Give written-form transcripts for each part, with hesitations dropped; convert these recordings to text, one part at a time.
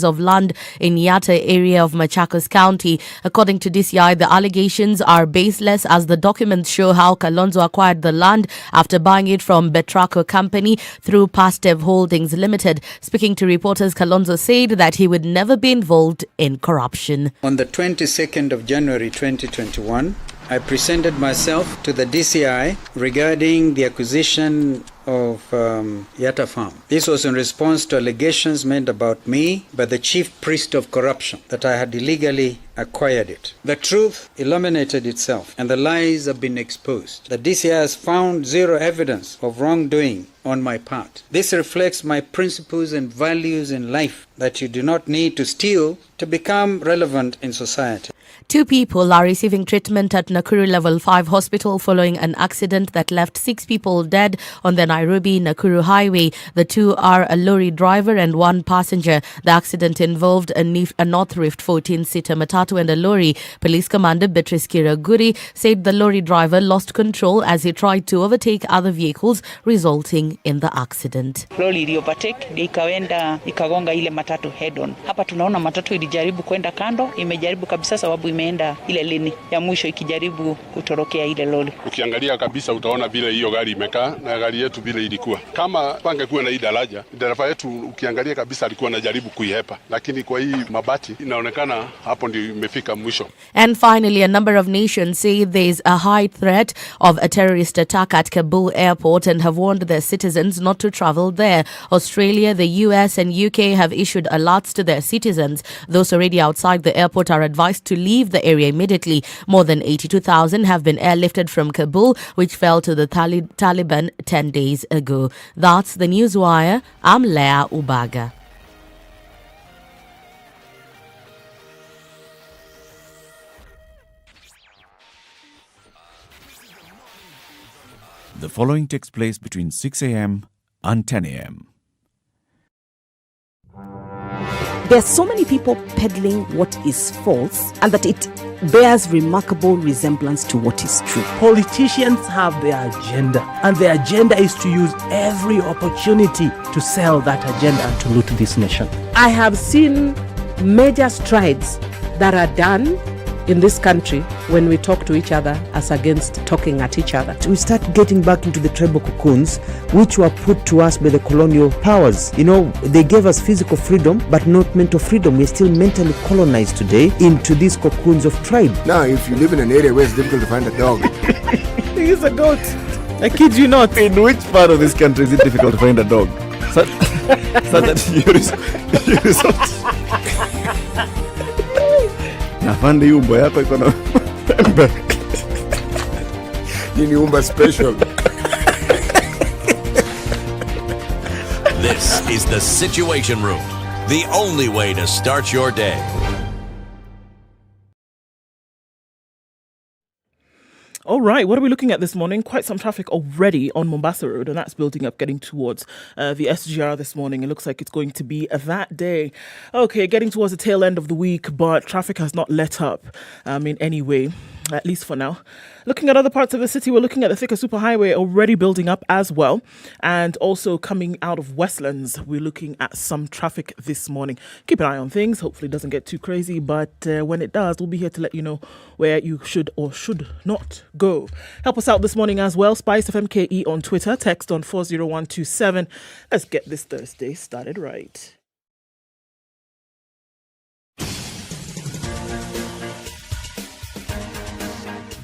of land in Yatta area of Machakos County. According to DCI, the allegations are baseless as the documents show how Kalonzo acquired the land after buying it from Betraco Company through Pastev Holdings Limited. Speaking to reporters, Kalonzo said that he would never be involved in corruption. On the 22nd of January 2021, I presented myself to the DCI regarding the acquisition of Yatta Farm. This was in response to allegations made about me by the chief priest of corruption that I had illegally acquired it. The truth illuminated itself and the lies have been exposed. The DCI has found zero evidence of wrongdoing on my part. This reflects my principles and values in life that you do not need to steal to become relevant in society. 2 people are receiving treatment at Nakuru Level 5 Hospital following an accident that left 6 people dead on the Nairobi-Nakuru highway. The 2 are a lorry driver and 1 passenger. The accident involved a North Rift 14-seater matatu and a lorry. Police Commander Beatrice Kiraguri said the lorry driver lost control as he tried to overtake other vehicles, resulting in the accident. Lori iliyopateke ikaenda ikagonga ile matatu head on. Hapa tunaona matatu ilijaribu kwenda kando, imejaribu kabisa sababu imeenda ile lini ya mwisho ikijaribu kutorokea ile lori. Ukiangalia kabisa utaona vile hiyo gari imekaa na gari yetu vile ilikuwa. Kama pangekuwa na hii daraja, dereva yetu ukiangalia kabisa alikuwa anajaribu kuihepa, lakini kwa hii mabati inaonekana hapo ndio imefika mwisho. And finally, a number of nations say there is a high threat of a terrorist attack at Kabul airport and have warned their citizens not to travel there. Australia, the US and UK have issued alerts to their citizens. Those already outside the airport are advised to leave the area immediately. More than 82,000 have been airlifted from Kabul, which fell to the Taliban 10 days ago. That's the Newswire. I'm Leah Ubaga. The following takes place between 6 a.m. and 10 a.m. There are so many people peddling what is false and that it bears remarkable resemblance to what is true. Politicians have their agenda, and their agenda is to use every opportunity to sell that agenda and to loot this nation. I have seen major strides that are done in this country when we talk to each other as against talking at each other. We start getting back into the tribal cocoons which were put to us by the colonial powers. You know, they gave us physical freedom but not mental freedom. We're still mentally colonized today into these cocoons of tribe. Now, if you live in an area where it's difficult to find a dog, He's a goat. I kid you not. In which part of this country is it difficult to find a dog? So that you resort. Nafandi umbo yako iko na pembe. Nini umba special. This is the Situation Room, the only way to start your day. All right, what are we looking at this morning? Quite some traffic already on Mombasa Road, and that's building up, getting towards the SGR this morning. It looks like it's going to be that day. Okay, getting towards the tail end of the week, but traffic has not let up in any way, at least for now. Looking at other parts of the city, we're looking at the Thika Superhighway already building up as well. And also coming out of Westlands, we're looking at some traffic this morning. Keep an eye on things. Hopefully it doesn't get too crazy. But when it does, we'll be here to let you know where you should or should not go. Help us out this morning as well. SpiceFM KE on Twitter. Text on 40127. Let's get this Thursday started right.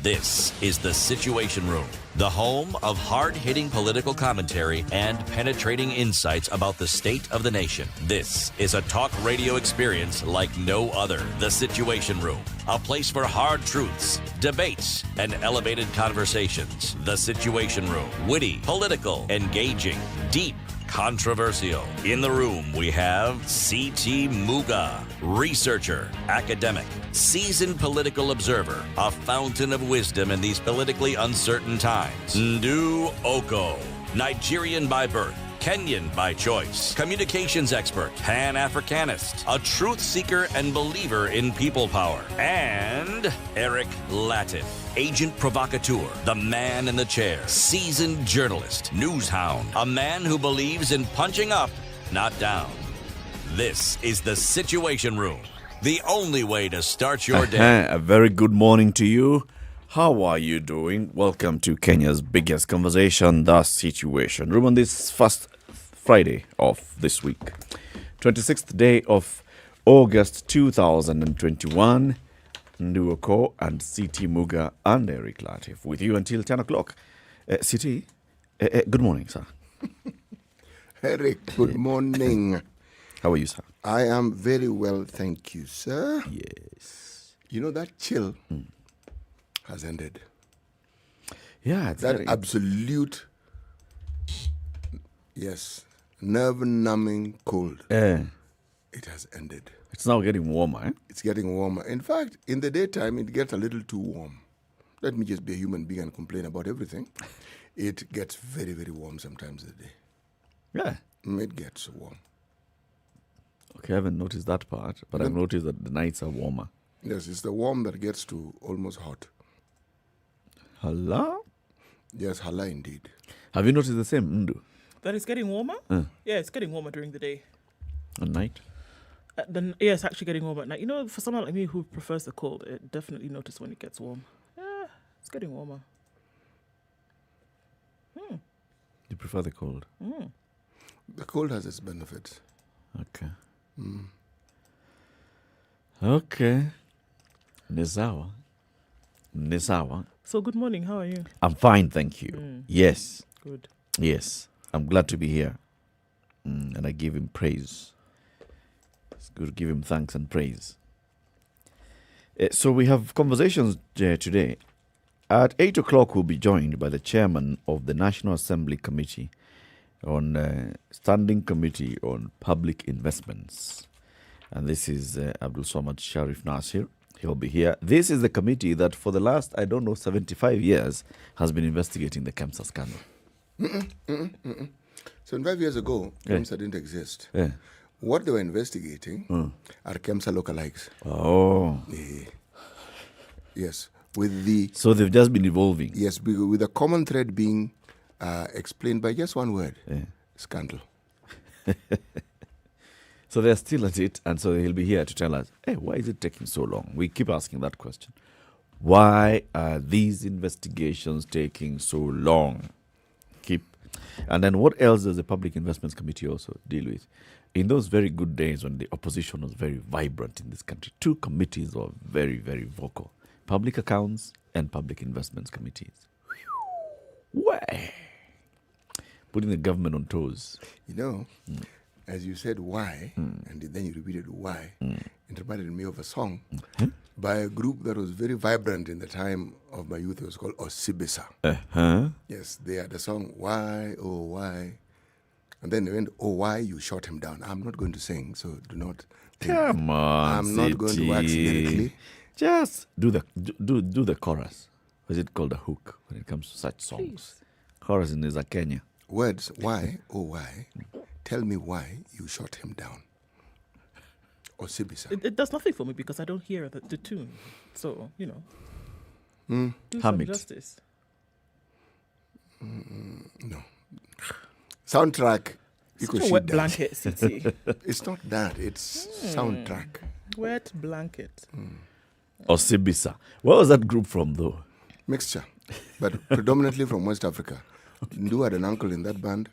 This is the Situation Room, the home of hard-hitting political commentary and penetrating insights about the state of the nation. This is a talk radio experience like no other. The Situation Room, a place for hard truths, debates, and elevated conversations. The Situation Room, witty, political, engaging, deep, controversial. In the room, we have C.T. Muga, researcher, academic, seasoned political observer, a fountain of wisdom in these politically uncertain times. Ndu Oko, Nigerian by birth, Kenyan by choice, communications expert, Pan-Africanist, a truth seeker and believer in people power, and Eric Latif, agent provocateur, the man in the chair, seasoned journalist, news hound, a man who believes in punching up, not down. This is the Situation Room, the only way to start your day. A very good morning to you. How are you doing? Welcome to Kenya's biggest conversation, the Situation Room, on this first Friday of this week, 26th day of August 2021. Nduoko and CT Muga and Eric Latif with you until 10 o'clock. CT, good morning, sir. Eric, good morning. How are you, sir? I am very well, thank you, sir. Yes. You know, that chill has ended. Yeah, it's that absolute, nerve-numbing cold. It has ended. It's now getting warmer, eh? It's getting warmer. In fact, in the daytime, it gets a little too warm. Let me just be a human being and complain about everything. It gets very, very warm sometimes in the day. Yeah. It gets warm. Okay, I haven't noticed that part, but I've noticed that the nights are warmer. Yes, it's the warm that gets to almost hot. Hala? Yes, hala indeed. Have you noticed the same, Ndu? That it's getting warmer? Yeah, it's getting warmer during the day. At night? It's actually getting warmer at night. You know, for someone like me who prefers the cold, it definitely notice when it gets warm. Yeah, it's getting warmer. You prefer the cold? The cold has its benefits. Okay. Okay. Nisawa. So good morning, how are you? I'm fine, thank you. Yes. Good. Yes. I'm glad to be here. And I give him praise. It's good to give him thanks and praise. So we have conversations today. At 8 o'clock, we'll be joined by the chairman of the National Assembly Committee on Standing Committee on Public Investments. And this is Abdul Nasir. He'll be here. This is the committee that for the last, 75 years has been investigating the KEMSA scandal. 75 years ago, KEMSA didn't exist. Yeah. What they were investigating are KEMSA lookalikes. Oh. Yes. So they've just been evolving. Yes, with a common thread being explained by just one word, scandal. So they're still at it, and so he'll be here to tell us, hey, why is it taking so long? We keep asking that question. Why are these investigations taking so long? And then what else does the Public Investments Committee also deal with? In those very good days when the opposition was very vibrant in this country, two committees were very, very vocal. Public Accounts and Public Investments Committees. Why? Putting the government on toes. You know, as you said why, and then you repeated why, it reminded me of a song by a group that was very vibrant in the time of my youth. It was called Osibisa. Yes, they had the song, Why, oh why. And then they went, oh why you shot him down. I'm not going to sing, so do not think. Come on, I'm not going to wax lyrically. Just do the chorus. Or is it called a hook when it comes to such songs? Please. Chorus in Kenya. Words, why, oh why, tell me why you shot him down. Osibisa. It does nothing for me because I don't hear the tune. So, do Hum some it. justice. No. Soundtrack. Such a wet blanket, City. It's not that. It's soundtrack. Wet blanket. Osibisa. Where was that group from, though? Mixture, but predominantly from West Africa. Ndu had an uncle in that band.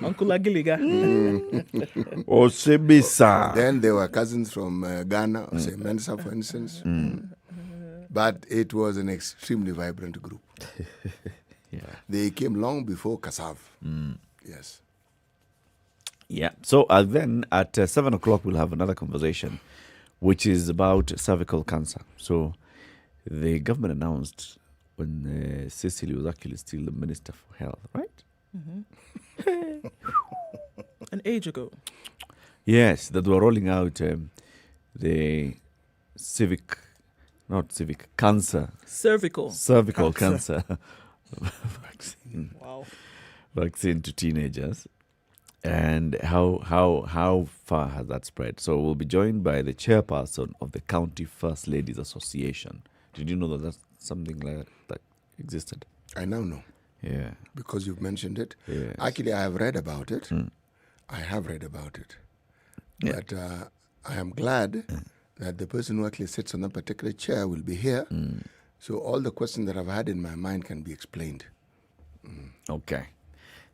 Uncle Agiliga. Osibisa. Then there were cousins from Ghana, or say Mensa, for instance. But it was an extremely vibrant group. Yeah. They came long before Kassav. Yes. Yeah. So then at 7 o'clock, we'll have another conversation, which is about cervical cancer. So the government announced when Cecily was actually still the Minister for Health, right? An age ago. Yes, that were rolling out the cervical cancer vaccine. Wow. Vaccine to teenagers. And how far has that spread? So we'll be joined by the chairperson of the County First Ladies Association. Did you know that that's something like that existed? I now know. Yeah. Because you've mentioned it. Yes. Actually, I have read about it. I have read about it. But I am glad that the person who actually sits on that particular chair will be here. So all the questions that I've had in my mind can be explained. Okay.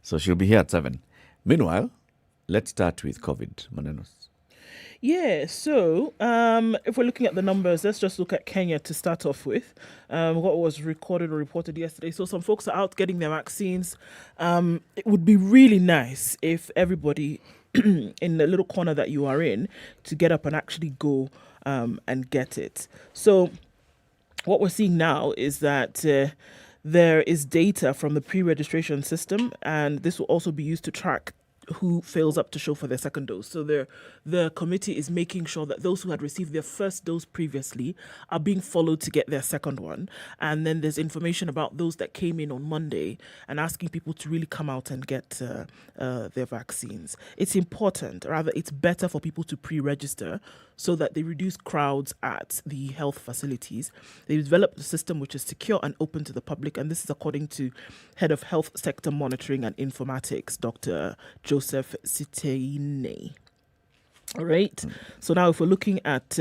So she'll be here at 7. Meanwhile, let's start with COVID, Manenos. Yeah, so if we're looking at the numbers, let's just look at Kenya to start off with. What was recorded or reported yesterday. So some folks are out getting their vaccines. It would be really nice if everybody in the little corner that you are in to get up and actually go and get it. So what we're seeing now is that there is data from the pre-registration system, and this will also be used to track who fails up to show for their second dose. So the committee is making sure that those who had received their first dose previously are being followed to get their second one. And then there's information about those that came in on Monday and asking people to really come out and get their vaccines. It's important, rather it's better for people to pre-register so that they reduce crowds at the health facilities. They developed a system which is secure and open to the public, and this is according to Head of Health Sector Monitoring and Informatics, Dr. Joseph Siteine. All right. So now if we're looking at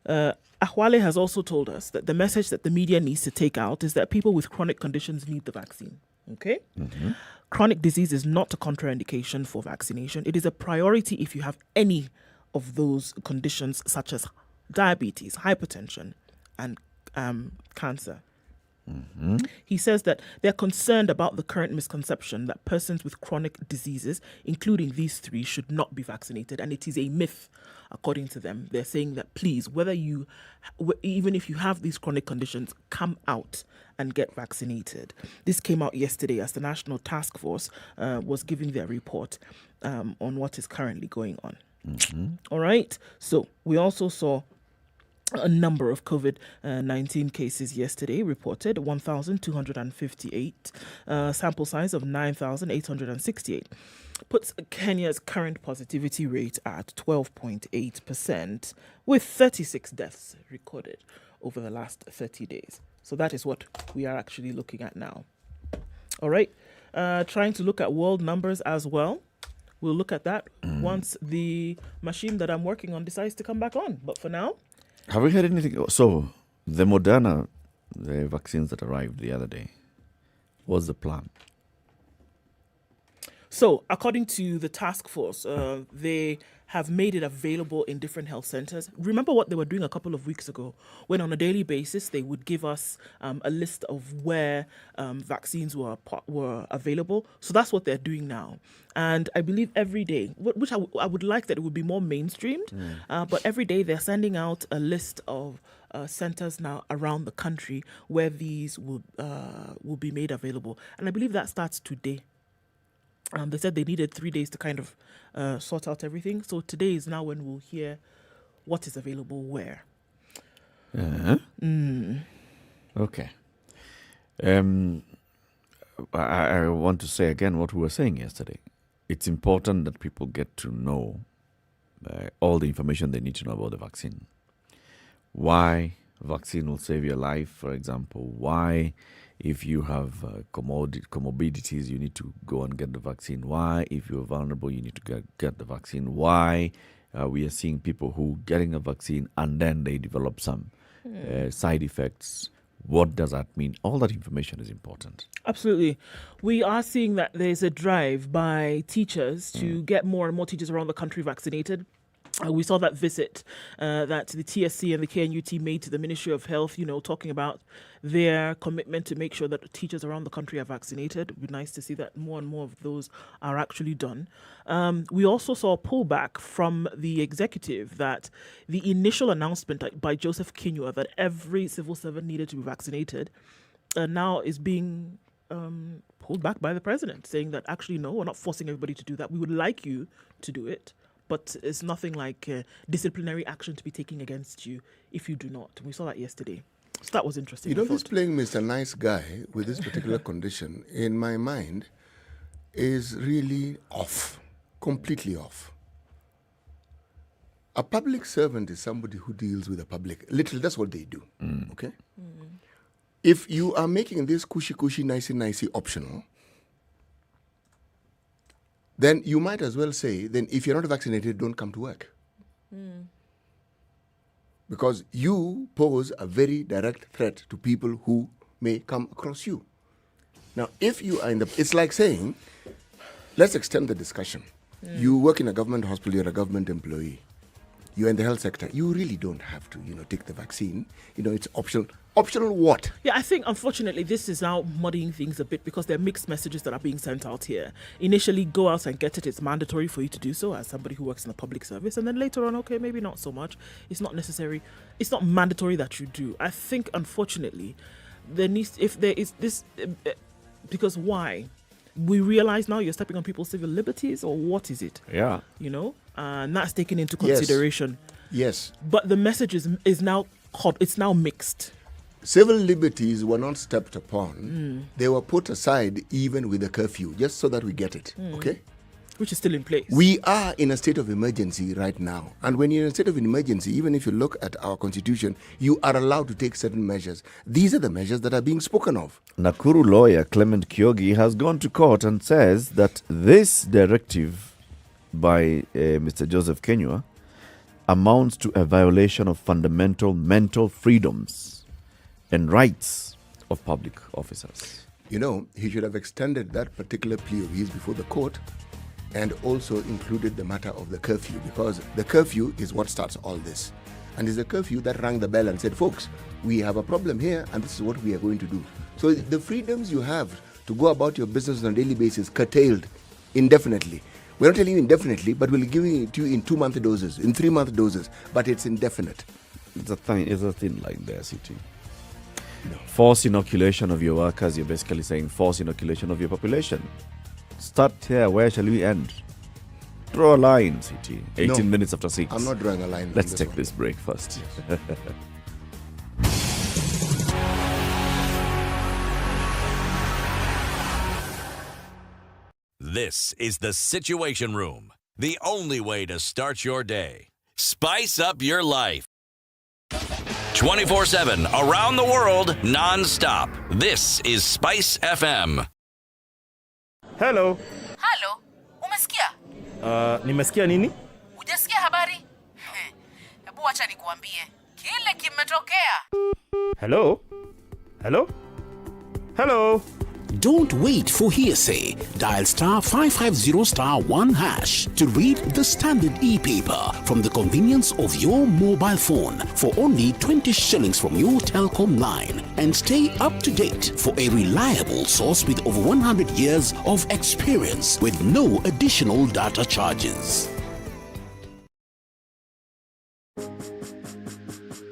Ahwale has also told us that the message that the media needs to take out is that people with chronic conditions need the vaccine. Okay? Chronic disease is not a contraindication for vaccination. It is a priority if you have any of those conditions such as diabetes, hypertension, and cancer. He says that they're concerned about the current misconception that persons with chronic diseases, including these 3, should not be vaccinated, and it is a myth, according to them. They're saying that please, even if you have these chronic conditions, come out and get vaccinated. This came out yesterday as the National Task Force was giving their report on what is currently going on. All right. So we also saw a number of COVID-19 cases yesterday reported, 1,258, sample size of 9,868. Puts Kenya's current positivity rate at 12.8%, with 36 deaths recorded over the last 30 days. So that is what we are actually looking at now. All right. Trying to look at world numbers as well. We'll look at that once the machine that I'm working on decides to come back on. But for now... Have we heard anything? So, the Moderna, the vaccines that arrived the other day, what's the plan? So, according to the task force, they have made it available in different health centers. Remember what they were doing a couple of weeks ago, when on a daily basis they would give us a list of where vaccines were available. So that's what they're doing now. And I believe every day, which I would like that it would be more mainstreamed, but every day they're sending out a list of centers now around the country where these will be made available. And I believe that starts today. They said they needed 3 days to kind of sort out everything. So today is now when we'll hear what is available where. Okay. I want to say again what we were saying yesterday. It's important that people get to know all the information they need to know about the vaccine. Why vaccine will save your life, for example. Why, if you have comorbidities, you need to go and get the vaccine. Why, if you're vulnerable, you need to get the vaccine. Why we are seeing people who getting a vaccine and then they develop some side effects. What does that mean? All that information is important. Absolutely. We are seeing that there's a drive by teachers to get more and more teachers around the country vaccinated. We saw that visit that the TSC and the KNUT made to the Ministry of Health, talking about their commitment to make sure that teachers around the country are vaccinated. It would be nice to see that more and more of those are actually done. We also saw a pullback from the executive that the initial announcement by Joseph Kinyua that every civil servant needed to be vaccinated now is being pulled back by the president, saying that actually, no, we're not forcing everybody to do that. We would like you to do it, but it's nothing like disciplinary action to be taken against you if you do not. We saw that yesterday. So that was interesting. This playing Mr. Nice Guy with this particular condition, in my mind, is really off, completely off. A public servant is somebody who deals with the public. Literally, that's what they do, okay? If you are making this cushy, nicey optional, then you might as well say, then if you're not vaccinated, don't come to work. Because you pose a very direct threat to people who may come across you. Now, if you are it's like saying, let's extend the discussion. You work in a government hospital, you're a government employee. You're in the health sector. You really don't have to, take the vaccine. It's optional. Optional what? Yeah, I think, unfortunately, this is now muddying things a bit because there are mixed messages that are being sent out here. Initially, go out and get it. It's mandatory for you to do so as somebody who works in the public service. And then later on, okay, maybe not so much. It's not necessary. It's not mandatory that you do. I think, unfortunately, if there is this... because why? We realize now you're stepping on people's civil liberties, or what is it? Yeah. And that's taken into consideration. Yes. But the message is now hot. It's now mixed. Civil liberties were not stepped upon. They were put aside even with a curfew, just so that we get it. Okay? Which is still in place. We are in a state of emergency right now. And when you're in a state of emergency, even if you look at our constitution, you are allowed to take certain measures. These are the measures that are being spoken of. Nakuru lawyer Clement Kyogi has gone to court and says that this directive by Mr. Joseph Kenywa amounts to a violation of fundamental mental freedoms and rights of public officers. He should have extended that particular plea of his before the court and also included the matter of the curfew, because the curfew is what starts all this. And it's the curfew that rang the bell and said, folks, we have a problem here and this is what we are going to do. So the freedoms you have to go about your business on a daily basis curtailed indefinitely. We're not telling you indefinitely, but we're giving it to you in 2-month doses, in 3-month doses, but it's indefinite. It's a thing like the city. Forced inoculation of your workers, you're basically saying forced inoculation of your population. Start here, where shall we end? Draw a line, CT. 18 minutes after 6. I'm not drawing a line. Let's take this break first. Yes. This is the Situation Room, the only way to start your day. Spice up your life. 24/7, around the world, non-stop. This is SpiceFM. Hello. Halo, umesikia? Nimesikia nini? Hujasikia habari? Hebu acha nikuambie. Kile kimetokea. Hello? Hello? Hello? Don't wait for hearsay. Dial *550*1# to read the Standard e-paper from the convenience of your mobile phone for only 20 shillings from your telecom line, and stay up to date for a reliable source with over 100 years of experience with no additional data charges.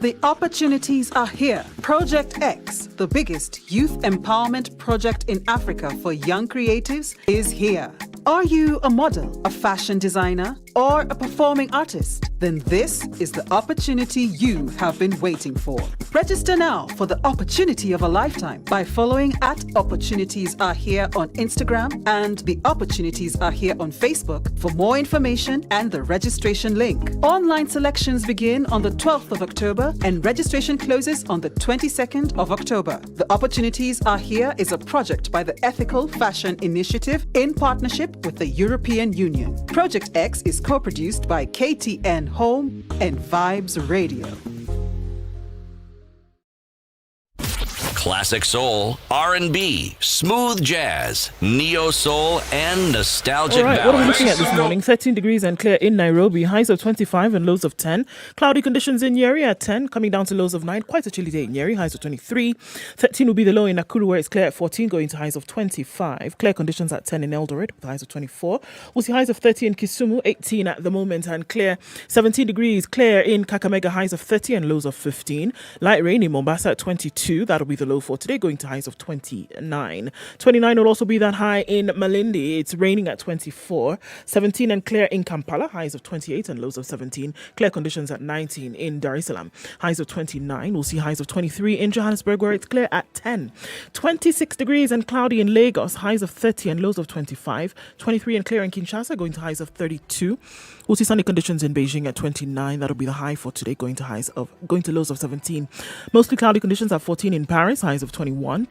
The opportunities are here. Project X, the biggest youth empowerment project in Africa for young creatives, is here. Are you a model, a fashion designer, or a performing artist? Then this is the opportunity you have been waiting for. Register now for the opportunity of a lifetime by following @OpportunitiesAreHere on Instagram and the Opportunities Are Here on Facebook for more information and the registration link. Online selections begin on the 12th of October and registration closes on the 22nd of October. The Opportunities Are Here is a project by the Ethical Fashion Initiative in partnership with the European Union. Project X is co-produced by KTN Home and Vibes Radio. Classic soul, R&B, smooth jazz, neo soul, and nostalgic All right, what are we ballads. looking at this morning? 13 degrees and clear in Nairobi, highs of 25 and lows of 10. Cloudy conditions in Nyeri at 10, coming down to lows of 9. Quite a chilly day in Nyeri, highs of 23. 13 will be the low in Nakuru, where it's clear at 14, going to highs of 25. Clear conditions at 10 in Eldoret, with highs of 24. We'll see highs of 30 in Kisumu, 18 at the moment, and clear. 17 degrees, clear in Kakamega, highs of 30 and lows of 15. Light rain in Mombasa at 22, that'll be the low for today, going to highs of 29. 29 will also be that high in Malindi. It's raining at 24. 17 and clear in Kampala, highs of 28 and lows of 17. Clear conditions at 19 in Dar es Salaam, highs of 29. We'll see highs of 23 in Johannesburg, where it's clear at 10. 26 degrees and cloudy in Lagos, highs of 30 and lows of 25. 23 and clear in Kinshasa, going to highs of 32. We'll see sunny conditions in Beijing at 29. That'll be the high for today, going to lows of 17. Mostly cloudy conditions at 14 in Paris, highs of 21.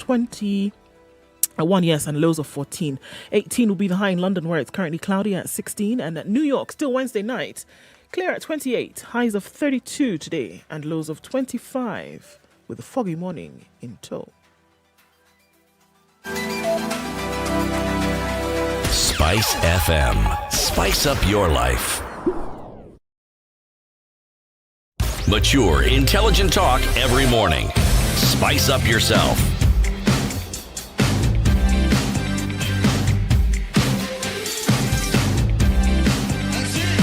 1, yes, and lows of 14. 18 will be the high in London, where it's currently cloudy at 16. And at New York, still Wednesday night, clear at 28. Highs of 32 today and lows of 25 with a foggy morning in tow. Spice FM. Spice up your life. Mature, intelligent talk every morning. Spice up yourself.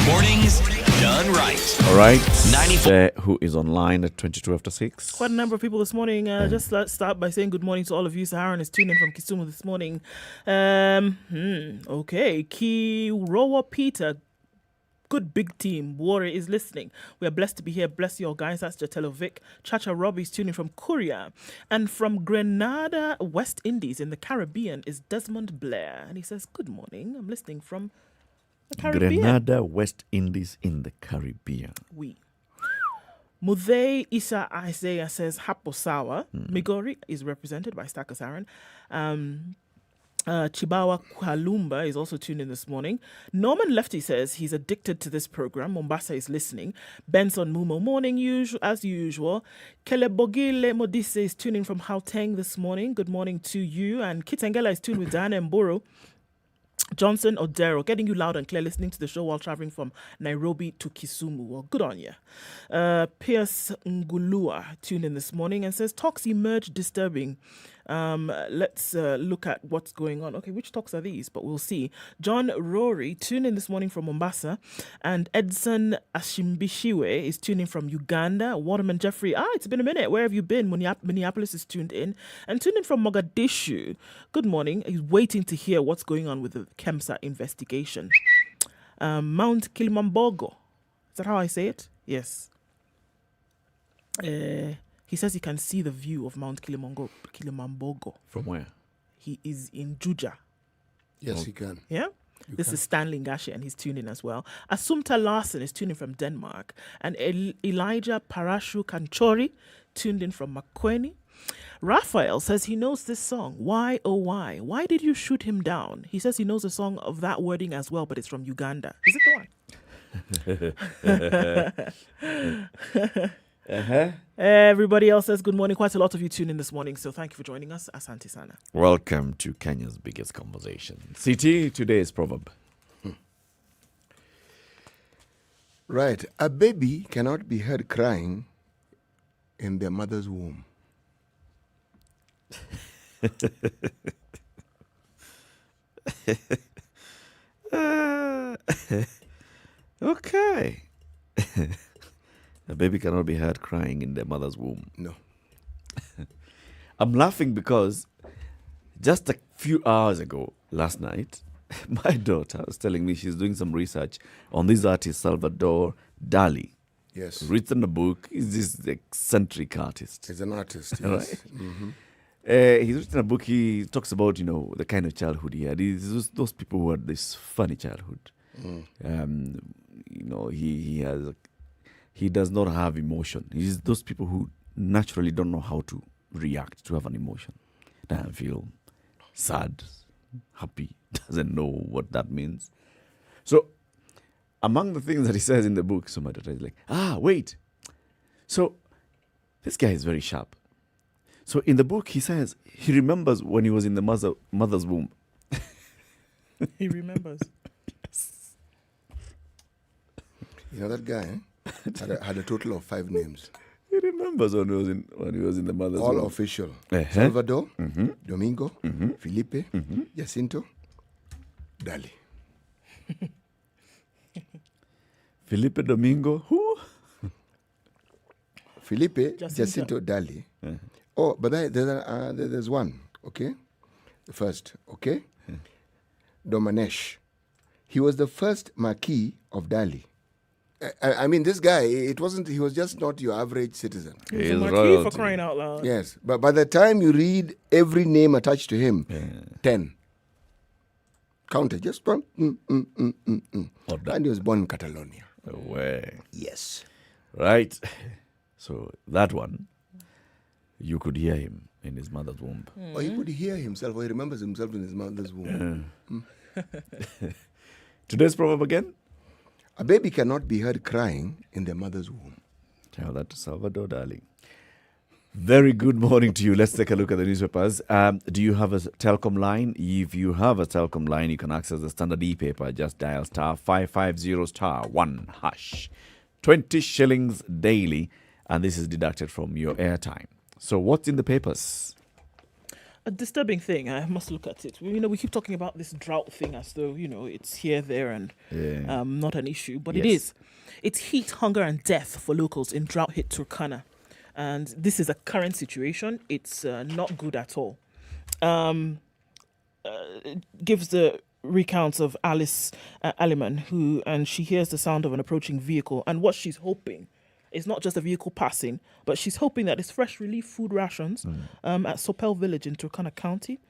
Mornings done right. All right. 94. Who is online at 22 after 6? Quite a number of people this morning. Just let's start by saying good morning to all of you. Saharan is tuning in from Kisumu this morning. Okay. Kirowa Peter. Good big team. Warrior is listening. We are blessed to be here. Bless you all guys. That's Jatelo Vic. Chacha Robbie is tuning from Korea. And from Grenada, West Indies in the Caribbean is Desmond Blair. And he says, good morning. I'm listening from the Caribbean. Grenada, West Indies in the Caribbean. Oui. Muthui Isa Isaiah says Hapo Sawa. Migori is represented by Staka Saran. Chibawa Kualumba is also tuned in this morning. Norman Lefty says he's addicted to this program. Mombasa is listening. Benson Mumo morning as usual. Kelebogile Modise is tuning from Gauteng this morning. Good morning to you. And Kitengela is tuned with Diana Mburu. Johnson Odero, getting you loud and clear, listening to the show while traveling from Nairobi to Kisumu. Well, good on you. Pierce Ngulua tuned in this morning and says, talks emerge disturbing. Let's look at what's going on. Okay, which talks are these? But we'll see. John Rory tuned in this morning from Mombasa. And Edson Ashimbishiwe is tuning from Uganda. Waterman Jeffrey, it's been a minute. Where have you been? Minneapolis is tuned in. And tuned in from Mogadishu. Good morning. He's waiting to hear what's going on with the KEMSA investigation. Mount Kilimanjaro. Is that how I say it? Yes. He says he can see the view of Mount Kilimanjaro. From where? He is in Juja. Yes, he can. Yeah? This is Stanley Ngashi, and he's tuning as well. Asumta Larson is tuning from Denmark. And Elijah Parashu Kanchori tuned in from Makweni. Raphael says he knows this song, Why Oh Why. Why did you shoot him down? He says he knows a song of that wording as well, but it's from Uganda. Is it the one? Everybody else says good morning. Quite a lot of you tuned in this morning, so thank you for joining us. Asante Sana. Welcome to Kenya's biggest conversation. CT, today's proverb. Right. A baby cannot be heard crying in their mother's womb. Okay. A baby cannot be heard crying in their mother's womb. No. I'm laughing because just a few hours ago, last night, my daughter was telling me she's doing some research on this artist, Salvador Dali. Yes. Written a book. He's this eccentric artist. He's an artist, yes. Right? Mm-hmm. He's written a book. He talks about, the kind of childhood he had. He's those people who had this funny childhood. He does not have emotion. He's those people who naturally don't know how to react, to have an emotion. Doesn't feel sad, happy, doesn't know what that means. So, among the things that he says in the book, so my daughter is like, wait. So, this guy is very sharp. So, in the book, he says he remembers when he was in the mother's womb. He remembers. Yes. You know that guy, had a total of 5 names. He remembers when he was in the mother's womb. All official. Salvador, Domingo, Felipe, Jacinto, Dali. Felipe Domingo, who? Felipe Jacinto Dali. Oh, but there's one, okay? The first, okay? Domanesh. He was the first Marquis of Dali. I mean, this guy, he was just not your average citizen. He was a Marquis for crying out loud. Yes, but by the time you read every name attached to him, 10. Count it, just one. And he was born in Catalonia. Way. Yes. Right. So that one, you could hear him in his mother's womb. Or he could hear himself, or he remembers himself in his mother's womb. Today's proverb again? A baby cannot be heard crying in their mother's womb. Tell that to Salvador, darling. Very good morning to you. Let's take a look at the newspapers. Do you have a telecom line? If you have a telecom line, you can access the Standard e-paper. Just dial *550*1#. 20 shillings daily, and this is deducted from your airtime. So what's in the papers? A disturbing thing. I must look at it. We keep talking about this drought thing as though, it's here, there, and not an issue. But it is. It's heat, hunger, and death for locals in drought-hit Turkana. And this is a current situation. It's not good at all. It gives the recounts of Alice Aliman, and she hears the sound of an approaching vehicle. And what she's hoping is not just a vehicle passing, but she's hoping that it's fresh relief food rations at Sopel village in Turkana County.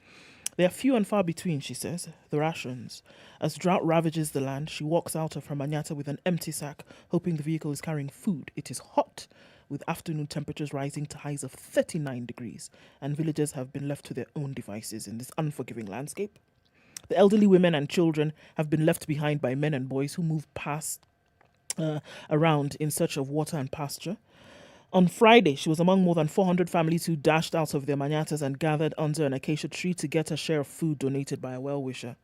They are few and far between, she says, the rations. As drought ravages the land, she walks out of her manyata with an empty sack, hoping the vehicle is carrying food. It is hot, with afternoon temperatures rising to highs of 39 degrees, and villagers have been left to their own devices in this unforgiving landscape. The elderly women and children have been left behind by men and boys who move around in search of water and pasture. On Friday, she was among more than 400 families who dashed out of their manyatas and gathered under an acacia tree to get a share of food donated by a well-wisher.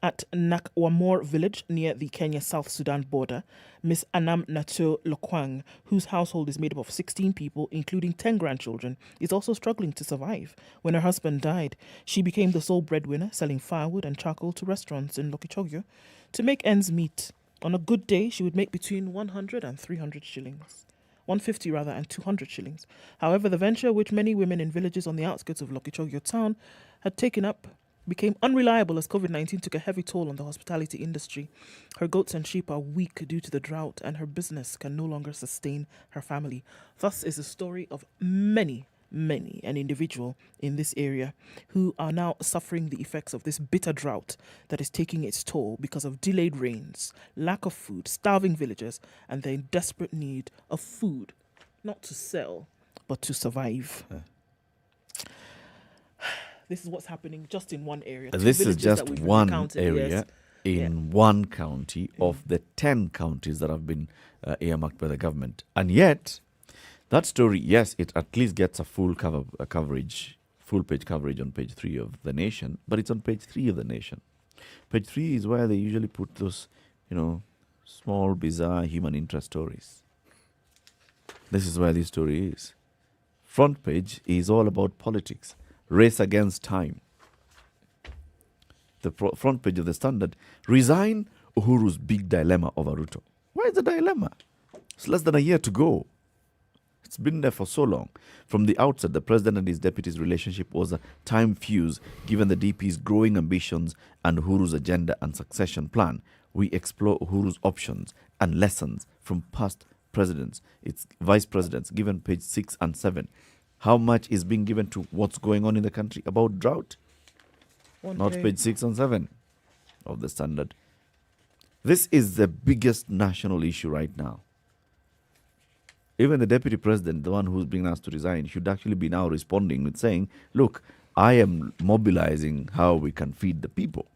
At Nakwamor village near the Kenya-South Sudan border, Miss Anam Nato Lokwang, whose household is made up of 16 people, including 10 grandchildren, is also struggling to survive. When her husband died, she became the sole breadwinner, selling firewood and charcoal to restaurants in Lokichogyo to make ends meet. On a good day, she would make between 100 and 300 shillings. 150 rather, and 200 shillings. However, the venture, which many women in villages on the outskirts of Lokichogyo town had taken up, became unreliable as COVID-19 took a heavy toll on the hospitality industry. Her goats and sheep are weak due to the drought, and her business can no longer sustain her family. Thus is the story of many, an individual in this area who are now suffering the effects of this bitter drought that is taking its toll because of delayed rains, lack of food, starving villagers, and their desperate need of food, not to sell, but to survive. This is what's happening just in one area. This is just one area in one county of the 10 counties that have been earmarked by the government. And yet, that story, yes, it at least gets a full coverage, full page coverage on page 3 of The Nation, but it's on page 3 of The Nation. Page 3 is where they usually put those, small, bizarre human interest stories. This is where this story is. Front page is all about politics. Race against time. The front page of the Standard, resign Uhuru's big dilemma over Ruto. Why is the dilemma? It's less than a year to go. It's been there for so long. From the outset, the president and his deputy's relationship was a time fuse given the DP's growing ambitions and Uhuru's agenda and succession plan. We explore Uhuru's options and lessons from past presidents, its vice presidents, given page 6 and 7. How much is being given to what's going on in the country about drought? Not page 6 and 7 of the Standard. This is the biggest national issue right now. Even the deputy president, the one who's being asked to resign, should actually be now responding with saying, look, I am mobilizing how we can feed the people.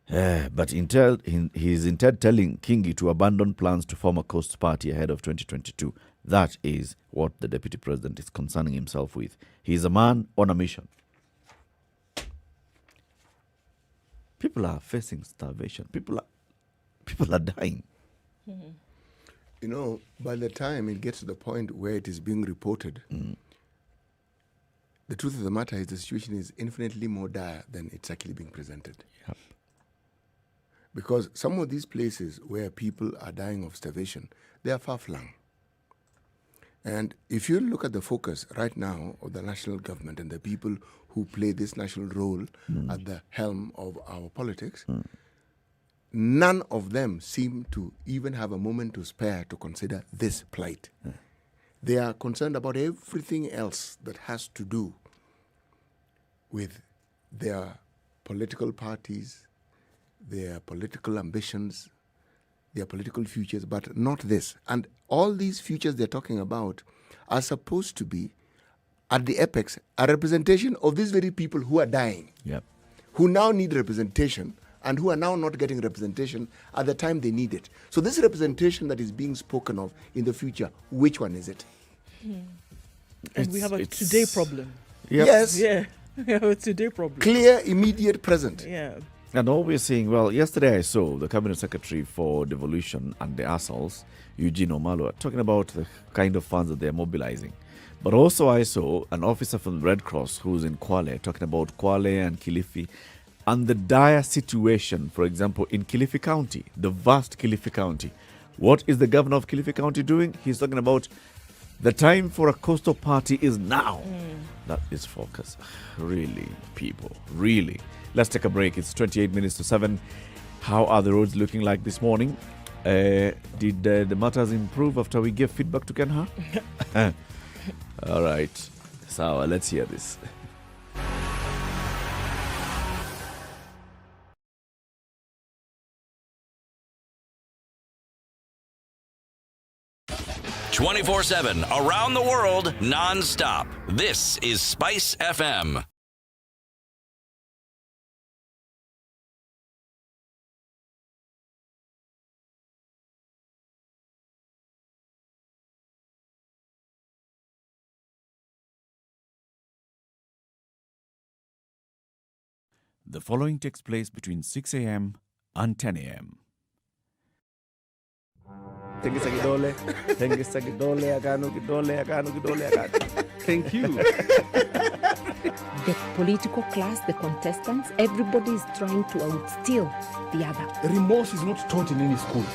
But he's instead telling Kingi to abandon plans to form a Coast Party ahead of 2022. That is what the deputy president is concerning himself with. He is a man on a mission. People are facing starvation. People are dying. By the time it gets to the point where it is being reported, the truth of the matter is the situation is infinitely more dire than it's actually being presented. Yep. Because some of these places where people are dying of starvation, they are far-flung. And if you look at the focus right now of the national government and the people who play this national role at the helm of our politics, none of them seem to even have a moment to spare to consider this plight. They are concerned about everything else that has to do with their political parties, their political ambitions, their political futures, but not this. And all these futures they're talking about are supposed to be, at the apex, a representation of these very people who are dying, who now need representation and who are now not getting representation at the time they need it. So this representation that is being spoken of in the future, which one is it? And we have a today problem. Yes. Yeah, we have a today problem. Clear, immediate, present. Yeah. And all we're seeing, well, yesterday I saw the Cabinet Secretary for Devolution and the ASALs, Eugene Omalwa, talking about the kind of funds that they're mobilizing. But also I saw an officer from the Red Cross who's in Kwale talking about Kwale and Kilifi and the dire situation, for example, in Kilifi County, the vast Kilifi County. What is the governor of Kilifi County doing? He's talking about the time for a coastal party is now. That is focus. Really, people, really. Let's take a break. It's 28 minutes to 7. How are the roads looking like this morning? Did the matters improve after we gave feedback to Kenha? All right. So let's hear this. "24/7 around the world, non-stop. This is Spice FM. The following takes place between 6 a.m. and 10 a.m. Thank you. The political class, the contestants, everybody is trying to outsteal the other. Remorse is not taught in any school.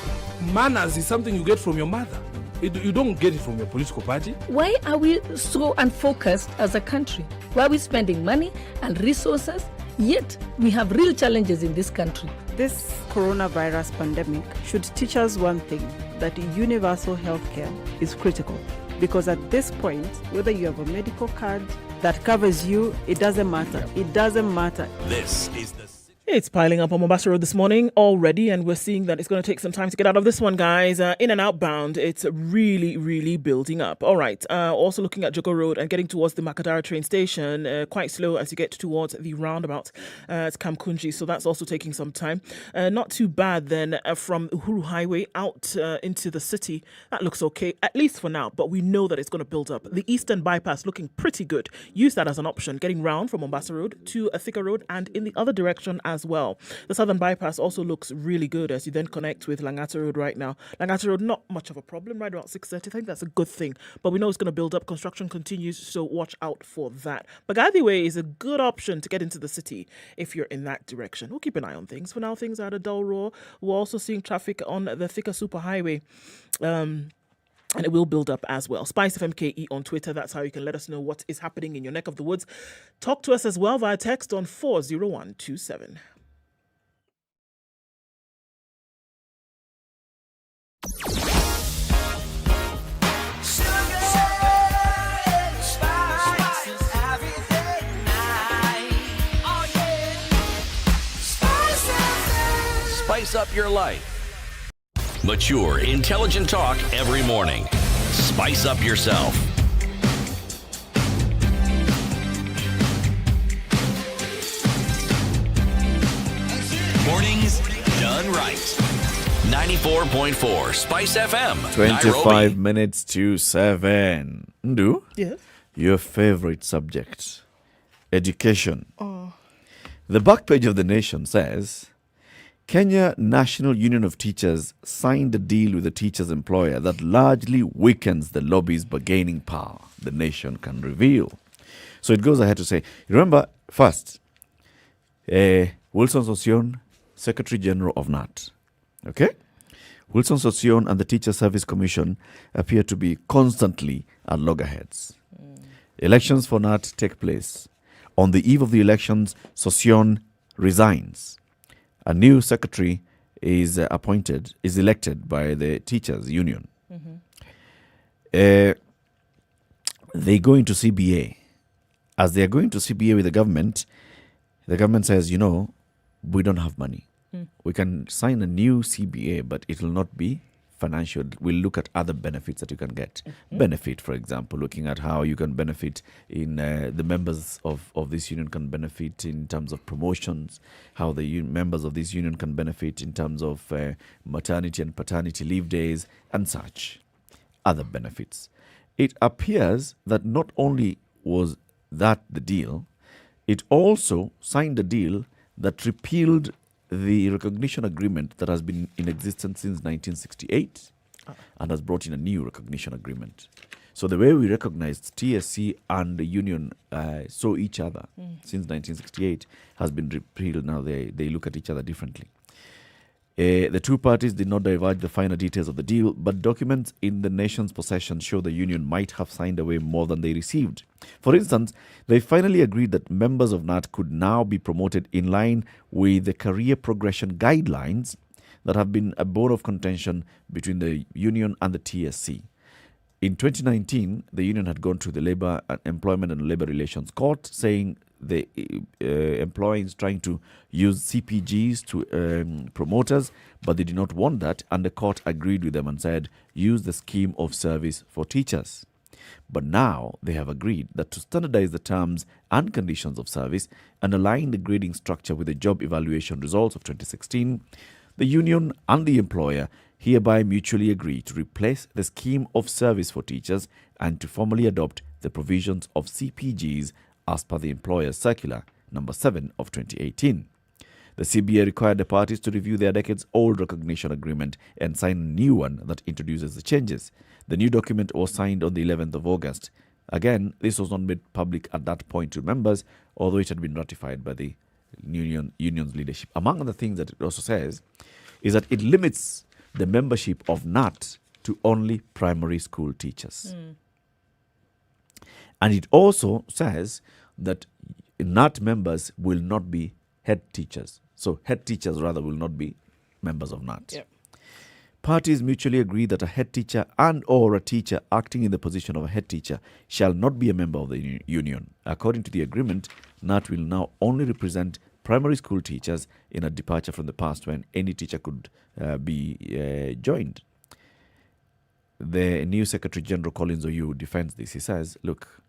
Manners is something you get from your mother. You don't get it from your political party. Why are we so unfocused as a country? Why are we spending money and resources? Yet we have real challenges in this country. This coronavirus pandemic should teach us one thing, that universal healthcare is critical. Because at this point, whether you have a medical card that covers you, it doesn't matter. It doesn't matter. This is the... It's piling up on Mombasa Road this morning already, and we're seeing that it's going to take some time to get out of this one, guys. In and outbound, it's really, really building up. All right. Also looking at Jogo Road and getting towards the Makadara train station, quite slow as you get towards the roundabout. It's Kamkunji, so that's also taking some time. Not too bad then from Uhuru Highway out into the city. That looks okay, at least for now, but we know that it's going to build up. The Eastern Bypass looking pretty good. Use that as an option, getting round from Mombasa Road to Thika Road and in the other direction as well. The Southern Bypass also looks really good as you then connect with Langata Road right now. Langata Road, not much of a problem, right around 6:30. I think that's a good thing. But we know it's going to build up. Construction continues, so watch out for that. But Gathi Way is a good option to get into the city if you're in that direction. We'll keep an eye on things. For now, things are at a dull roar. We're also seeing traffic on the Thika Superhighway. And it will build up as well. SpiceFM KE on Twitter. That's how you can let us know what is happening in your neck of the woods. Talk to us as well via text on 40127. Spice up your life. Mature, intelligent talk every morning. Spice up yourself. Mornings done right. 94.4 Spice FM. 25 Nairobi. minutes to 7. Ndu? Yes. Your favorite subject, education. Oh. The back page of The Nation says, Kenya National Union of Teachers signed a deal with the teacher's employer that largely weakens the lobby's bargaining power, The Nation can reveal. So it goes ahead to say, remember, first, Wilson Sossion, Secretary General of NAT. Okay? Wilson Sossion and the Teacher Service Commission appear to be constantly at loggerheads. Elections for NAT take place. On the eve of the elections, Sossion resigns. A new secretary is elected by the teachers' union. They go into CBA. As they are going to CBA with the government says, we don't have money. We can sign a new CBA, but it will not be financial. We'll look at other benefits that you can get. Benefit, for example, looking at how you can benefit in the members of this union can benefit in terms of promotions, how the members of this union can benefit in terms of maternity and paternity leave days and such. Other benefits. It appears that not only was that the deal, it also signed a deal that repealed the recognition agreement that has been in existence since 1968 and has brought in a new recognition agreement. So the way we recognized TSC and the union saw each other since 1968 has been repealed. Now they look at each other differently. The two parties did not divulge the finer details of the deal, but documents in the nation's possession show the union might have signed away more than they received. For instance, they finally agreed that members of NAT could now be promoted in line with the career progression guidelines that have been a bone of contention between the union and the TSC. In 2019, the union had gone to the Labour Employment and Labour Relations Court saying the employer is trying to use CPGs to promoters, but they did not want that, and the court agreed with them and said, use the scheme of service for teachers. But now they have agreed that to standardize the terms and conditions of service and align the grading structure with the job evaluation results of 2016, the union and the employer hereby mutually agree to replace the scheme of service for teachers and to formally adopt the provisions of CPGs as per the employer's circular number 7 of 2018. The CBA required the parties to review their decades-old recognition agreement and sign a new one that introduces the changes. The new document was signed on the 11th of August. Again, this was not made public at that point to members, although it had been ratified by the union's leadership. Among other things that it also says is that it limits the membership of NAT to only primary school teachers. And it also says that NAT members will not be head teachers. So head teachers rather will not be members of NAT. Yep. Parties mutually agree that a head teacher and or a teacher acting in the position of a head teacher shall not be a member of the union. According to the agreement, NAT will now only represent primary school teachers in a departure from the past when any teacher could be joined. The new Secretary General Collins Oyu defends this. He says, look,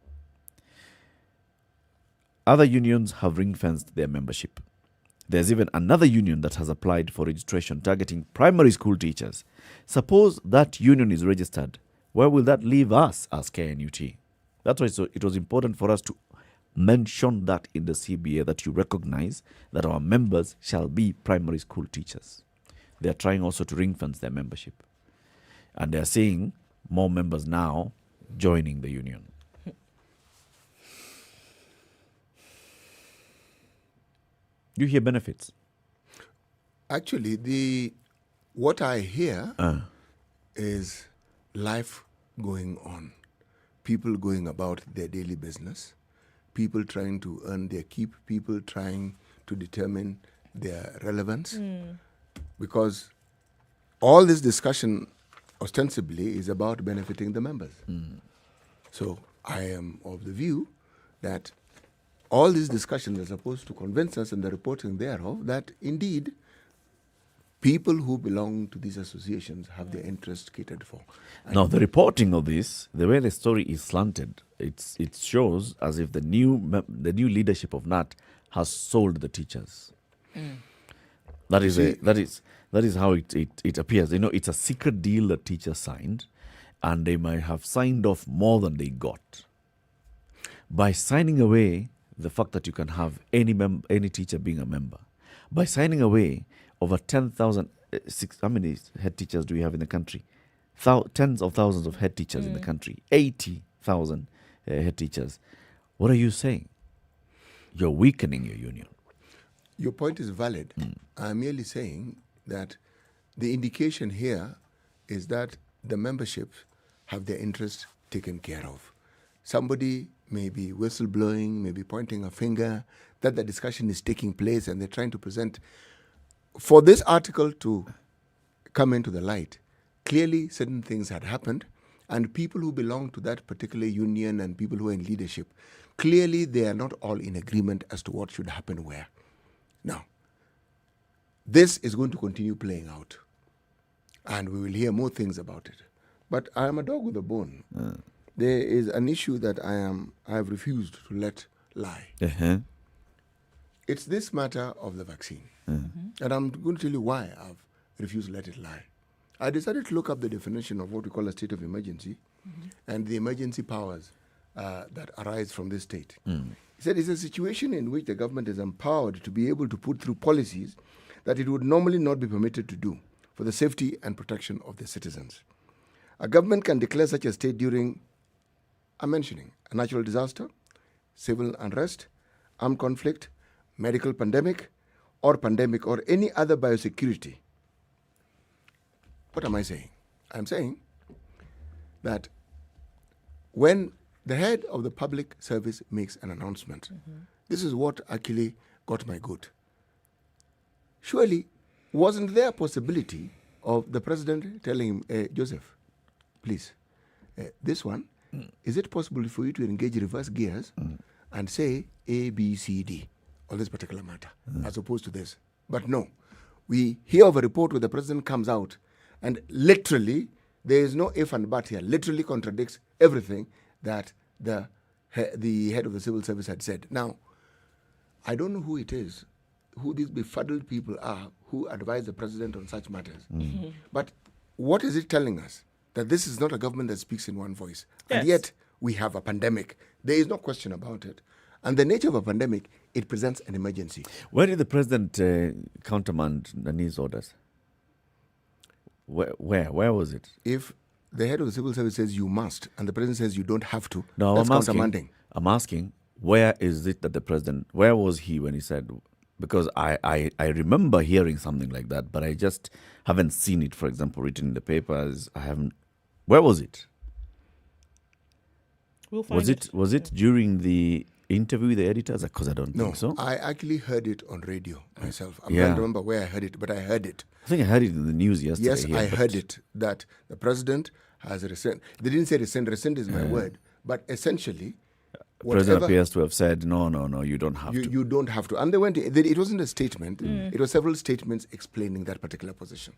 other unions have ring-fenced their membership. There's even another union that has applied for registration targeting primary school teachers. Suppose that union is registered. Where will that leave us as KNUT? That's why it was important for us to mention that in the CBA, that you recognize that our members shall be primary school teachers. They are trying also to ring-fence their membership. And they are seeing more members now joining the union. You hear benefits? Actually, what I hear is life going on. People going about their daily business. People trying to earn their keep. People trying to determine their relevance. Because all this discussion ostensibly is about benefiting the members. So I am of the view that all these discussions are supposed to convince us in the reporting thereof that indeed people who belong to these associations have their interests catered for. Now, the reporting of this, the way the story is slanted, it shows as if the new leadership of NAT has sold the teachers. That is how it appears. You know, it's a secret deal that teachers signed, and they might have signed off more than they got. By signing away the fact that you can have any teacher being a member, by signing away over 10,000, how many head teachers do we have in the country? Tens of thousands of head teachers in the country, 80,000 head teachers. What are you saying? You're weakening your union. Your point is valid. I'm merely saying that the indication here is that the membership have their interests taken care of. Somebody may be whistleblowing, may be pointing a finger, that the discussion is taking place and they're trying to present. For this article to come into the light, clearly certain things had happened, and people who belong to that particular union and people who are in leadership, clearly they are not all in agreement as to what should happen where. Now, this is going to continue playing out. And we will hear more things about it. But I am a dog with a bone. There is an issue that I have refused to let lie. It's this matter of the vaccine. And I'm going to tell you why I've refused to let it lie. I decided to look up the definition of what we call a state of emergency and the emergency powers that arise from this state. He said it's a situation in which the government is empowered to be able to put through policies that it would normally not be permitted to do for the safety and protection of the citizens. A government can declare such a state during, I'm mentioning, a natural disaster, civil unrest, armed conflict, medical pandemic, or any other biosecurity. What am I saying? I'm saying that when the head of the public service makes an announcement, this is what actually got my goat. Surely, wasn't there a possibility of the president telling him, Joseph, please, this one, is it possible for you to engage reverse gears and say A, B, C, D on this particular matter, as opposed to this? But no, we hear of a report where the president comes out and literally, there is no if and but here, literally contradicts everything that the head of the civil service had said. Now, I don't know who it is, who these befuddled people are who advise the president on such matters. But what is it telling us? That this is not a government that speaks in one voice. And yet, we have a pandemic. There is no question about it. And the nature of a pandemic, it presents an emergency. Where did the president countermand Nani's orders? Where was it? If the head of the civil service says you must, and the president says you don't have to, no, that's countermanding. I'm asking, where is it that the president, where was he when he said, because I remember hearing something like that, but I just haven't seen it, for example, written in the papers. Where was it? We'll find Was it during the interview with the editors? Because I don't think so. No, I actually heard it on radio myself. I'm trying to remember where I heard it, but I heard it. I think I heard it in the news yesterday. Yes, I heard it, that the president has rescinded. They didn't say rescind is my word, but essentially, the president appears to have said, no, you don't have to. You don't have to. And they went, it wasn't a statement, it was several statements explaining that particular position.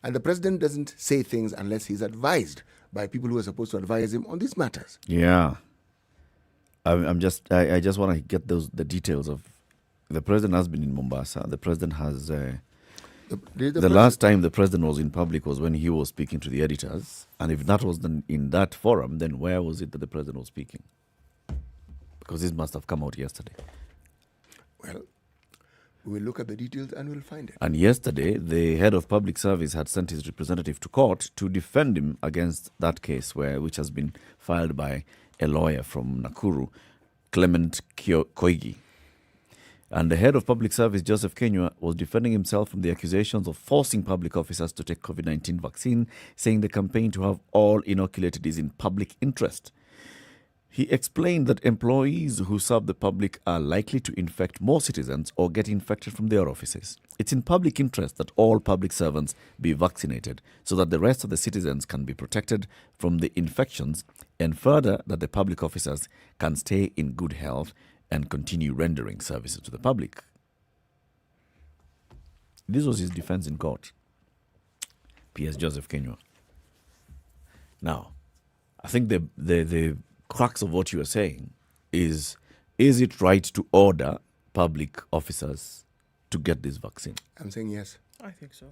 And the president doesn't say things unless he's advised by people who are supposed to advise him on these matters. Yeah. I just want to get the details of, the president has been in Mombasa. The president has, the last time the president was in public was when he was speaking to the editors. And if that was in that forum, then where was it that the president was speaking? Because this must have come out yesterday. Well, we'll look at the details and we'll find it. And yesterday, the head of public service had sent his representative to court to defend him against that case, which has been filed by a lawyer from Nakuru, Clement Koigi. And the head of public service, Joseph Kenywa, was defending himself from the accusations of forcing public officers to take COVID-19 vaccine, saying the campaign to have all inoculated is in public interest. He explained that employees who serve the public are likely to infect more citizens or get infected from their offices. It's in public interest that all public servants be vaccinated so that the rest of the citizens can be protected from the infections, and further that the public officers can stay in good health and continue rendering services to the public. This was his defense in court. P.S. Joseph Kenywa. Now, I think the crux of what you are saying is it right to order public officers to get this vaccine? I'm saying yes. I think so.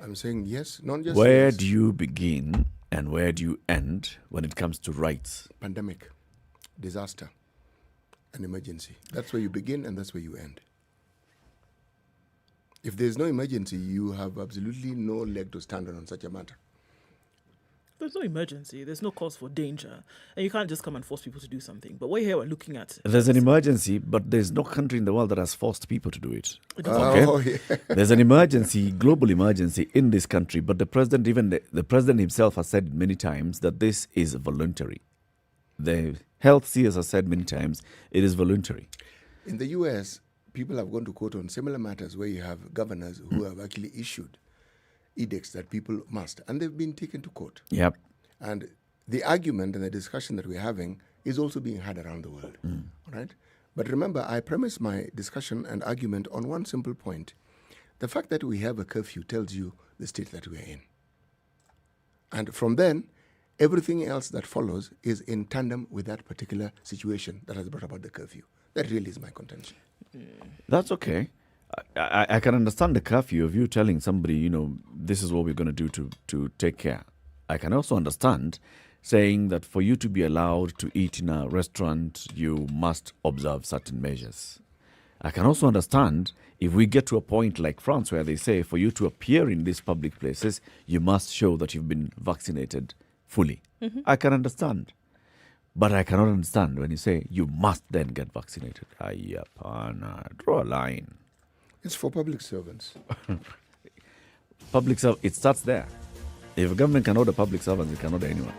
I'm saying yes, not just Where yes. do you begin and where do you end when it comes to rights? Pandemic, disaster, an emergency. That's where you begin and that's where you end. If there's no emergency, you have absolutely no leg to stand on such a matter. There's no emergency. There's no cause for danger. And you can't just come and force people to do something. But we're looking at... There's an emergency, but there's no country in the world that has forced people to do it. Okay? Yeah. There's an emergency, global emergency in this country, but the president, even the president himself has said many times that this is voluntary. The health CS has said many times it is voluntary. In the US, people have gone to court on similar matters where you have governors who have actually issued edicts that people must, and they've been taken to court. Yep. And the argument and the discussion that we're having is also being had around the world. All right? But remember, I premise my discussion and argument on one simple point, The fact that we have a curfew tells you the state that we are in. And from then, everything else that follows is in tandem with that particular situation that has brought about the curfew. That really is my contention. That's okay. I can understand the curfew of you telling somebody, this is what we're going to do to take care. I can also understand saying that for you to be allowed to eat in a restaurant, you must observe certain measures. I can also understand if we get to a point like France where they say for you to appear in these public places, you must show that you've been vaccinated fully. Mhm. I can understand. But I cannot understand when you say you must then get vaccinated. Draw a line. It's for public servants. It starts there. If a government can order public servants, it can order anyone.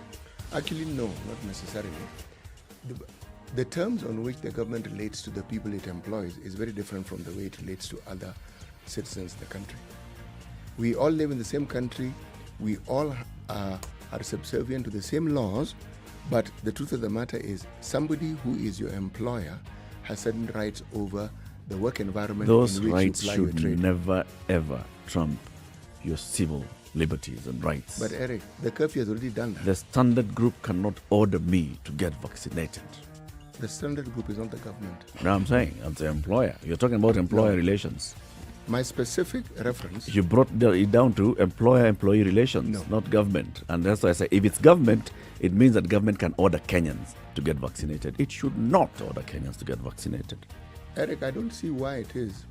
Actually, no, not necessarily. The terms on which the government relates to the people it employs is very different from the way it relates to other citizens in the country. We all live in the same country. We all are subservient to the same laws. But the truth of the matter is somebody who is your employer has certain rights over the work environment Those in which rights you ply your should trade. never, ever trump your civil liberties and rights. But Eric, the curfew has already done that. The Standard Group cannot order me to get vaccinated. The Standard Group is not the government. No, I'm saying, I'm the employer. You're talking about employer relations. My specific reference... You brought it down to employer-employee relations, not government. And that's why I say, if it's government, it means that government can order Kenyans to get vaccinated. It should not order Kenyans to get vaccinated. Eric, I don't see why it is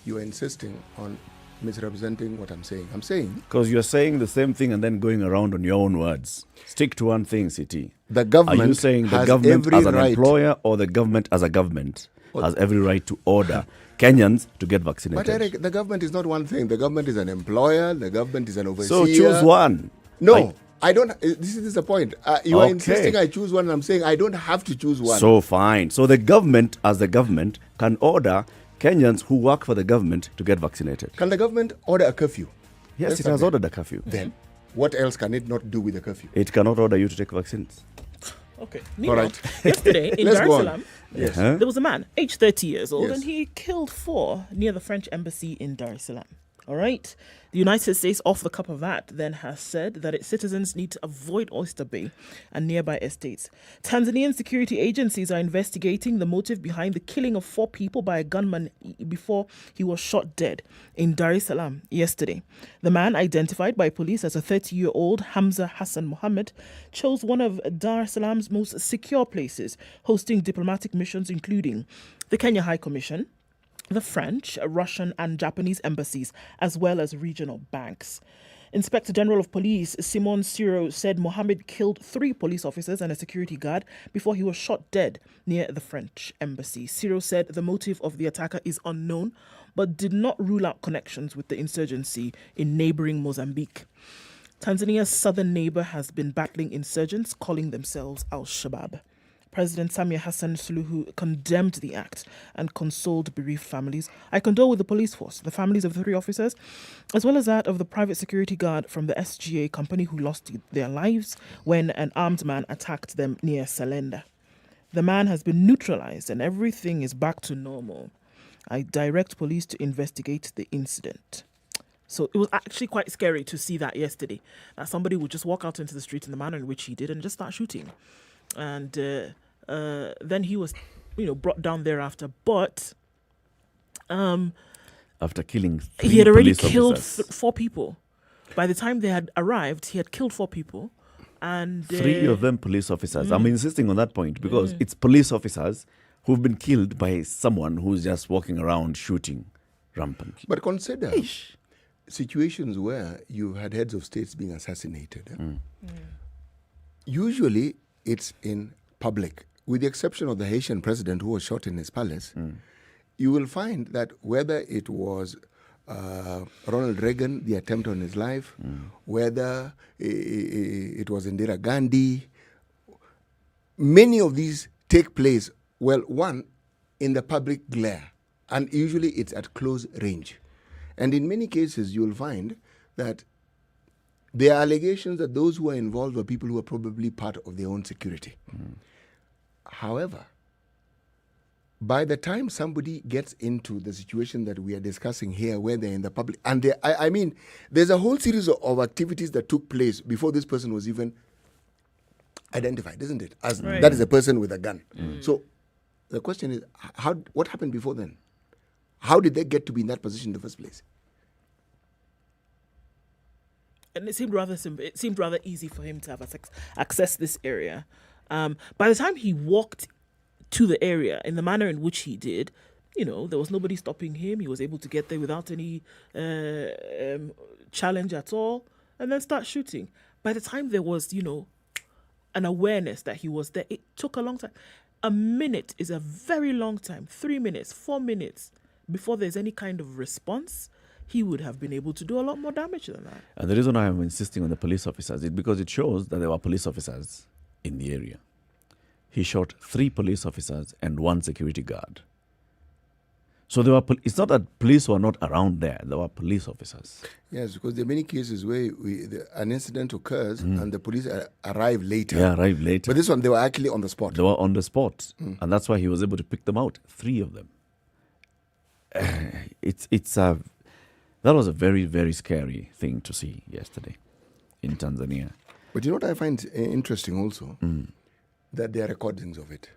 you are insisting on misrepresenting what I'm saying. I'm saying... Because you're saying the same thing and then going around on your own words. Stick to one thing, CT. The government Are you saying the has government every as an right- employer or the government as a government has every right to order Kenyans to get vaccinated? But Eric, the government is not one thing. The government is an employer. The government is an overseer. So choose one. No, I don't. This is the point. You are Okay. insisting I choose one. And I'm saying I don't have to choose one. So fine. So the government, as the government, can order Kenyans who work for the government to get vaccinated. Can the government order a curfew? Yes, Let's it has start ordered a curfew. Then, what else can it not do with the curfew? It cannot order you to take vaccines. Okay. All Meanwhile, right. yesterday in Let's Dar es go on. Salaam, Yes. there was a man, aged 30 years old, Yes. and he killed 4 near the French embassy in Dar es Salaam. All right. The United States, off the cup of that, then has said that its citizens need to avoid Oyster Bay and nearby estates. Tanzanian security agencies are investigating the motive behind the killing of 4 people by a gunman before he was shot dead in Dar es Salaam yesterday. The man, identified by police as a 30-year-old Hamza Hassan Mohammed, chose one of Dar es Salaam's most secure places, hosting diplomatic missions including the Kenya High Commission, the French, Russian and Japanese embassies, as well as regional banks. Inspector General of Police Simon Siro said Mohammed killed 3 police officers and a security guard before he was shot dead near the French embassy. Siro said the motive of the attacker is unknown, but did not rule out connections with the insurgency in neighboring Mozambique. Tanzania's southern neighbor has been battling insurgents calling themselves Al-Shabaab. President Samia Hassan Suluhu condemned the act and consoled bereaved families. I condole with the police force, the families of the 3 officers, as well as that of the private security guard from the SGA company who lost their lives when an armed man attacked them near Salenda. The man has been neutralized and everything is back to normal. I direct police to investigate the incident. So it was actually quite scary to see that yesterday, that somebody would just walk out into the street in the manner in which he did and just start shooting. And then he was, brought down thereafter. But After killing 3 he had already police killed officers. 4 people. By the time they had arrived, he had killed 4 people. And 3 of them police officers. I'm insisting on that point because it's police officers who've been killed by someone who's just walking around shooting rampant. But consider situations where you had heads of states being assassinated. Usually, it's in public. With the exception of the Haitian president who was shot in his palace, you will find that whether it was Ronald Reagan, the attempt on his life, whether it was Indira Gandhi, many of these take place, one, in the public glare, and usually it's at close range. And in many cases, you'll find that there are allegations that those who are involved were people who are probably part of their own security. However, by the time somebody gets into the situation that we are discussing here, where they're in the public, and I mean, there's a whole series of activities that took place before this person was even identified, isn't it? As that is a person with a gun. So the question is, what happened before then? How did they get to be in that position in the first place? And it seemed rather simple. It seemed rather easy for him to have access this area. By the time he walked to the area in the manner in which he did, there was nobody stopping him. He was able to get there without any challenge at all, and then start shooting. By the time there was, an awareness that he was there, it took a long time. A minute is a very long time. 3 minutes, 4 minutes before there's any kind of response. He would have been able to do a lot more damage than that. And the reason I am insisting on the police officers is because it shows that there were police officers in the area. He shot 3 police officers and 1 security guard. So there were. It's not that police were not around there. There were police officers. Yes, because there are many cases where an incident occurs and the police arrive later. Yeah, arrive later. But this one, they were actually on the spot. They were on the spot. And that's why he was able to pick them out, 3 of them. That was a very, very scary thing to see yesterday in Tanzania. But you know what I find interesting also? That there are recordings of it.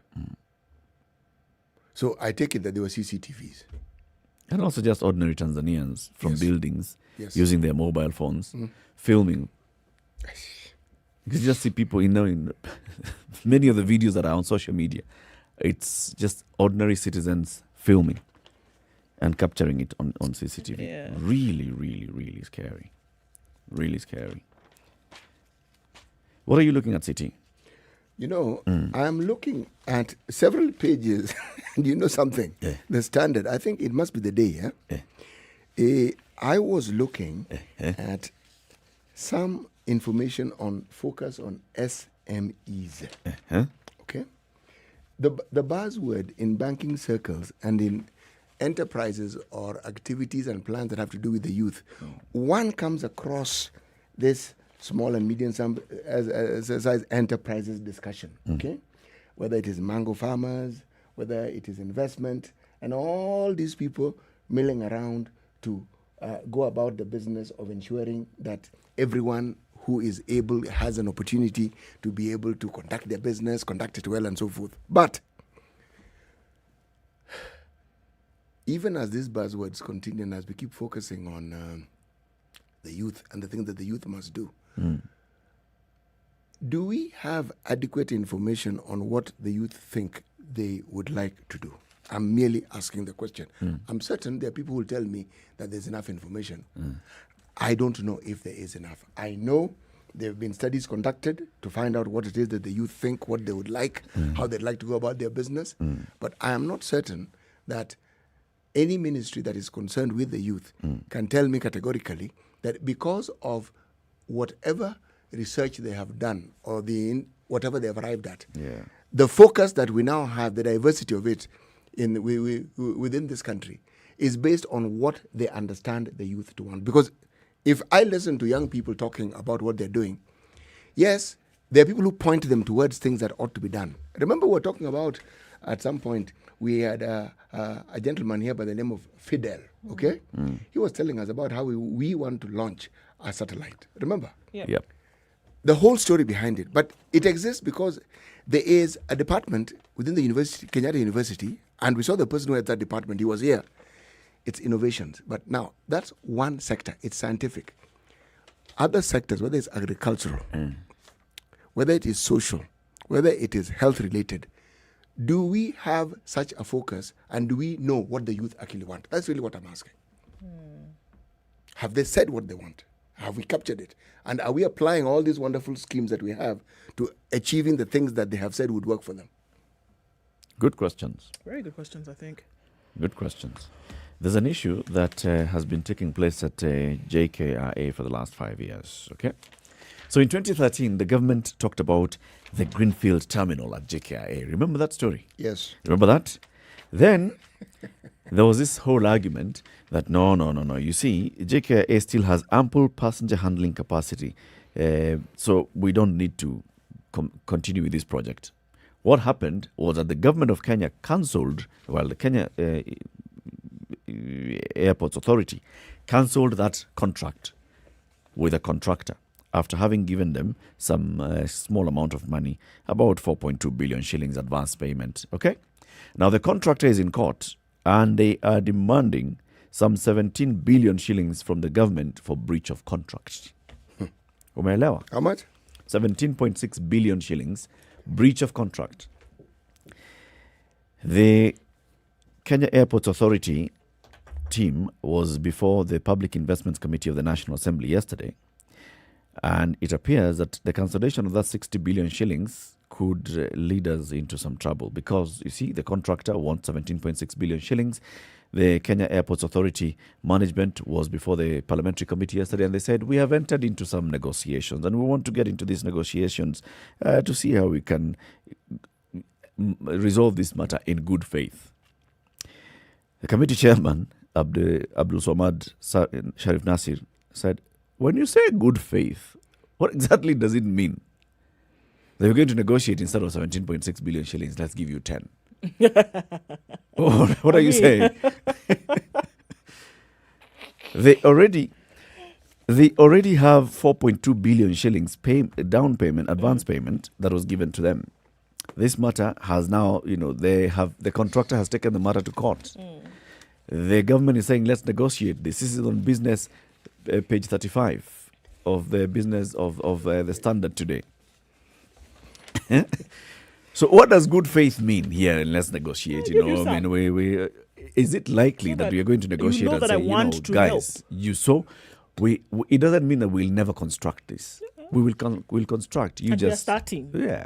So I take it that there were CCTVs. And also just ordinary Tanzanians from buildings using their mobile phones, filming. You can just see people, in many of the videos that are on social media, it's just ordinary citizens filming and capturing it on CCTV. Yeah. Really, really, really scary. Really scary. What are you looking at, City? I'm looking at several pages. And you know something? The Standard, I think it must be the day, I was looking at some information focus on SMEs. Okay? The buzzword in banking circles and in enterprises or activities and plans that have to do with the youth, one comes across this small and medium size enterprises discussion, okay? Whether it is mango farmers, whether it is investment, and all these people milling around to go about the business of ensuring that everyone who is able has an opportunity to be able to conduct their business, conduct it well, and so forth. But even as these buzzwords continue and as we keep focusing on the youth and the things that the youth must do, do we have adequate information on what the youth think they would like to do? I'm merely asking the question. I'm certain there are people who will tell me that there's enough information. I don't know if there is enough. I know there have been studies conducted to find out what it is that the youth think, what they would like, how they'd like to go about their business. But I am not certain that any ministry that is concerned with the youth can tell me categorically that because of whatever research they have done or whatever they have arrived at, the focus that we now have, the diversity of it within this country, is based on what they understand the youth to want. Because if I listen to young people talking about what they're doing, yes, there are people who point them towards things that ought to be done. Remember, we were talking about, at some point, we had a gentleman here by the name of Fidel, okay? He was telling us about how we want to launch a satellite. Remember? Yep. The whole story behind it. But it exists because there is a department within the university, Kenyatta University, and we saw the person who had that department. He was here. It's innovations. But now, that's one sector. It's scientific. Other sectors, whether it's agricultural, whether it is social, whether it is health-related, do we have such a focus and do we know what the youth actually want? That's really what I'm asking. Have they said what they want? Have we captured it? And are we applying all these wonderful schemes that we have to achieving the things that they have said would work for them? Good questions. Very good questions, I think. Good questions. There's an issue that has been taking place at JKIA for the last 5 years, okay? So in 2013, the government talked about the Greenfield Terminal at JKIA. Remember that story? Yes. Remember that? Then there was this whole argument that no. You see, JKIA still has ample passenger handling capacity. So we don't need to continue with this project. What happened was that the government of Kenya cancelled, the Kenya Airports Authority cancelled that contract with a contractor after having given them some small amount of money, about 4.2 billion shillings advance payment. Okay? Now the contractor is in court and they are demanding some 17 billion shillings from the government for breach of contract. Umeelewa? How much? 17.6 billion shillings, breach of contract. The Kenya Airports Authority team was before the Public Investments Committee of the National Assembly yesterday, and it appears that the cancellation of that 60 billion shillings could lead us into some trouble because, you see, the contractor wants 17.6 billion shillings. The Kenya Airports Authority management was before the Parliamentary Committee yesterday, and they said, we have entered into some negotiations and we want to get into these negotiations to see how we can resolve this matter in good faith. The committee chairman, Abdul Nasir, said, when you say good faith, what exactly does it mean? They were going to negotiate instead of 17.6 billion shillings, let's give you 10. What are you saying? They already have 4.2 billion shillings down payment, advance payment that was given to them. This matter has now, the contractor has taken the matter to court. The government is saying, let's negotiate this. This is on business, page 35 of the business of the Standard today. So what does good faith mean here? And let's negotiate. Is it likely that we are going to negotiate and say, guys, it doesn't mean that we'll never construct this. We'll construct. We're starting. Yeah.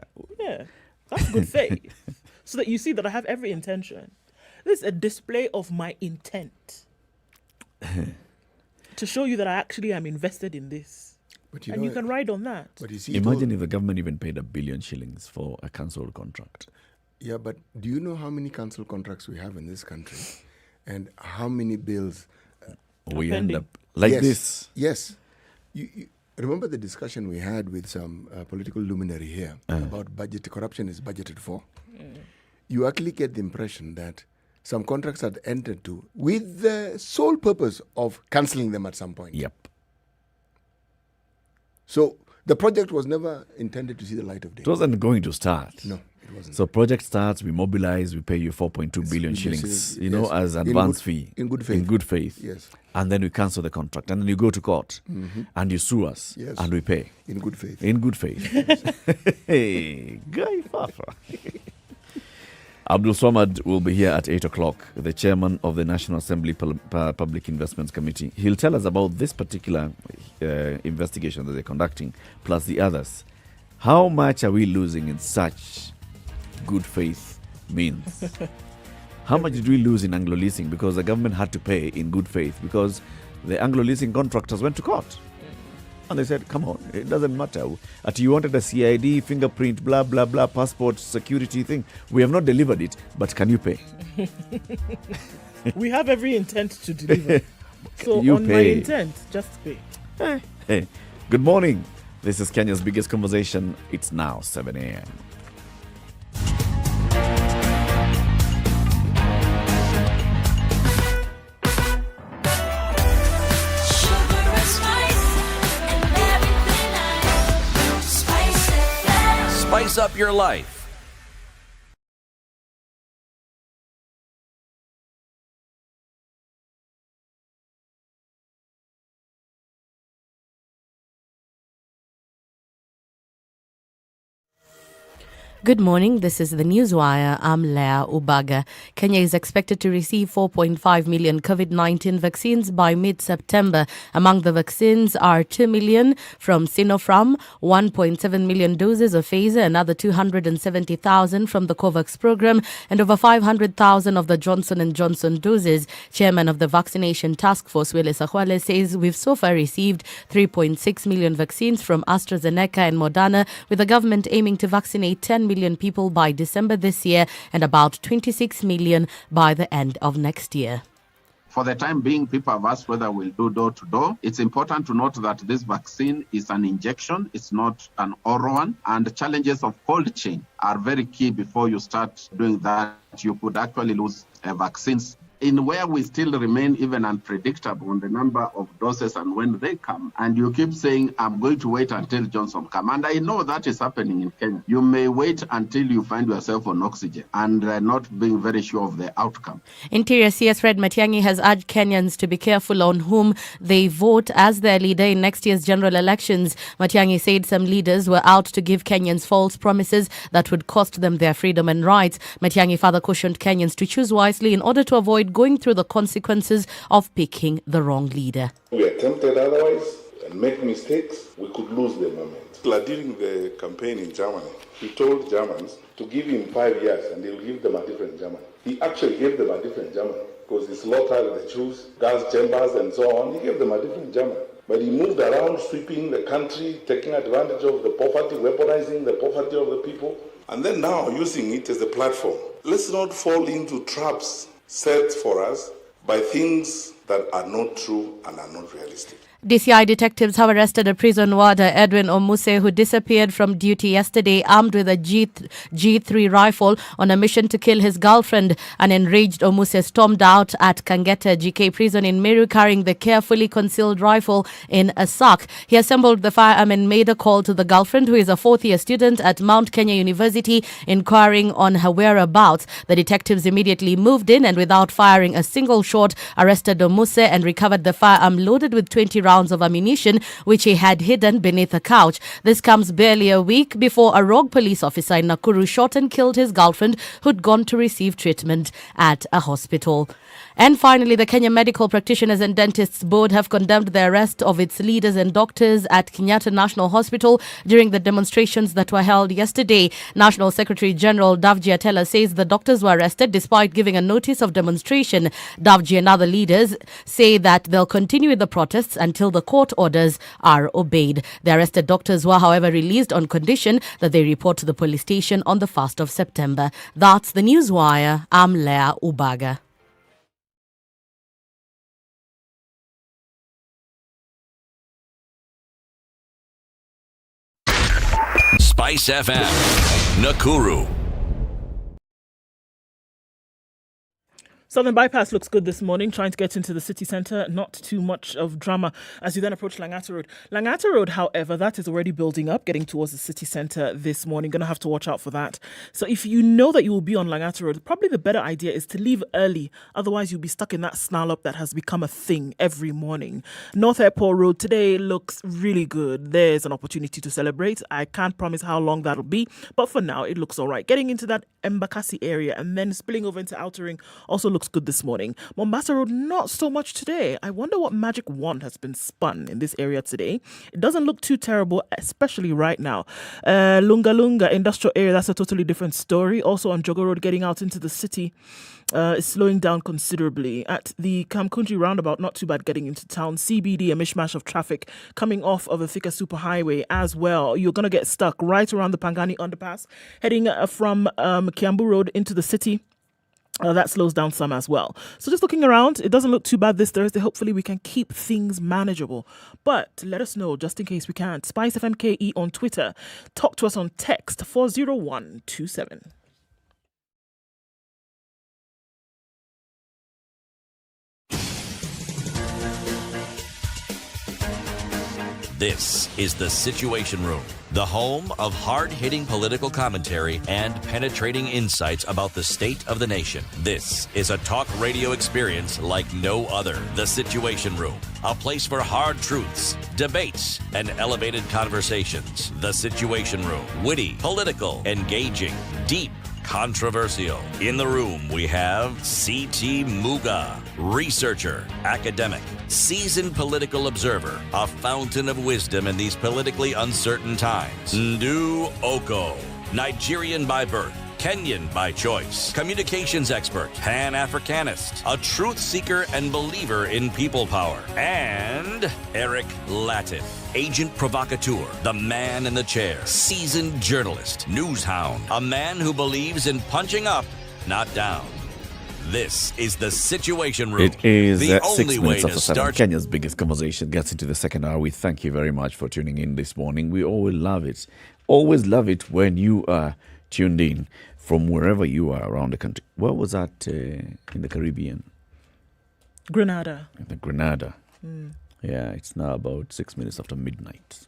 That's good faith. So that you see that I have every intention. This is a display of my intent to show you that I actually am invested in this. And you can ride on that. But you see, imagine if the government even paid 1 billion shillings for a cancelled contract. Yeah, but do you know how many cancelled contracts we have in this country? And how many bills we end up like this? Yes. You remember the discussion we had with some political luminary here about budget corruption is budgeted for? You actually get the impression that some contracts are entered to with the sole purpose of cancelling them at some point. Yep. So the project was never intended to see the light of day. It wasn't going to start. No, it wasn't. So project starts, we mobilize, we pay you 4.2 billion shillings, as advance fee. In good faith. In good faith. Yes. And then we cancel the contract. And then you go to court and you sue us. Yes. And we pay. In good faith. In good faith. Hey, Guy Fafa. Abdul Swamad will be here at 8 o'clock, the chairman of the National Assembly Public Investments Committee. He'll tell us about this particular investigation that they're conducting, plus the others. How much are we losing in such good faith means? How much did we lose in Anglo leasing because the government had to pay in good faith because the Anglo leasing contractors went to court? And they said, come on, it doesn't matter. You wanted a CID, fingerprint, blah, blah, blah, passport, security thing. We have not delivered it, but can you pay? We have every intent to deliver. So you on pay. My intent, just pay. Hey. Good morning. This is Kenya's biggest conversation. It's now 7 a.m. Spice up your life. Good morning. This is the Newswire. I'm Leah Ubaga. Kenya is expected to receive 4.5 million COVID-19 vaccines by mid-September. Among the vaccines are 2 million from Sinopharm, 1.7 million doses of Pfizer, another 270,000 from the COVAX program, and over 500,000 of the Johnson & Johnson doses. Chairman of the Vaccination Task Force, Wile Sakhwale, says we've so far received 3.6 million vaccines from AstraZeneca and Moderna, with the government aiming to vaccinate 10 million people by December this year and about 26 million by the end of next year. For the time being, people have asked whether we'll do door-to-door. It's important to note that this vaccine is an injection. It's not an oral one. And the challenges of cold chain are very key before you start doing that. You could actually lose vaccines. In where we still remain even unpredictable on the number of doses and when they come, and you keep saying, I'm going to wait until Johnson come. And I know that is happening in Kenya. You may wait until you find yourself on oxygen and not being very sure of the outcome. Interior CS Fred Matiang'i has urged Kenyans to be careful on whom they vote as their leader in next year's general elections. Matiang'i said some leaders were out to give Kenyans false promises that would cost them their freedom and rights. Matiang'i further cautioned Kenyans to choose wisely in order to avoid going through the consequences of picking the wrong leader. We are tempted otherwise and make mistakes, we could lose the moment. During the campaign in Germany, he told Germans to give him 5 years and he'll give them a different Germany. He actually gave them a different Germany because he slaughtered the Jews, gas chambers and so on. He gave them a different Germany. But he moved around, sweeping the country, taking advantage of the poverty, weaponizing the poverty of the people, and then now using it as a platform. Let's not fall into traps set for us by things that are not true and are not realistic. DCI detectives have arrested a prison warder, Edwin Omuse, who disappeared from duty yesterday armed with a G3 rifle on a mission to kill his girlfriend. An enraged Omuse stormed out at Kangeta GK prison in Meru carrying the carefully concealed rifle in a sack. He assembled the firearm and made a call to the girlfriend, who is a fourth-year student at Mount Kenya University, inquiring on her whereabouts. The detectives immediately moved in and without firing a single shot, arrested Omuse and recovered the firearm loaded with 20 rounds of ammunition, which he had hidden beneath a couch. This comes barely a week before a rogue police officer in Nakuru shot and killed his girlfriend, who'd gone to receive treatment at a hospital. And finally, the Kenya Medical Practitioners and Dentists Board have condemned the arrest of its leaders and doctors at Kenyatta National Hospital during the demonstrations that were held yesterday. National Secretary General Davji Atela says the doctors were arrested despite giving a notice of demonstration. Davji and other leaders say that they'll continue with the protests until the court orders are obeyed. The arrested doctors were, however, released on condition that they report to the police station on the 1st of September. That's the Newswire. I'm Leah Ubaga. SpiceFM, Nakuru. Southern Bypass looks good this morning, trying to get into the city centre. Not too much of drama as you then approach Langata Road. Langata Road, however, that is already building up, getting towards the city centre this morning. Going to have to watch out for that. So if you know that you will be on Langata Road, probably the better idea is to leave early. Otherwise, you'll be stuck in that snarl up that has become a thing every morning. North Airport Road today looks really good. There's an opportunity to celebrate. I can't promise how long that'll be, but for now, it looks all right. Getting into that Embakasi area and then spilling over into Outer Ring also looks good this morning. Mombasa Road, not so much today. I wonder what magic wand has been spun in this area today. It doesn't look too terrible, especially right now. Lunga Lunga industrial area, that's a totally different story. Also on Jogo Road, getting out into the city is slowing down considerably. At the Kamkunji roundabout, not too bad getting into town. CBD, a mishmash of traffic coming off of a thicker superhighway as well. You're going to get stuck right around the Pangani underpass, heading from Kiambu Road into the city. That slows down some as well. So just looking around, it doesn't look too bad this Thursday. Hopefully we can keep things manageable. But let us know, just in case we can't. SpiceFM KE on Twitter. Talk to us on text 40127. This is The Situation Room, the home of hard-hitting political commentary and penetrating insights about the state of the nation. This is a talk radio experience like no other. The Situation Room, a place for hard truths, debates, and elevated conversations. The Situation Room, witty, political, engaging, deep, controversial. In the room, we have C.T. Muga, researcher, academic, seasoned political observer, a fountain of wisdom in these politically uncertain times. Ndu Oko, Nigerian by birth, Kenyan by choice, communications expert, Pan-Africanist, a truth seeker and believer in people power, and Eric Latif, agent provocateur, the man in the chair, seasoned journalist, news hound, a man who believes in punching up, not down. This is the Situation Room. It is the 6 only way minutes to after 7. start. Kenya's biggest conversation gets into the second hour. We thank you very much for tuning in this morning. We always love it. Always love it when you are tuned in from wherever you are around the country. Where was that in the Caribbean? Grenada. In the Grenada. Yeah, it's now about 6 minutes after midnight.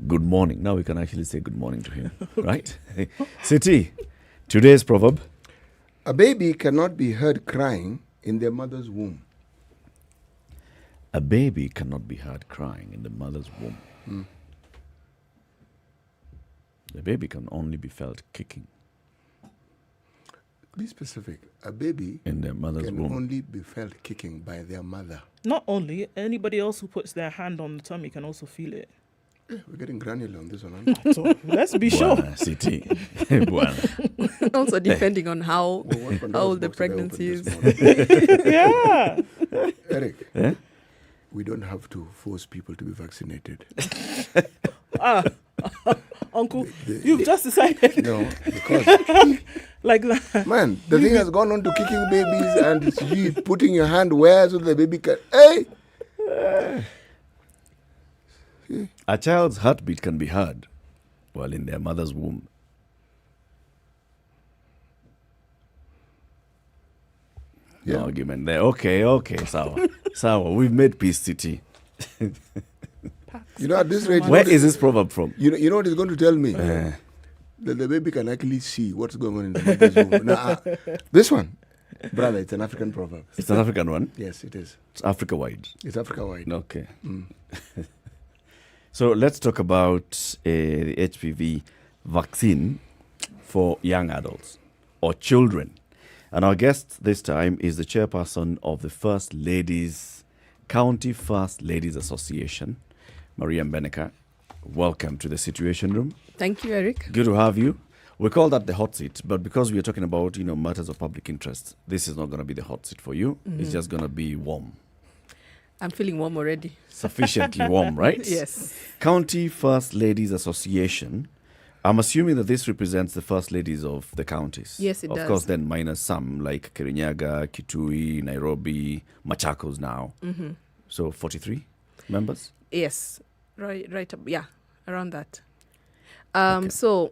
Good morning. Now we can actually say good morning to him, right? City, today's proverb. A baby cannot be heard crying in their mother's womb. A baby cannot be heard crying in the mother's womb. The baby can only be felt kicking. Be specific. A baby in their mother's can womb. only be felt kicking by their mother. Not only, anybody else who puts their hand on the tummy can also feel it. Yeah, we're getting granular on this one, aren't we? So let's be sure. City. Also depending on how old the pregnancy is. Yeah. Eric, Yeah? we don't have to force people to be vaccinated. Uncle, you've just decided. No, because like that. Man, the thing has gone on to kicking babies and it's you putting your hand where so the baby can. Hey! A child's heartbeat can be heard while in their mother's womb. Yeah. No argument there. Okay, Sawa. We've made peace, City. You know, at this rate, Where is this proverb from? You know what it's going to tell me? That the baby can actually see what's going on in the mother's womb. Now, this one, brother, it's an African proverb. It's an African one? Yes, it is. It's Africa-wide. It's Africa-wide. Okay. So let's talk about the HPV vaccine for young adults or children. And our guest this time is the chairperson of the County First Ladies Association, Maria Mbeneka. Welcome to the Situation Room. Thank you, Eric. Good to have you. We call that the hot seat, but because we are talking about, matters of public interest, this is not going to be the hot seat for you. It's just going to be warm. I'm feeling warm already. Sufficiently warm, right? Yes. County First Ladies Association. I'm assuming that this represents the first ladies of the counties. Yes, it does. Of course, then minus some like Kirinyaga, Kitui, Nairobi, Machakos now. So 43 members? Yes. Right up. Yeah, around that. Okay. So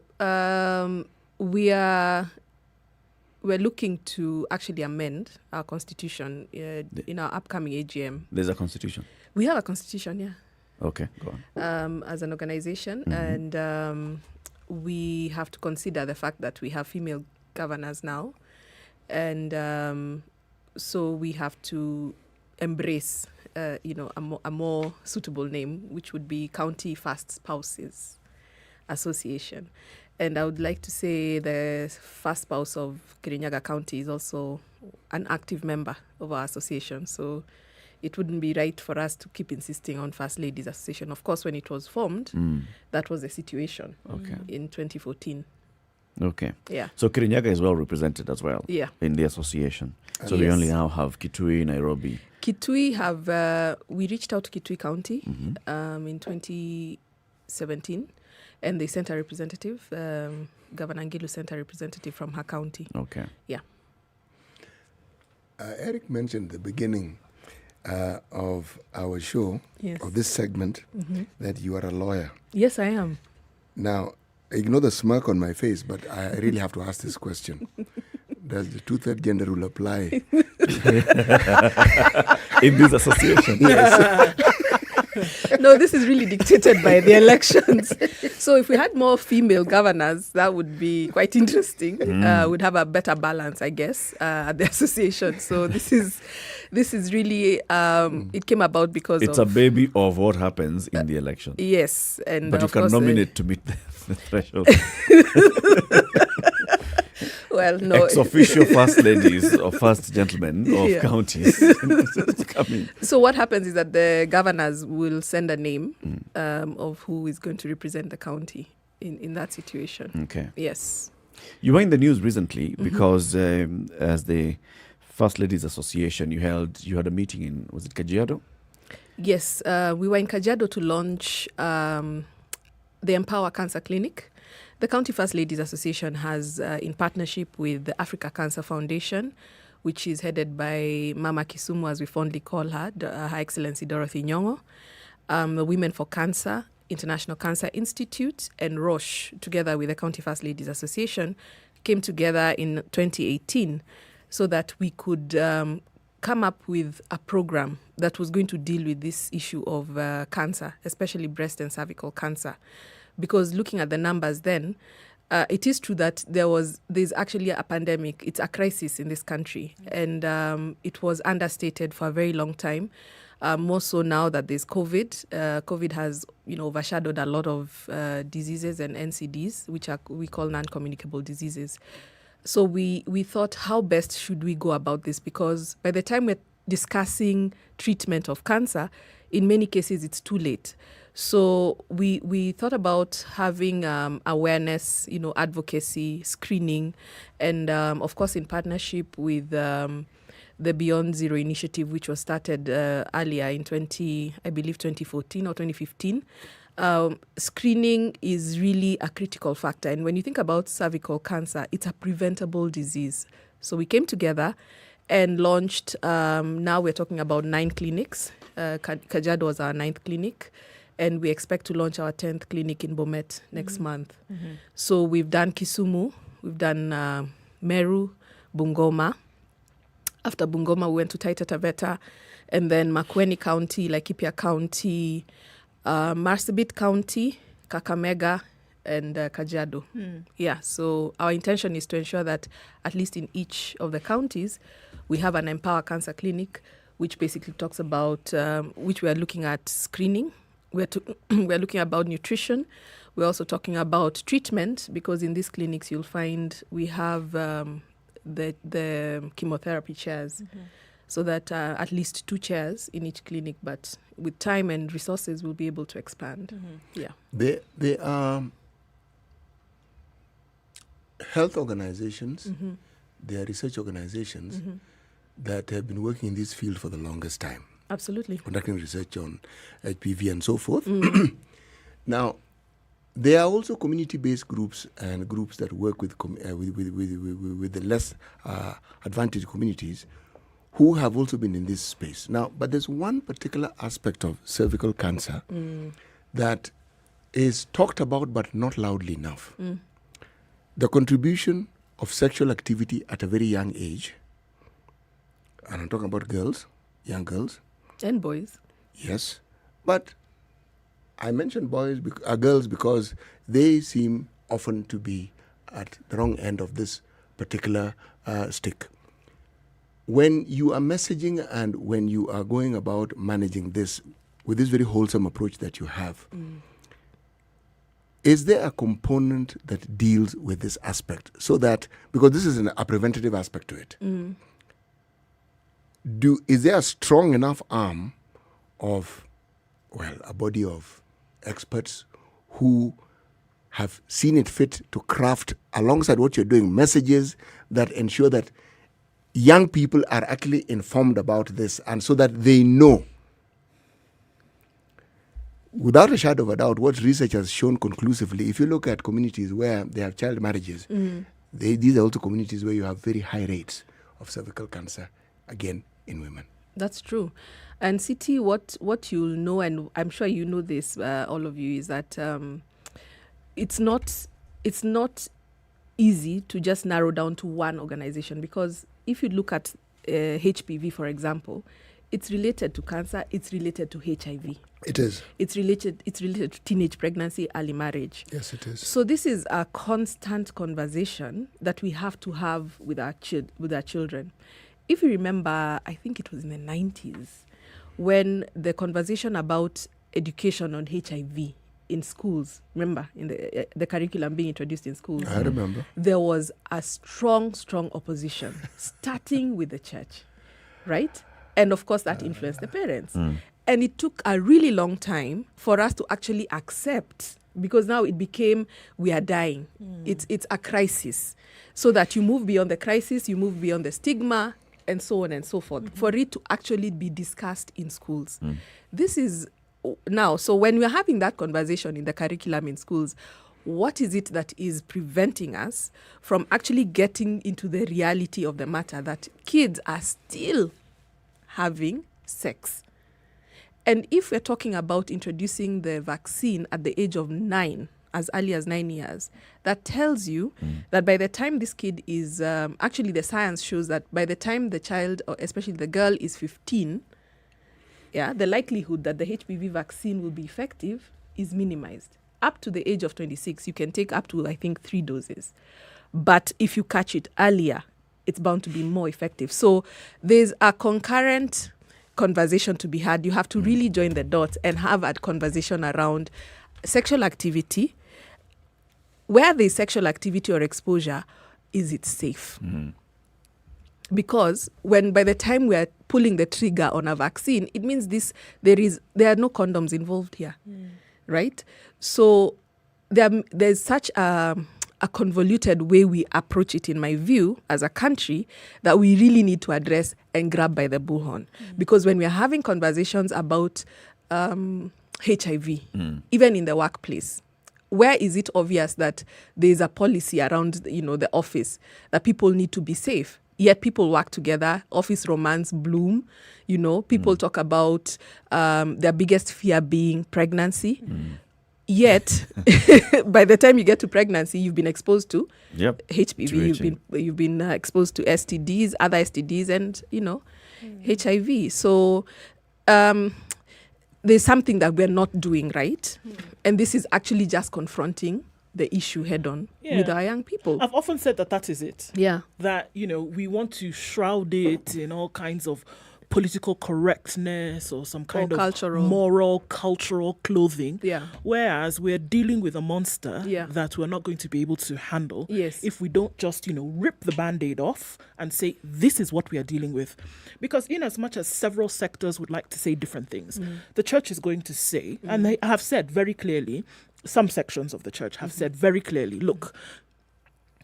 we're looking to actually amend our constitution in our upcoming AGM. There's a constitution? We have a constitution, yeah. Okay, go on. As an organization, and we have to consider the fact that we have female governors now, and so we have to embrace, a more suitable name, which would be County First Spouses Association. And I would like to say the first spouse of Kirinyaga County is also an active member of our association. So it wouldn't be right for us to keep insisting on First Ladies Association. Of course, when it was formed, that was the situation in 2014. Okay. Yeah. So Kirinyaga is well represented as well in the association. So we only now have Kitui, Nairobi. Kitui we reached out to Kitui County in 2017. And they sent a representative, Governor Ngilu sent a representative from her county. Okay. Yeah. Eric mentioned the beginning of our show, of this segment, that you are a lawyer. Yes, I am. Now, ignore the smirk on my face, but I really have to ask this question. Does the two-third gender rule apply? In this association? Yes. No, this is really dictated by the elections. So if we had more female governors, that would be quite interesting. We'd have a better balance, I guess, at the association. So this is really, it came about because it's a baby of what happens in the election. Yes. But you can nominate to meet the threshold. Well, no. Ex-official first ladies or first gentlemen of counties. So what happens is that the governors will send a name of who is going to represent the county in that situation. Okay. Yes. You were in the news recently because as the First Ladies Association, you had a meeting in, was it Kajiado? Yes. We were in Kajiado to launch the Empower Cancer Clinic. The County First Ladies Association has, in partnership with the Africa Cancer Foundation, which is headed by Mama Kisumu, as we fondly call her, Her Excellency Dorothy Nyong'o, the Women for Cancer, International Cancer Institute, and Roche, together with the County First Ladies Association, came together in 2018 so that we could come up with a program that was going to deal with this issue of cancer, especially breast and cervical cancer. Because looking at the numbers then, it is true that there's actually a pandemic. It's a crisis in this country. And it was understated for a very long time. More so now that there's COVID. COVID has, overshadowed a lot of diseases and NCDs, which we call non-communicable diseases. So we thought, how best should we go about this? Because by the time we're discussing treatment of cancer, in many cases it's too late. So we thought about having awareness, advocacy, screening, and of course in partnership with the Beyond Zero initiative, which was started earlier in 2014 or 2015. Screening is really a critical factor. And when you think about cervical cancer, it's a preventable disease. So we came together and launched, now we're talking about 9 clinics. Kajiado was our 9th clinic. And we expect to launch our 10th clinic in Bomet next month. Mm-hmm. So we've done Kisumu, we've done Meru, Bungoma. After Bungoma, we went to Taita Taveta, and then Makueni County, Laikipia County, Marsabit County, Kakamega, and Kajiado. Yeah, so our intention is to ensure that at least in each of the counties, we have an Empower Cancer Clinic, which basically talks about, which we are looking at screening. We're looking about nutrition. We're also talking about treatment, because in these clinics you'll find we have the chemotherapy chairs, so that at least 2 chairs in each clinic, but with time and resources we'll be able to expand. Yeah. There are health organizations, there are research organizations that have been working in this field for the longest time. Absolutely. Conducting research on HPV and so forth. Now, there are also community-based groups and groups that work with the less advantaged communities who have also been in this space. Now, but there's one particular aspect of cervical cancer that is talked about but not loudly enough. The contribution of sexual activity at a very young age, and I'm talking about girls, young girls, and boys. Yes, but I mentioned girls because they seem often to be at the wrong end of this particular stick. When you are messaging and when you are going about managing this with this very wholesome approach that you have, is there a component that deals with this aspect? So that, because this is a preventative aspect to it, is there a strong enough arm of, a body of experts who have seen it fit to craft, alongside what you're doing, messages that ensure that young people are actually informed about this, and so that they know, without a shadow of a doubt, what research has shown conclusively, if you look at communities where they have child marriages, these are also communities where you have very high rates of cervical cancer, again, in women. That's true. And Siti, what you'll know, and I'm sure you know this, all of you, is that it's not easy to just narrow down to one organization, because if you look at HPV, for example, it's related to cancer, it's related to HIV. It is. It's related to teenage pregnancy, early marriage. Yes, it is. So this is a constant conversation that we have to have with our children. If you remember, I think it was in the 90s, when the conversation about education on HIV in schools, remember, in the curriculum being introduced in schools. I remember. There was a strong opposition, starting with the church, right? And of course, that influenced the parents. And it took a really long time for us to actually accept, because now it became, we are dying. It's a crisis. So that you move beyond the crisis, you move beyond the stigma, and so on and so forth, for it to actually be discussed in schools. This is now, so when we're having that conversation in the curriculum in schools, what is it that is preventing us from actually getting into the reality of the matter that kids are still having sex? And if we're talking about introducing the vaccine at the age of 9, as early as 9 years, that tells you that by the time this kid is, actually the science shows that by the time the child, or especially the girl, is 15, the likelihood that the HPV vaccine will be effective is minimized. Up to the age of 26, you can take up to, I think, 3 doses. But if you catch it earlier, it's bound to be more effective. So there's a concurrent conversation to be had. You have to really join the dots and have a conversation around sexual activity. Where there's sexual activity or exposure, is it safe? Because by the time we're pulling the trigger on a vaccine, it means there are no condoms involved here, right? So there's such a convoluted way we approach it, in my view, as a country, that we really need to address and grab by the bullhorn. Because when we're having conversations about HIV, even in the workplace, where is it obvious that there's a policy around, the office, that people need to be safe? Yet people work together, office romance bloom, people talk about their biggest fear being pregnancy. Yet, by the time you get to pregnancy, you've been exposed to HPV, you've been exposed to STDs, other STDs, and, HIV. So there's something that we're not doing right. And this is actually just confronting the issue head on with our young people. I've often said that is it. Yeah. That, we want to shroud it in all kinds of political correctness or some kind of moral, cultural clothing. Yeah. Whereas we're dealing with a monster that we're not going to be able to handle if we don't just, rip the Band-Aid off and say, this is what we are dealing with. Because in as much as several sectors would like to say different things, the church is going to say, and they have said very clearly, some sections of the church have said very clearly, look,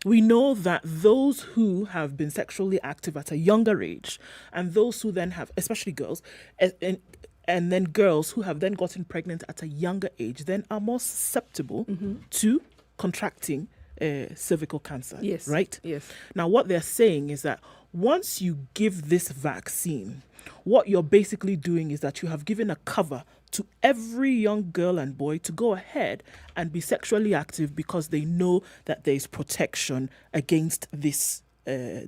we know that those who have been sexually active at a younger age and those who then have, especially girls, and then girls who have then gotten pregnant at a younger age, then are more susceptible to contracting cervical cancer. Yes. Right? Yes. Now, what they're saying is that once you give this vaccine, what you're basically doing is that you have given a cover to every young girl and boy to go ahead and be sexually active because they know that there is protection against this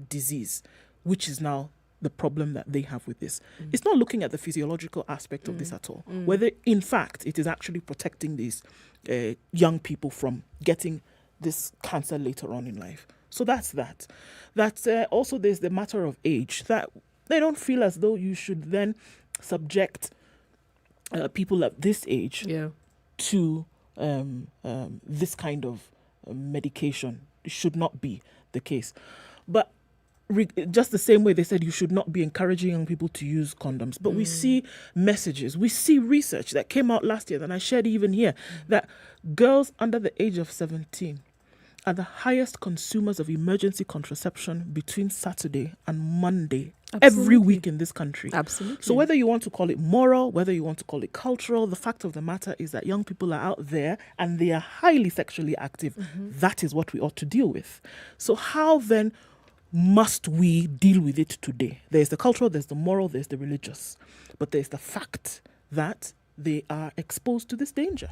disease, which is now the problem that they have with this. It's not looking at the physiological aspect of this at all, whether in fact it is actually protecting these young people from getting this cancer later on in life. So that's that. That's also there's the matter of age, that they don't feel as though you should then subject people at this age to this kind of medication. It should not be the case. But just the same way they said you should not be encouraging young people to use condoms. But we see messages, we see research that came out last year, and I shared even here, that girls under the age of 17 are the highest consumers of emergency contraception between Saturday and Monday every week in this country. Absolutely. So whether you want to call it moral, whether you want to call it cultural, the fact of the matter is that young people are out there and they are highly sexually active. That is what we ought to deal with. So how then must we deal with it today? There's the cultural, there's the moral, there's the religious. But there's the fact that they are exposed to this danger.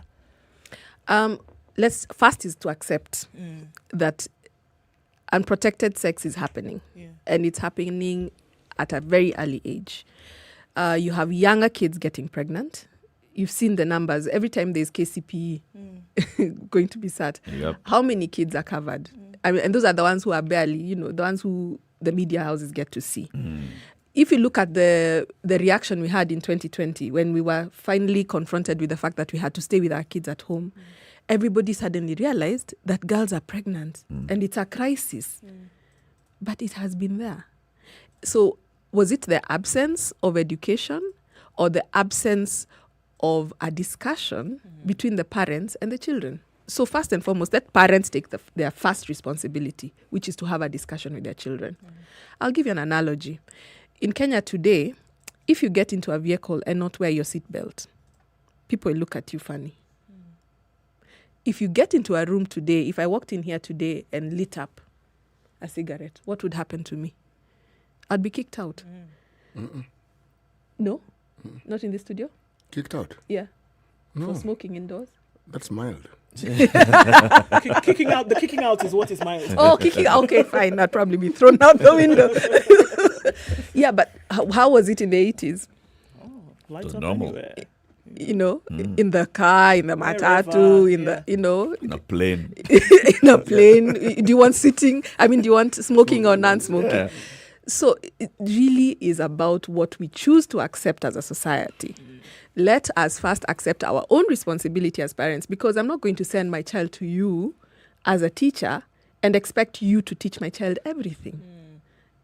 First is to accept that unprotected sex is happening. And it's happening at a very early age. You have younger kids getting pregnant. You've seen the numbers. Every time there's KCPE going to be sat, how many kids are covered? I mean, and those are the ones who are barely, the ones who the media houses get to see. If you look at the reaction we had in 2020, when we were finally confronted with the fact that we had to stay with our kids at home, everybody suddenly realized that girls are pregnant and it's a crisis. But it has been there. So was it the absence of education or the absence of a discussion between the parents and the children? So first and foremost, let parents take their first responsibility, which is to have a discussion with their children. I'll give you an analogy. In Kenya today, if you get into a vehicle and not wear your seatbelt, people will look at you funny. if you get into a room today, if I walked in here today and lit up a cigarette, what would happen to me? I'd be kicked out. No? Not in the studio? Kicked out? Yeah. No. For smoking indoors? That's mild. Kicking out is what is mild. Oh, kicking out. Okay, fine. I'd probably be thrown out the window. Yeah, but how was it in the 80s? Lights up normal. anywhere. You know, in the car, in the matatu, in the, you know. In a plane. In a plane. Do you want sitting? I mean, do you want smoking or non-smoking? Yeah. So it really is about what we choose to accept as a society. Let us first accept our own responsibility as parents, because I'm not going to send my child to you as a teacher and expect you to teach my child everything.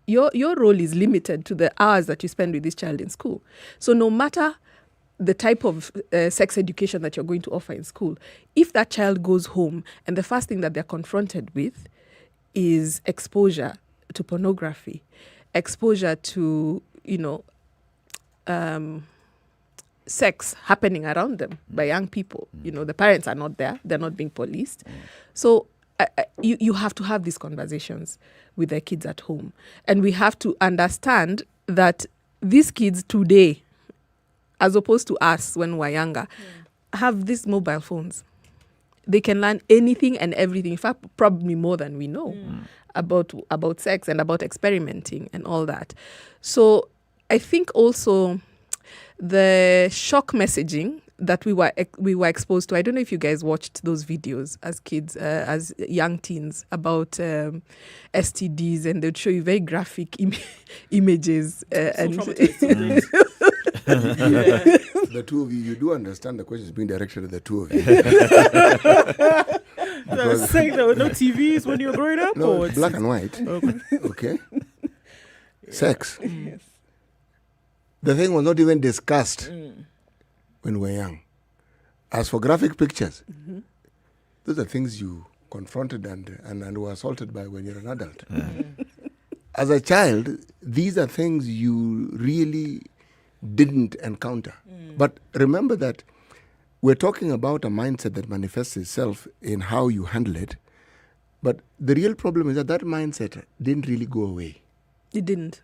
Your role is limited to the hours that you spend with this child in school. So no matter the type of sex education that you're going to offer in school, if that child goes home and the first thing that they're confronted with is exposure to pornography, exposure to, you know, sex happening around them by young people. You know, the parents are not there. They're not being policed. So you have to have these conversations with their kids at home. And we have to understand that these kids today, as opposed to us when we were younger, have these mobile phones. They can learn anything and everything, in fact, probably more than we know about sex and about experimenting and all that. So I think also the shock messaging that we were exposed to. I don't know if you guys watched those videos as kids, as young teens, about STDs, and they'd show you very graphic images. The two of you do understand the question is being directed at the two of you. Saying there were no TVs when you were growing up? No, it's black and white. Okay. Sex. Yes. The thing was not even discussed when we were young. As for graphic pictures, those are things you confronted and were assaulted by when you're an adult. As a child, these are things you really didn't encounter. But remember that we're talking about a mindset that manifests itself in how you handle it. But the real problem is that mindset didn't really go away. It didn't.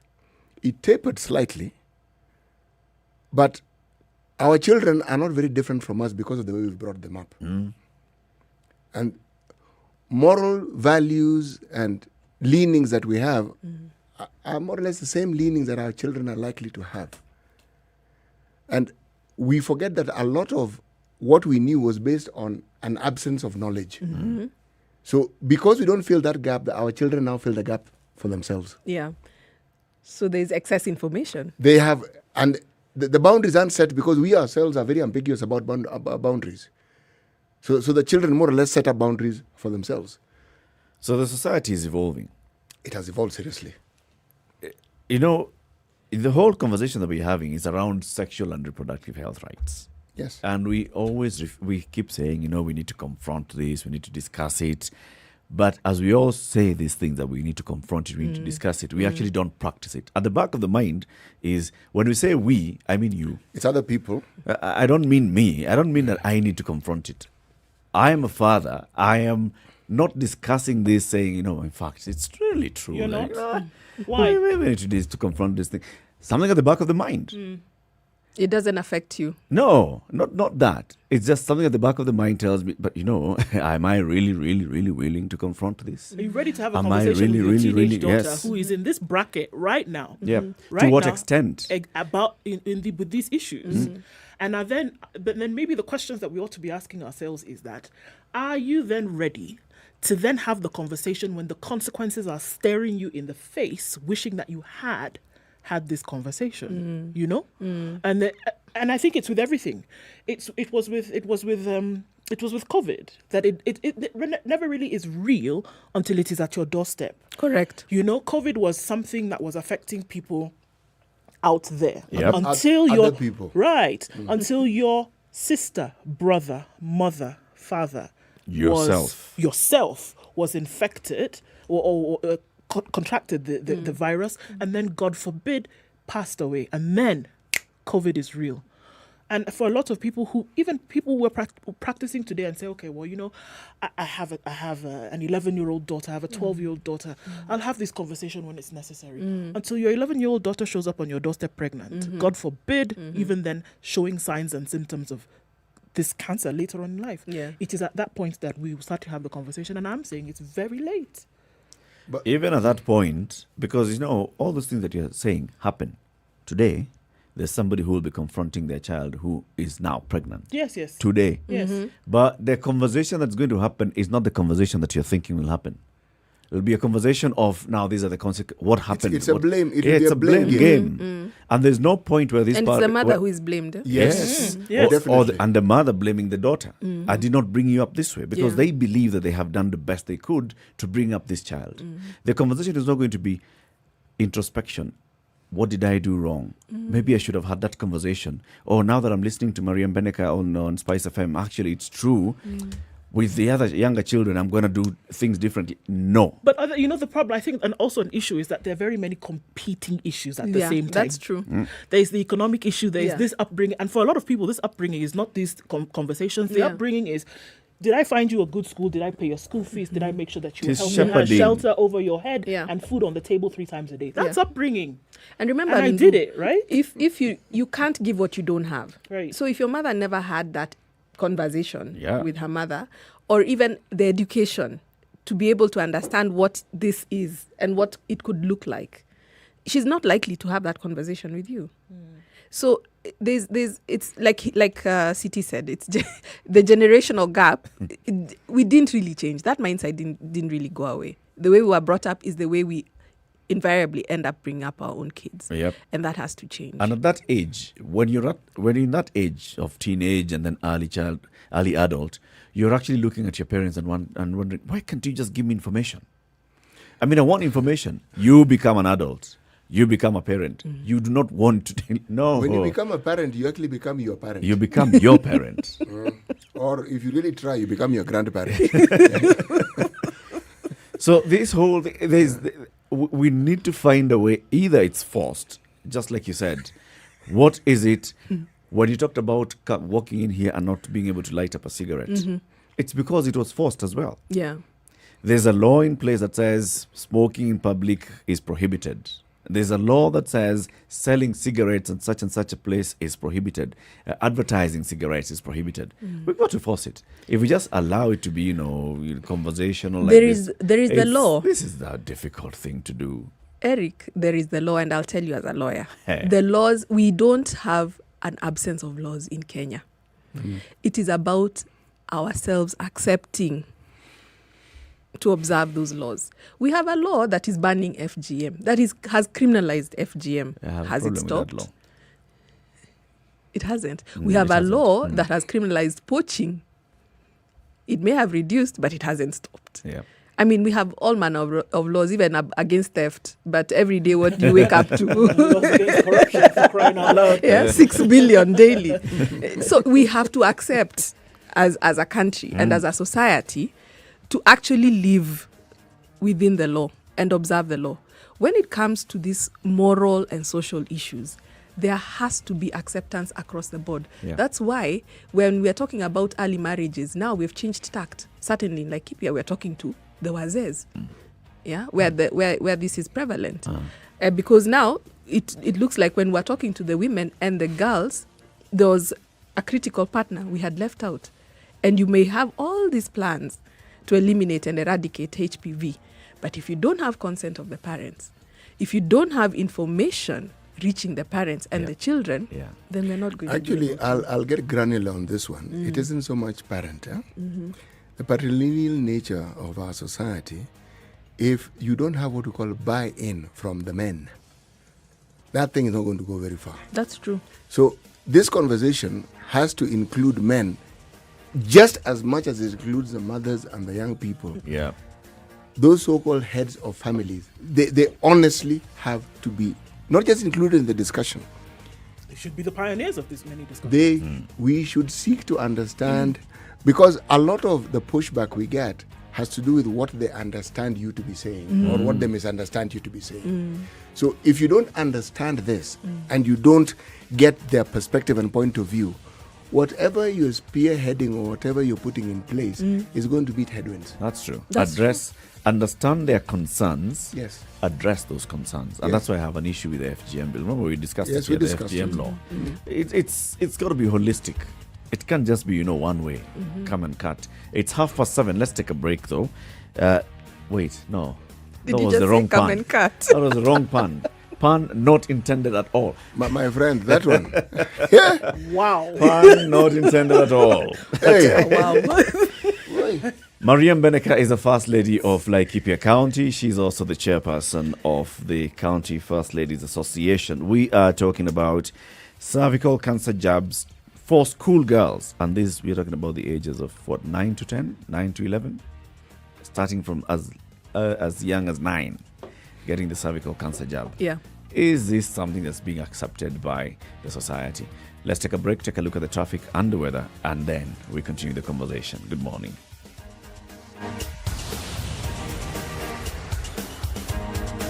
It tapered slightly. But our children are not very different from us because of the way we've brought them up. And moral values and leanings that we have are more or less the same leanings that our children are likely to have. And we forget that a lot of what we knew was based on an absence of knowledge. So because we don't fill that gap, our children now fill the gap for themselves. Yeah. So there's excess information. They have, and the boundaries aren't set because we ourselves are very ambiguous about boundaries. So the children more or less set up boundaries for themselves. So the society is evolving. It has evolved seriously. You know, the whole conversation that we're having is around sexual and reproductive health rights. Yes. And we always, we keep saying, you know, we need to confront this, we need to discuss it. But as we all say these things that we need to confront it, we need to discuss it, we actually don't practice it. At the back of the mind is, when we say we, I mean you. It's other people. I don't mean me. I don't mean that I need to confront it. I am a father. I am not discussing this saying, you know, in fact, it's really true. You're like, not? Why? We need to do this to confront this thing. Something at the back of the mind. It doesn't affect you. No, not that. It's just something at the back of the mind tells me, but you know, am I really, really, really willing to confront this? Are you ready to have a Am conversation I really, with your really, teenage really, daughter yes. who is in this bracket right now? Yeah. Right To what now, extent? About with these issues. And but then maybe the questions that we ought to be asking ourselves is that, are you then ready to then have the conversation when the consequences are staring you in the face, wishing that you had this conversation, you know? And I think it's with everything. It was with COVID that it never really is real until it is at your doorstep. Correct. You know, COVID was something that was affecting people out there. Yep. Until Other people. Right. Until your sister, brother, mother, father yourself was infected or contracted the virus, and then, God forbid, passed away. And then COVID is real. And for a lot of people who were practicing today and say, okay, well, I have an 11-year-old daughter, I have a 12-year-old daughter. I'll have this conversation when it's necessary. Until your 11-year-old daughter shows up on your doorstep pregnant. God forbid, even then showing signs and symptoms of this cancer later on in life. Yeah. It is at that point that we start to have the conversation, and I'm saying it's very late. But even at that point, because all those things that you're saying happen today, there's somebody who will be confronting their child who is now pregnant. Yes. Today. Yes. But the conversation that's going to happen is not the conversation that you're thinking will happen. It'll be a conversation of, now these are the consequences. What happened? It's a blame. It's a blame game. And there's no point where this and it's the mother who is blamed. Yes. Definitely. And the mother blaming the daughter. I did not bring you up this way, because they believe that they have done the best they could to bring up this child. The conversation is not going to be introspection. What did I do wrong? Maybe I should have had that conversation. Or now that I'm listening to Mariam Beneka on SpiceFM, actually it's true. With the other younger children, I'm going to do things differently. No. But the problem, I think, and also an issue is that there are very many competing issues at the same time. That's true. There's the economic issue, there's this upbringing. And for a lot of people, this upbringing is not these conversations. The upbringing is, did I find you a good school? Did I pay your school fees? Did I make sure that you had shelter over your head and food on the table 3 times a day? That's upbringing. And remember, I did it, right? If you can't give what you don't have. Right. So if your mother never had that conversation with her mother, or even the education to be able to understand what this is and what it could look like, she's not likely to have that conversation with you. So there's it's like Siti said, it's the generational gap. We didn't really change. That mindset didn't really go away. The way we were brought up is the way we invariably end up bringing up our own kids. And that has to change. And at that age, when you're in that age of teenage and then early adult, you're actually looking at your parents and wondering, why can't you just give me information? I mean, I want information. You become an adult. You become a parent. You do not want to tell. No. When you become a parent, you actually become your parent. You become your parent. Or if you really try, you become your grandparent. So this whole we need to find a way. Either it's forced, just like you said. What is it? When you talked about walking in here and not being able to light up a cigarette, it's because it was forced as well. Yeah. There's a law in place that says smoking in public is prohibited. There's a law that says selling cigarettes in such and such a place is prohibited. Advertising cigarettes is prohibited. We've got to force it. If we just allow it to be, conversational there is the law. This is the difficult thing to do. Eric, there is the law, and I'll tell you as a lawyer. The laws, we don't have an absence of laws in Kenya. It is about ourselves accepting to observe those laws. We have a law that is banning FGM, that has criminalized FGM. Has it stopped? It hasn't. We have a law that has criminalized poaching. It may have reduced, but it hasn't stopped. I mean, we have all manner of laws, even against theft. But every day, what do you wake up to? Laws against corruption, for crying out loud. 6 billion daily. So we have to accept, as a country and as a society, to actually live within the law and observe the law. When it comes to these moral and social issues, there has to be acceptance across the board. That's why when we are talking about early marriages, now we've changed tact. Certainly in Laikipia, we're talking to the wazes, where this is prevalent. Because now it looks like when we're talking to the women and the girls, there was a critical partner we had left out. And you may have all these plans to eliminate and eradicate HPV. But if you don't have consent of the parents, if you don't have information reaching the parents and the children, then we're not going to do it. Actually, I'll get granular on this one. It isn't so much parent. The patrilineal nature of our society, if you don't have what we call buy-in from the men, that thing is not going to go very far. That's true. So this conversation has to include men just as much as it includes the mothers and the young people. Those so-called heads of families, they honestly have to be not just included in the discussion. They should be the pioneers of this many discussions. We should seek to understand, because a lot of the pushback we get has to do with what they understand you to be saying or what they misunderstand you to be saying. So if you don't understand this and you don't get their perspective and point of view, whatever you're spearheading or whatever you're putting in place is going to beat headwinds. That's true. Understand their concerns. Yes. Address those concerns. And that's why I have an issue with the FGM bill. Remember we discussed Yes, the we discussed FGM it. law. It's got to be holistic. It can't just be, one way. Come and cut. It's 7:30. Let's take a break though. Wait, no. Did that you was just the say wrong come pun. and cut? That was the wrong pun. Pun not intended at all. My friend, that one. Wow. Pun not intended at all. Hey. Wow. Mariam Beneka is the First Lady of Laikipia County. She's also the chairperson of the County First Ladies Association. We are talking about cervical cancer jabs for school girls. And this, we're talking about the ages of 9 to 10, 9 to 11? Starting from as young as 9, getting the cervical cancer jab. Yeah. Is this something that's being accepted by the society? Let's take a break, take a look at the traffic and the weather, and then we continue the conversation. Good morning.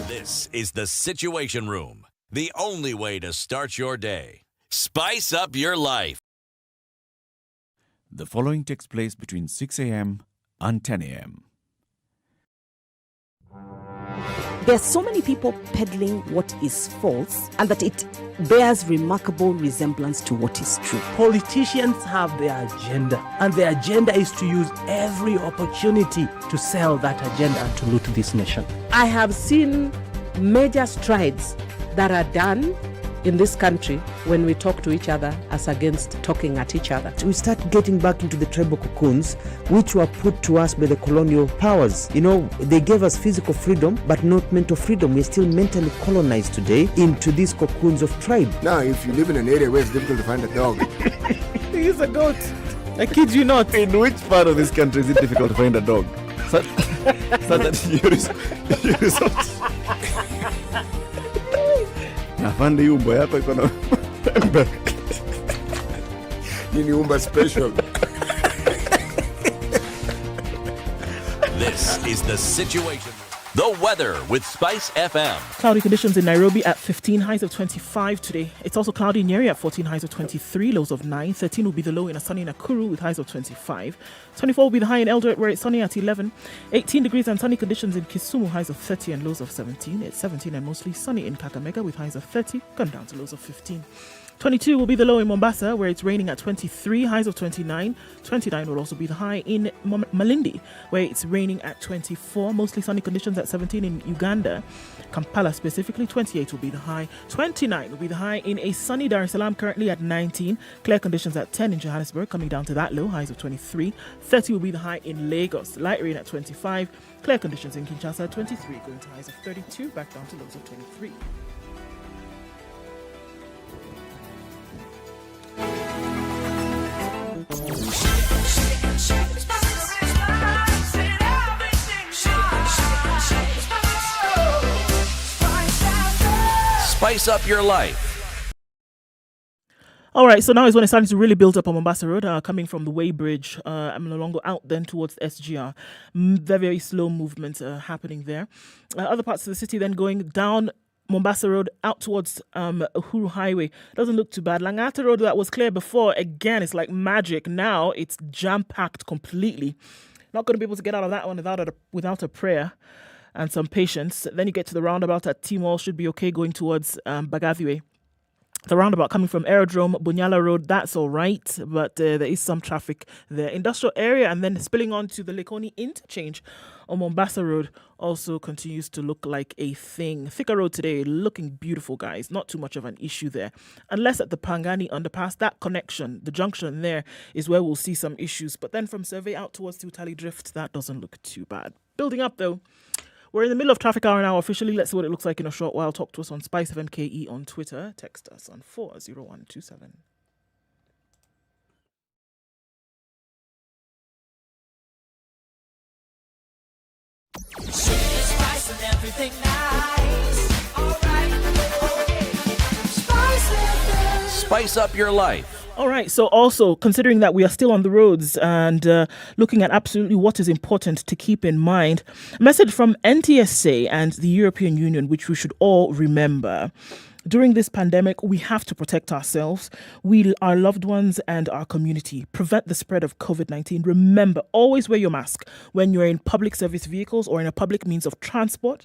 This is the Situation Room, the only way to start your day. Spice up your life. The following takes place between 6 a.m. and 10 a.m. There's so many people peddling what is false and that it bears remarkable resemblance to what is true. Politicians have their agenda, and their agenda is to use every opportunity to sell that agenda and to loot this nation. I have seen major strides that are done in this country when we talk to each other as against talking at each other. We start getting back into the tribal cocoons which were put to us by the colonial powers. They gave us physical freedom but not mental freedom. We're still mentally colonized today into these cocoons of tribe. Now, if you live in an area where it's difficult to find a dog, He's a goat. I kid you not. In which part of this country is it difficult to find a dog? So that you resort. Nafande hii umbo yako iko na ni umba special. This is the Situation Room. The weather with SpiceFM. Cloudy conditions in Nairobi at 15, highs of 25 today. It's also cloudy in Nyeri at 14, highs of 23, lows of 9. 13 will be the low in a sunny Nakuru with highs of 25. 24 will be the high in Eldoret where it's sunny at 11. 18 degrees and sunny conditions in Kisumu, highs of 30 and lows of 17. It's 17 and mostly sunny in Kakamega with highs of 30, gone down to lows of 15. 22 will be the low in Mombasa, where it's raining at 23, highs of 29. 29 will also be the high in Malindi, where it's raining at 24. Mostly sunny conditions at 17 in Uganda. Kampala specifically, 28 will be the high. 29 will be the high in a sunny Dar es Salaam, currently at 19. Clear conditions at 10 in Johannesburg, coming down to that low, highs of 23. 30 will be the high in Lagos. Light rain at 25. Clear conditions in Kinshasa at 23, going to highs of 32, back down to lows of 23. Spice up your life. All right, so now is when it's starting to really build up on Mombasa Road, coming from the Way Bridge. I'm no longer out then towards SGR. Very, very slow movement happening there. Other parts of the city then going down Mombasa Road out towards Uhuru Highway. Doesn't look too bad. Langata Road, that was clear before, again, it's like magic. Now it's jam-packed completely. Not going to be able to get out of that one without a prayer and some patience. Then you get to the roundabout at T-Mall, should be okay going towards Bagaviwe. The roundabout coming from Aerodrome, Bunyala Road, that's all right, but there is some traffic there. Industrial area and then spilling on to the Lekoni interchange on Mombasa Road also continues to look like a thing. Thika Road today looking beautiful, guys. Not too much of an issue there. Unless at the Pangani underpass, that connection, the junction there is where we'll see some issues. But then from Survey out towards Tutali Drift, that doesn't look too bad. Building up though. We're in the middle of traffic hour now officially. Let's see what it looks like in a short while. Talk to us on SpiceFM KE on Twitter. Text us on 40127. Spice and everything nice. All right. Okay. SpiceFM. Spice up your life All right. So also considering that we are still on the roads and looking at absolutely what is important to keep in mind, a message from NTSA and the European Union, which we should all remember. During this pandemic, we have to protect ourselves, our loved ones and our community. Prevent the spread of COVID-19. Remember, always wear your mask when you're in public service vehicles or in a public means of transport.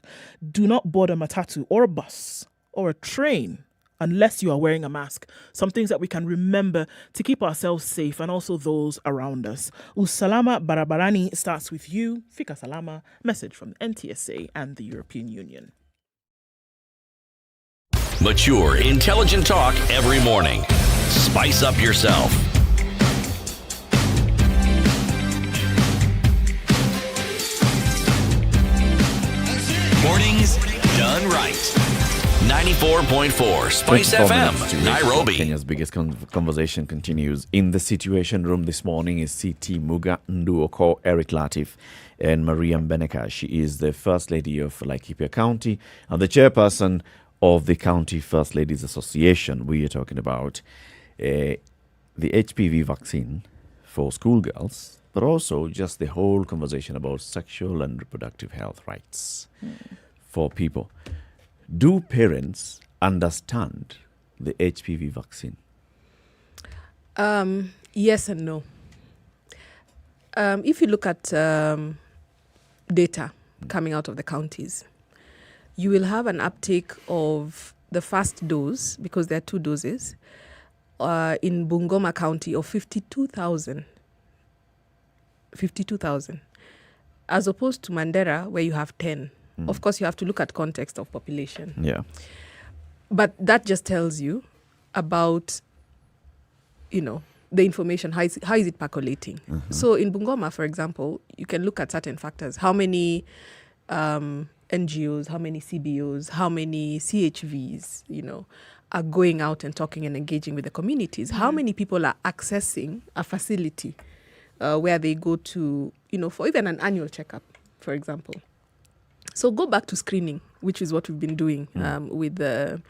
Do not board a matatu or a bus or a train unless you are wearing a mask. Some things that we can remember to keep ourselves safe and also those around us. Usalama Barabarani starts with you. Fika Salama, message from NTSA and the European Union. Mature, intelligent talk every morning. Spice up yourself. Mornings done right. 94.4 Spice FM, Nairobi. Kenya's biggest conversation continues. In the Situation Room this morning is CT Muga Nduoko, Eric Latif, and Mariam Beneka. She is the First Lady of Laikipia County and the chairperson of the County First Ladies Association. We are talking about the HPV vaccine for schoolgirls, but also just the whole conversation about sexual and reproductive health rights for people. Do parents understand the HPV vaccine? Yes and no. If you look at data coming out of the counties, you will have an uptake of the first dose, because there are 2 doses, in Bungoma County of 52,000. 52,000. As opposed to Mandera, where you have 10. Of course, you have to look at context of population. Yeah. But that just tells you about, the information, how is it percolating. So in Bungoma, for example, you can look at certain factors. How many NGOs, how many CBOs, how many CHVs, are going out and talking and engaging with the communities. How many people are accessing a facility where they go to, for even an annual checkup, for example. So go back to screening, which is what we've been doing with the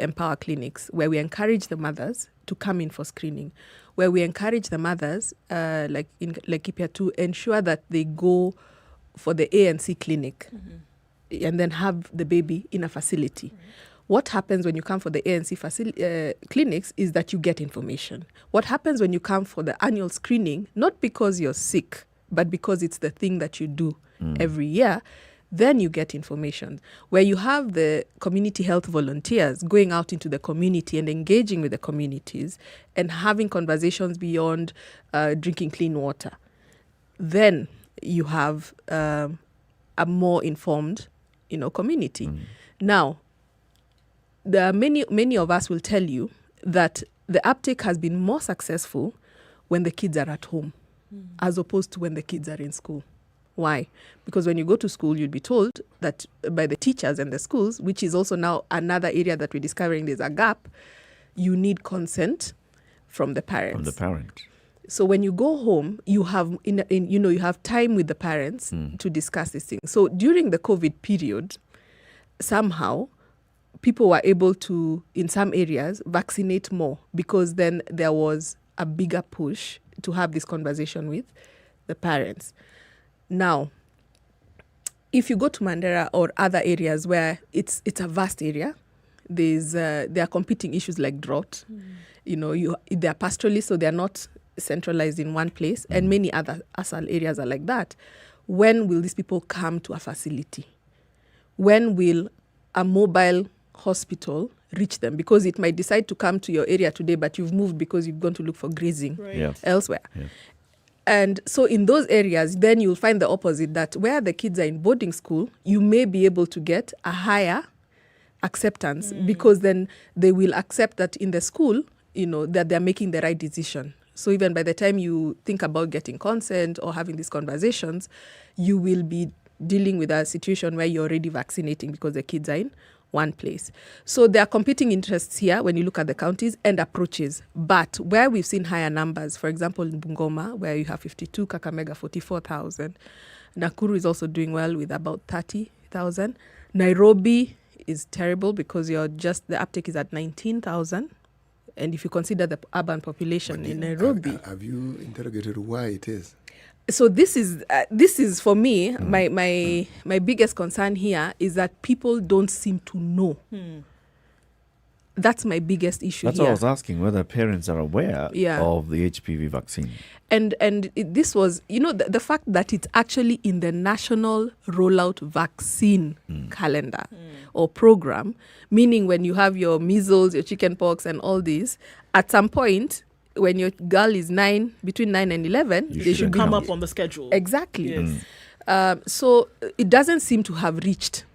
Empower clinics, where we encourage the mothers to come in for screening, where we encourage the mothers, like in Laikipia, to ensure that they go for the ANC clinic and then have the baby in a facility. What happens when you come for the ANC clinics is that you get information. What happens when you come for the annual screening, not because you're sick, but because it's the thing that you do every year, then you get information. Where you have the community health volunteers going out into the community and engaging with the communities and having conversations beyond drinking clean water, then you have a more informed, community. Now, there are many of us will tell you that the uptake has been more successful when the kids are at home as opposed to when the kids are in school. Why? Because when you go to school, you'll be told that by the teachers and the schools, which is also now another area that we're discovering there's a gap, you need consent from the parents. From the parent. So when you go home, you have you have time with the parents to discuss these things. So during the COVID period, somehow people were able to, in some areas, vaccinate more, because then there was a bigger push to have this conversation with the parents. Now, if you go to Mandera or other areas where it's a vast area, there are competing issues like drought. They are pastoralists, so they are not centralized in one place, and many other ASAL areas are like that. When will these people come to a facility? When will a mobile hospital reach them? Because it might decide to come to your area today, but you've moved because you've gone to look for grazing elsewhere. Yes. And so in those areas, then you'll find the opposite, that where the kids are in boarding school, you may be able to get a higher acceptance, because then they will accept that in the school, that they're making the right decision. So even by the time you think about getting consent or having these conversations, you will be dealing with a situation where you're already vaccinating because the kids are in one place. So there are competing interests here when you look at the counties and approaches. But where we've seen higher numbers, for example, in Bungoma, where you have 52, Kakamega 44,000. Nakuru is also doing well with about 30,000. Nairobi is terrible because the uptake is at 19,000 And if you consider the urban population in Nairobi. Have you interrogated why it is? So this is for me, my biggest concern here is that people don't seem to know. That's my biggest issue That's here. what I was asking, whether parents are aware of the HPV vaccine. And this was, the fact that it's actually in the national rollout vaccine calendar or program, meaning when you have your measles, your chickenpox and all these, at some point, when your girl is between 9 and 11, they should come up on the schedule. Exactly. Yes. So it doesn't seem to have reached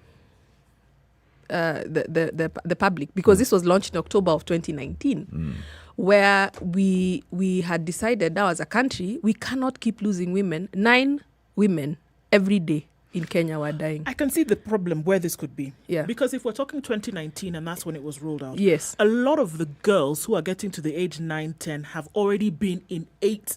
the public, because this was launched in October of 2019, where we had decided now as a country we cannot keep losing women. 9 women every day in Kenya were dying. I can see the problem where this could be. Yeah. Because if we're talking 2019 and that's when it was rolled out. Yes. A lot of the girls who are getting to the age 9, 10 have already been in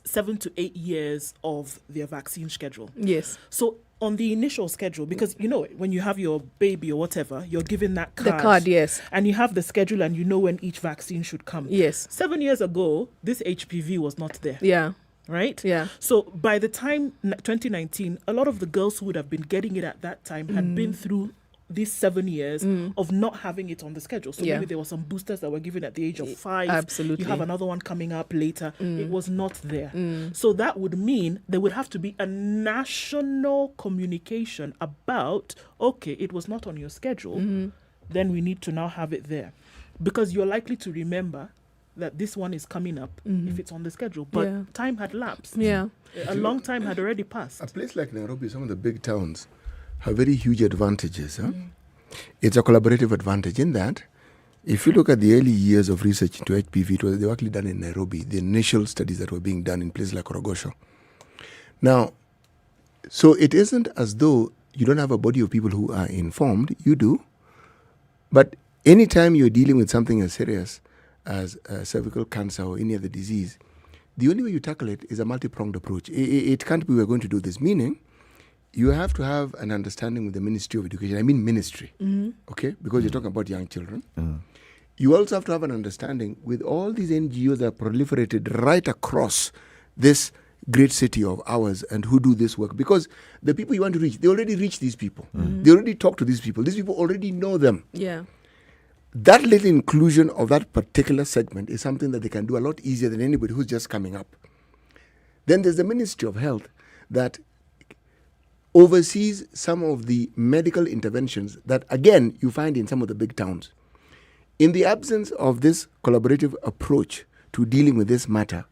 7 to 8 years of their vaccine schedule. Yes. So on the initial schedule, because when you have your baby or whatever, you're given that card. The card, yes. And you have the schedule and you know when each vaccine should come. Yes. 7 years ago, this HPV was not there. Yeah. Right? Yeah. So by the time 2019, a lot of the girls who would have been getting it at that time had been through these 7 years of not having it on the schedule. So maybe there were some boosters that were given at the age of 5. Absolutely. You have another one coming up later. It was not there. So that would mean there would have to be a national communication about, okay, it was not on your schedule. Then we need to now have it there. Because you're likely to remember that this one is coming up if it's on the schedule. But time had lapsed. Yeah. A long time had already passed. A place like Nairobi, some of the big towns, have very huge advantages. Huh? It's a collaborative advantage in that if you look at the early years of research into HPV, they were actually done in Nairobi, the initial studies that were being done in places like Korogosho. Now, so it isn't as though you don't have a body of people who are informed. You do. But anytime you're dealing with something as serious as cervical cancer or any other disease, the only way you tackle it is a multi-pronged approach. It can't be we're going to do this. Meaning, you have to have an understanding with the Ministry of Education. I mean ministry, okay? Because you're talking about young children. You also have to have an understanding with all these NGOs that are proliferated right across this great city of ours and who do this work. Because the people you want to reach, they already reach these people. They already talk to these people. These people already know them. Yeah. That little inclusion of that particular segment is something that they can do a lot easier than anybody who's just coming up. Then there's the Ministry of Health that oversees some of the medical interventions that, again, you find in some of the big towns. In the absence of this collaborative approach to dealing with this matter,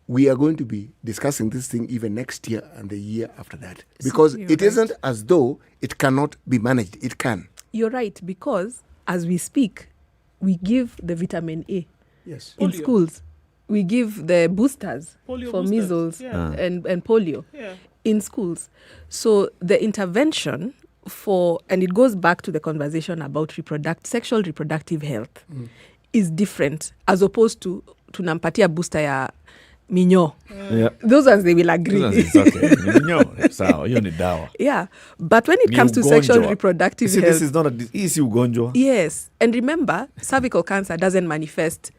we are going to be discussing this thing even next year and the year after that. Because it isn't as though it cannot be managed. It can. You're right, because as we speak, we give the vitamin A in schools. We give the boosters for measles and polio in schools. So the intervention and it goes back to the conversation about sexual reproductive health is different as opposed to tunampatia booster ya minyo. Those ones they will agree. It's okay. Minyo, sawa, hiyo ni dawa. Yeah, but when it comes to sexual reproductive health, this is not a easy ugonjwa. Yes, and remember, cervical cancer doesn't manifest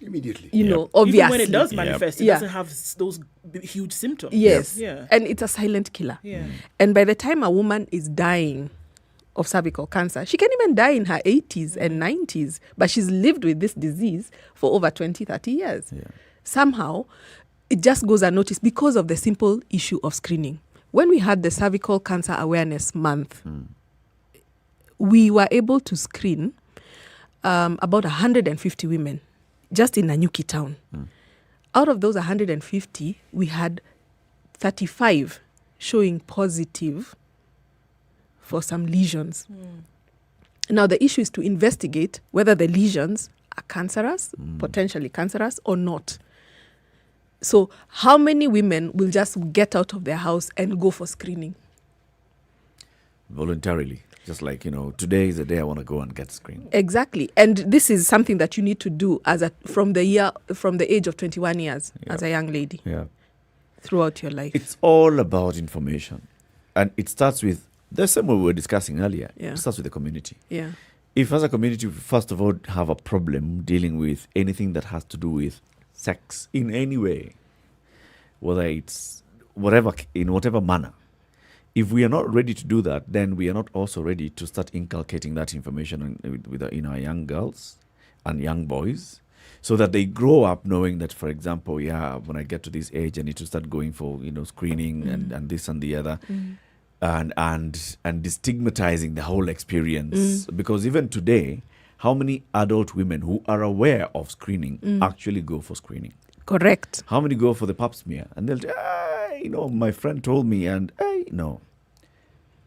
immediately. Obviously. Even when it does manifest, it doesn't have those huge symptoms. Yes. And it's a silent killer. And by the time a woman is dying of cervical cancer, she can even die in her 80s and 90s, but she's lived with this disease for over 20, 30 years. Somehow, it just goes unnoticed because of the simple issue of screening. When we had the Cervical Cancer Awareness Month, we were able to screen about 150 women just in Nanyuki town. Out of those 150, we had 35 showing positive for some lesions. Now, the issue is to investigate whether the lesions are cancerous, potentially cancerous, or not. So how many women will just get out of their house and go for screening? Voluntarily. Just like, today is the day I want to go and get screened. Exactly. And this is something that you need to do from the age of 21 years as a young lady. Throughout your life. It's all about information. And it starts with the same way we were discussing earlier. It starts with the community. if as a community, we first of all have a problem dealing with anything that has to do with sex in any way, whether it's in whatever manner, if we are not ready to do that, then we are not also ready to start inculcating that information in our young girls and young boys, so that they grow up knowing that, for example, when I get to this age, I need to start going for screening and this and the other. And destigmatizing the whole experience. Because even today, how many adult women who are aware of screening actually go for screening? Correct. How many go for the pap smear? And they'll say, my friend told me, and no.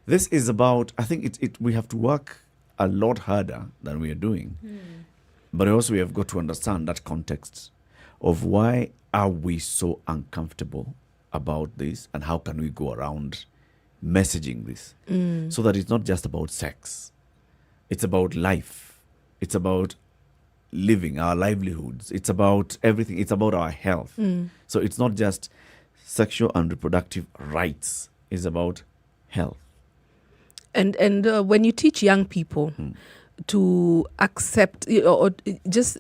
This is about, I think we have to work a lot harder than we are doing. But also we have got to understand that context of why are we so uncomfortable about this, and how can we go around messaging this so that it's not just about sex. It's about life. It's about living, our livelihoods. It's about everything. It's about our health. So it's not just sexual and reproductive rights. It's about health. And when you teach young people to accept or just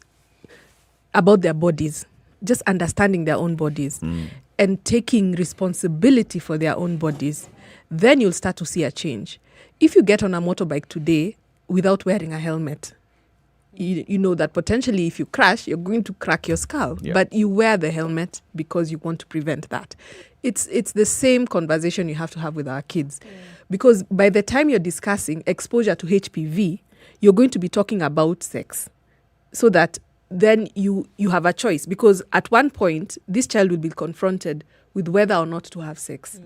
about their bodies, just understanding their own bodies and taking responsibility for their own bodies, then you'll start to see a change. If you get on a motorbike today without wearing a helmet, you know that potentially if you crash, you're going to crack your skull. Yeah. But you wear the helmet because you want to prevent that. It's the same conversation you have to have with our kids. Because by the time you're discussing exposure to HPV, you're going to be talking about sex. So that then you have a choice. Because at one point, this child will be confronted with whether or not to have sex.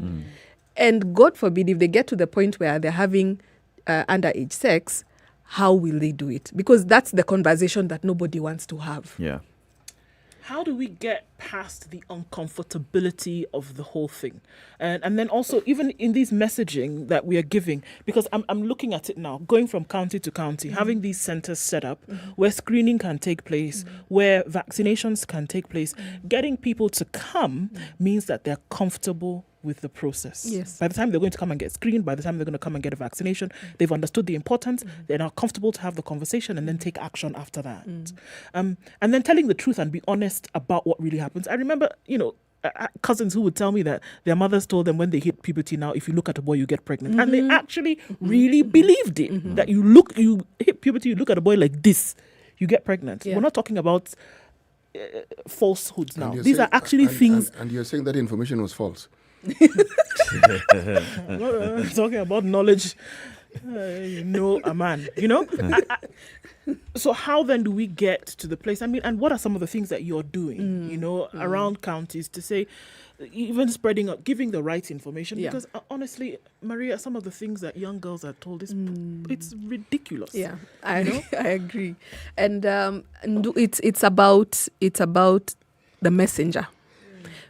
And God forbid, if they get to the point where they're having underage sex, how will they do it? Because that's the conversation that nobody wants to have. Yeah. How do we get past the uncomfortability of the whole thing? And then also, even in these messaging that we are giving, because I'm looking at it now, going from county to county, having these centers set up where screening can take place, where vaccinations can take place, getting people to come means that they're comfortable with the process. Yes. By the time they're going to come and get screened, by the time they're going to come and get a vaccination, they've understood the importance, they're now comfortable to have the conversation and then take action after that. And then telling the truth and be honest about what really happens. I remember, cousins who would tell me that their mothers told them when they hit puberty, now if you look at a boy, you get pregnant. And they actually really believed it. That you hit puberty, you look at a boy like this, you get pregnant. Yeah. We're not talking about falsehoods now. And These you're are actually things. And you're saying that information was false. Talking about knowledge, a man, So how then do we get to the place? I mean, and what are some of the things that you're doing, around counties to say, even spreading up, giving the right information? Yeah. Because honestly, Maria, some of the things that young girls are told is it's ridiculous. Yeah, I agree, and it's about the messenger.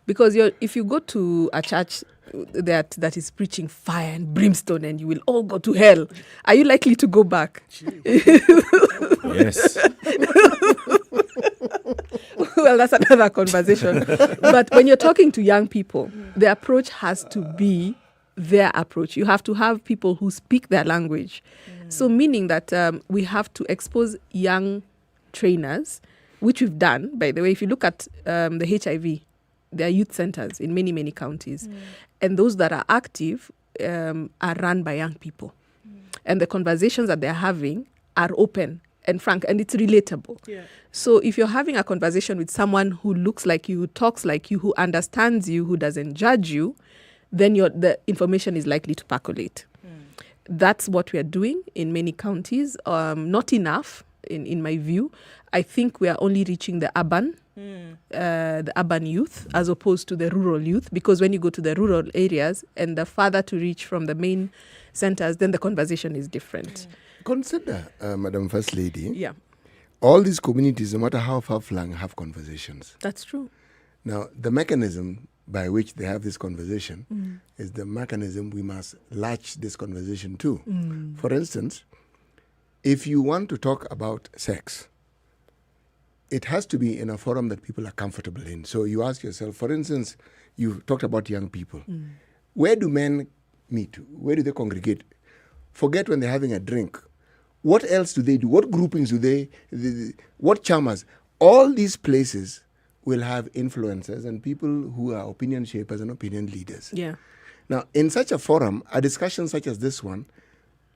Because if you go to a church that is preaching fire and brimstone and you will all go to hell, are you likely to go back? Yes. Well, that's another conversation. But when you're talking to young people, the approach has to be their approach. You have to have people who speak their language. So meaning that we have to expose young trainers, which we've done, by the way. If you look at the HIV, there are youth centers in many, many counties. And those that are active are run by young people. And the conversations that they're having are open and frank, and it's relatable. Yeah. So if you're having a conversation with someone who looks like you, who talks like you, who understands you, who doesn't judge you, then the information is likely to percolate. That's what we are doing in many counties. Not enough, in my view. I think we are only reaching the urban youth as opposed to the rural youth, because when you go to the rural areas and the farther to reach from the main centers, then the conversation is different. Consider, Madam First Lady, Yeah, all these communities, no matter how far-flung, have conversations. that's true. Now, the mechanism by which they have this conversation is the mechanism we must latch this conversation to. For instance, if you want to talk about sex, it has to be in a forum that people are comfortable in. So you ask yourself, for instance, you talked about young people. Where do men meet? Where do they congregate? Forget when they're having a drink What else do they do? What groupings do they what chamas? All these places will have influencers and people who are opinion shapers and opinion leaders. Yeah. Now, in such a forum, a discussion such as this one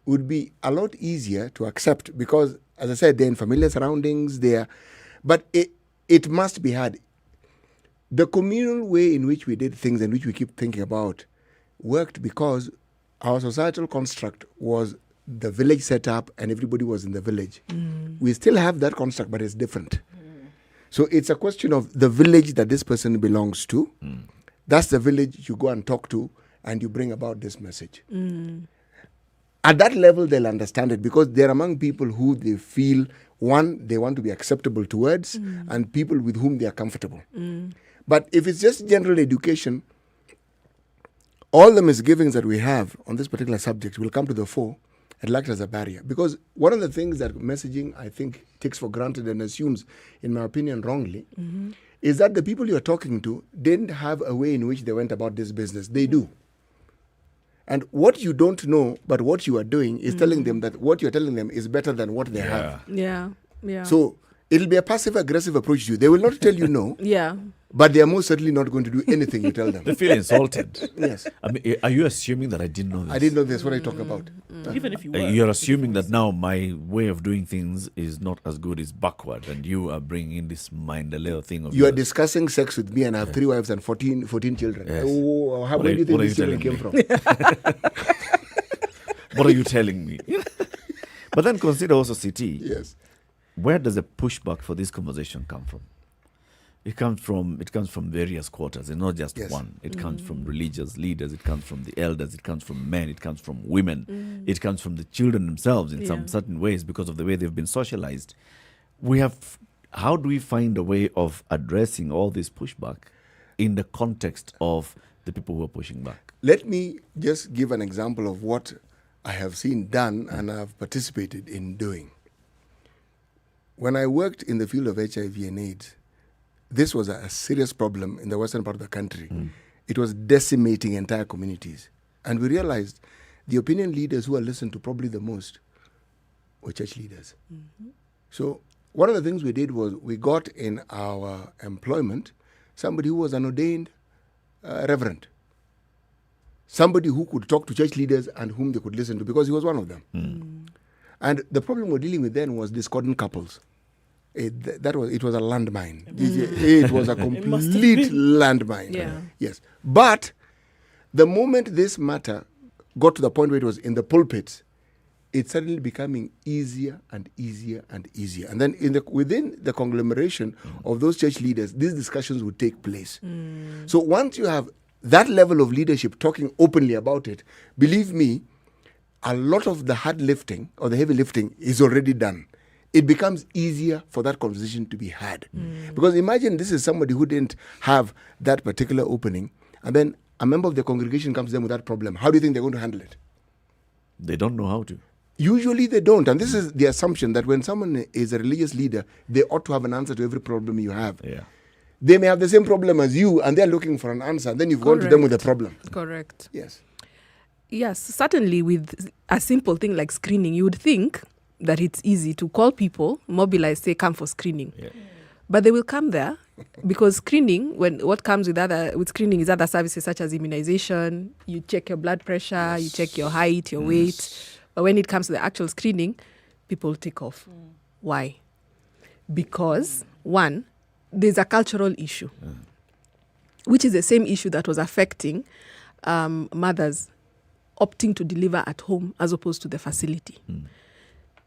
would be a lot easier to accept because, as I said, they're in familiar surroundings. But it must be had. The communal way in which we did things and which we keep thinking about worked because our societal construct was the village setup and everybody was in the village. We still have that construct, but it's different. So it's a question of the village that this person belongs to. That's the village you go and talk to and you bring about this message. At that level, they'll understand it because they're among people who they feel, one, they want to be acceptable towards and people with whom they are comfortable. But if it's just general education, all the misgivings that we have on this particular subject will come to the fore and act as a barrier. Because one of the things that messaging, I think, takes for granted and assumes, in my opinion, wrongly, is that the people you're talking to didn't have a way in which they went about this business. They do. And what you don't know, but what you are doing is telling them that what you're telling them is better than what they have. Yeah. So it'll be a passive-aggressive approach to you. They will not tell you no. Yeah. But they are most certainly not going to do anything you tell them. They feel insulted. Yes. I mean, are you assuming that I didn't know this? I didn't know this. What I talk about. Even if you were. You're assuming that now my way of doing things is not as good, is backward, and you are bringing in this mind-a-little thing of you are yours. discussing sex with me and I have 3 wives and 14 children. Yes. Oh, where do you think this children came from? What are you telling me? But then consider also CT. Yes. Where does the pushback for this conversation come from? It comes from various quarters, and not just one. It comes from religious leaders, it comes from the elders, it comes from men, it comes from women, it comes from the children themselves in some certain ways because of the way they've been socialized. How do we find a way of addressing all this pushback in the context of the people who are pushing back? Let me just give an example of what I have seen done and I've participated in doing. When I worked in the field of HIV and AIDS, this was a serious problem in the western part of the country. It was decimating entire communities. And we realized the opinion leaders who are listened to probably the most were church leaders. So one of the things we did was we got in our employment somebody who was an ordained reverend. Somebody who could talk to church leaders and whom they could listen to because he was one of them. And the problem we're dealing with then was discordant couples. It was a landmine. It was a complete landmine. Yeah. Yes. But the moment this matter got to the point where it was in the pulpits, it's suddenly becoming easier and easier and easier. And then within the conglomeration of those church leaders, these discussions would take place. So once you have that level of leadership talking openly about it, believe me, a lot of the hard lifting or the heavy lifting is already done. It becomes easier for that conversation to be had. Because imagine this is somebody who didn't have that particular opening, and then a member of the congregation comes to them with that problem. How do you think they're going to handle it? They don't know how to. Usually they don't. And this is the assumption that when someone is a religious leader, they ought to have an answer to every problem you have. Yeah. They may have the same problem as you, and they're looking for an answer. And then you've gone to them with a problem. Correct. Yes. Yes, certainly with a simple thing like screening, you would think that it's easy to call people, mobilize, say, come for screening. Yeah. But they will come there because screening, what comes with screening is other services such as immunization, you check your blood pressure, you check your height, your weight. But when it comes to the actual screening, people take off. Why? Because, one, there's a cultural issue, which is the same issue that was affecting mothers opting to deliver at home as opposed to the facility.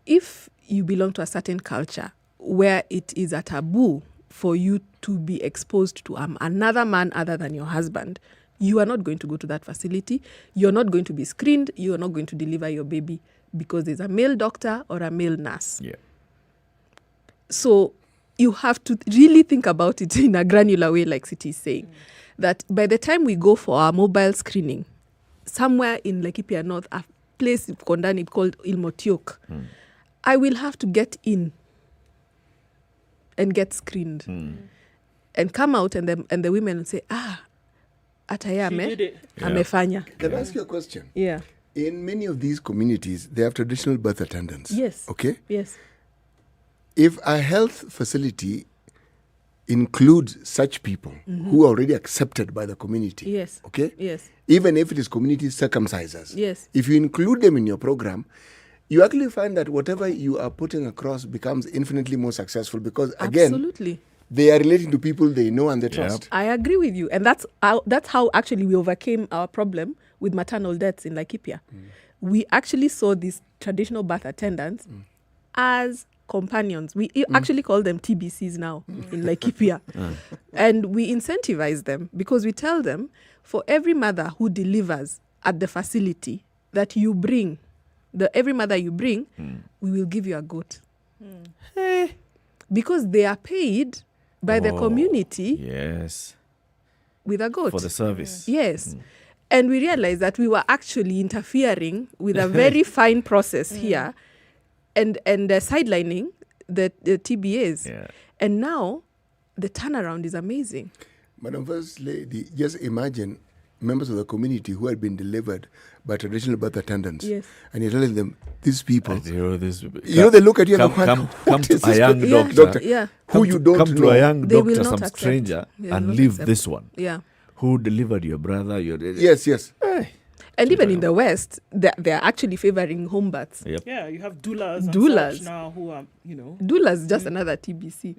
If you belong to a certain culture where it is a taboo for you to be exposed to another man other than your husband, you are not going to go to that facility. You're not going to be screened. You're not going to deliver your baby because there's a male doctor or a male nurse. Yeah. So you have to really think about it in a granular way, like Siti is saying, that by the time we go for our mobile screening, somewhere in Laikipia North, a place called Ilmotiok, I will have to get in and get screened and come out, and the women will say, atayame, amefanya. Can I ask you a question? Yeah. In many of these communities, they have traditional birth attendants. Yes. Okay? Yes. If a health facility includes such people who are already accepted by the community, Yes. okay? Yes. Even if it is community circumcisers, Yes. if you include them in your program, you actually find that whatever you are putting across becomes infinitely more successful because, again, Absolutely. they are relating to people they know and they trust. I agree with you. And that's how actually we overcame our problem with maternal deaths in Laikipia. We actually saw these traditional birth attendants as companions. We actually call them TBCs now in Laikipia. And we incentivize them because we tell them for every mother who delivers at the facility that you bring, every mother you bring, we will give you a goat. Because they are paid by the community Yes. with a goat. For the service. Yes. And we realized that we were actually interfering with a very fine process here and sidelining the TBAs. Yeah. And now the turnaround is amazing. Madam First Lady, just imagine members of the community who had been delivered by traditional birth attendants. Yes. And you're telling them, these people, they look at you and come to a young doctor. Yeah. Who you don't come know. to a young They will doctor, not some accept. stranger, They will and not leave accept. this one. Yeah. Who delivered your brother? Yes. And even in the West, they're actually favoring home births. Yep. Yeah, you have doulas. And Doulas. such now who are, Doulas is just another TBC.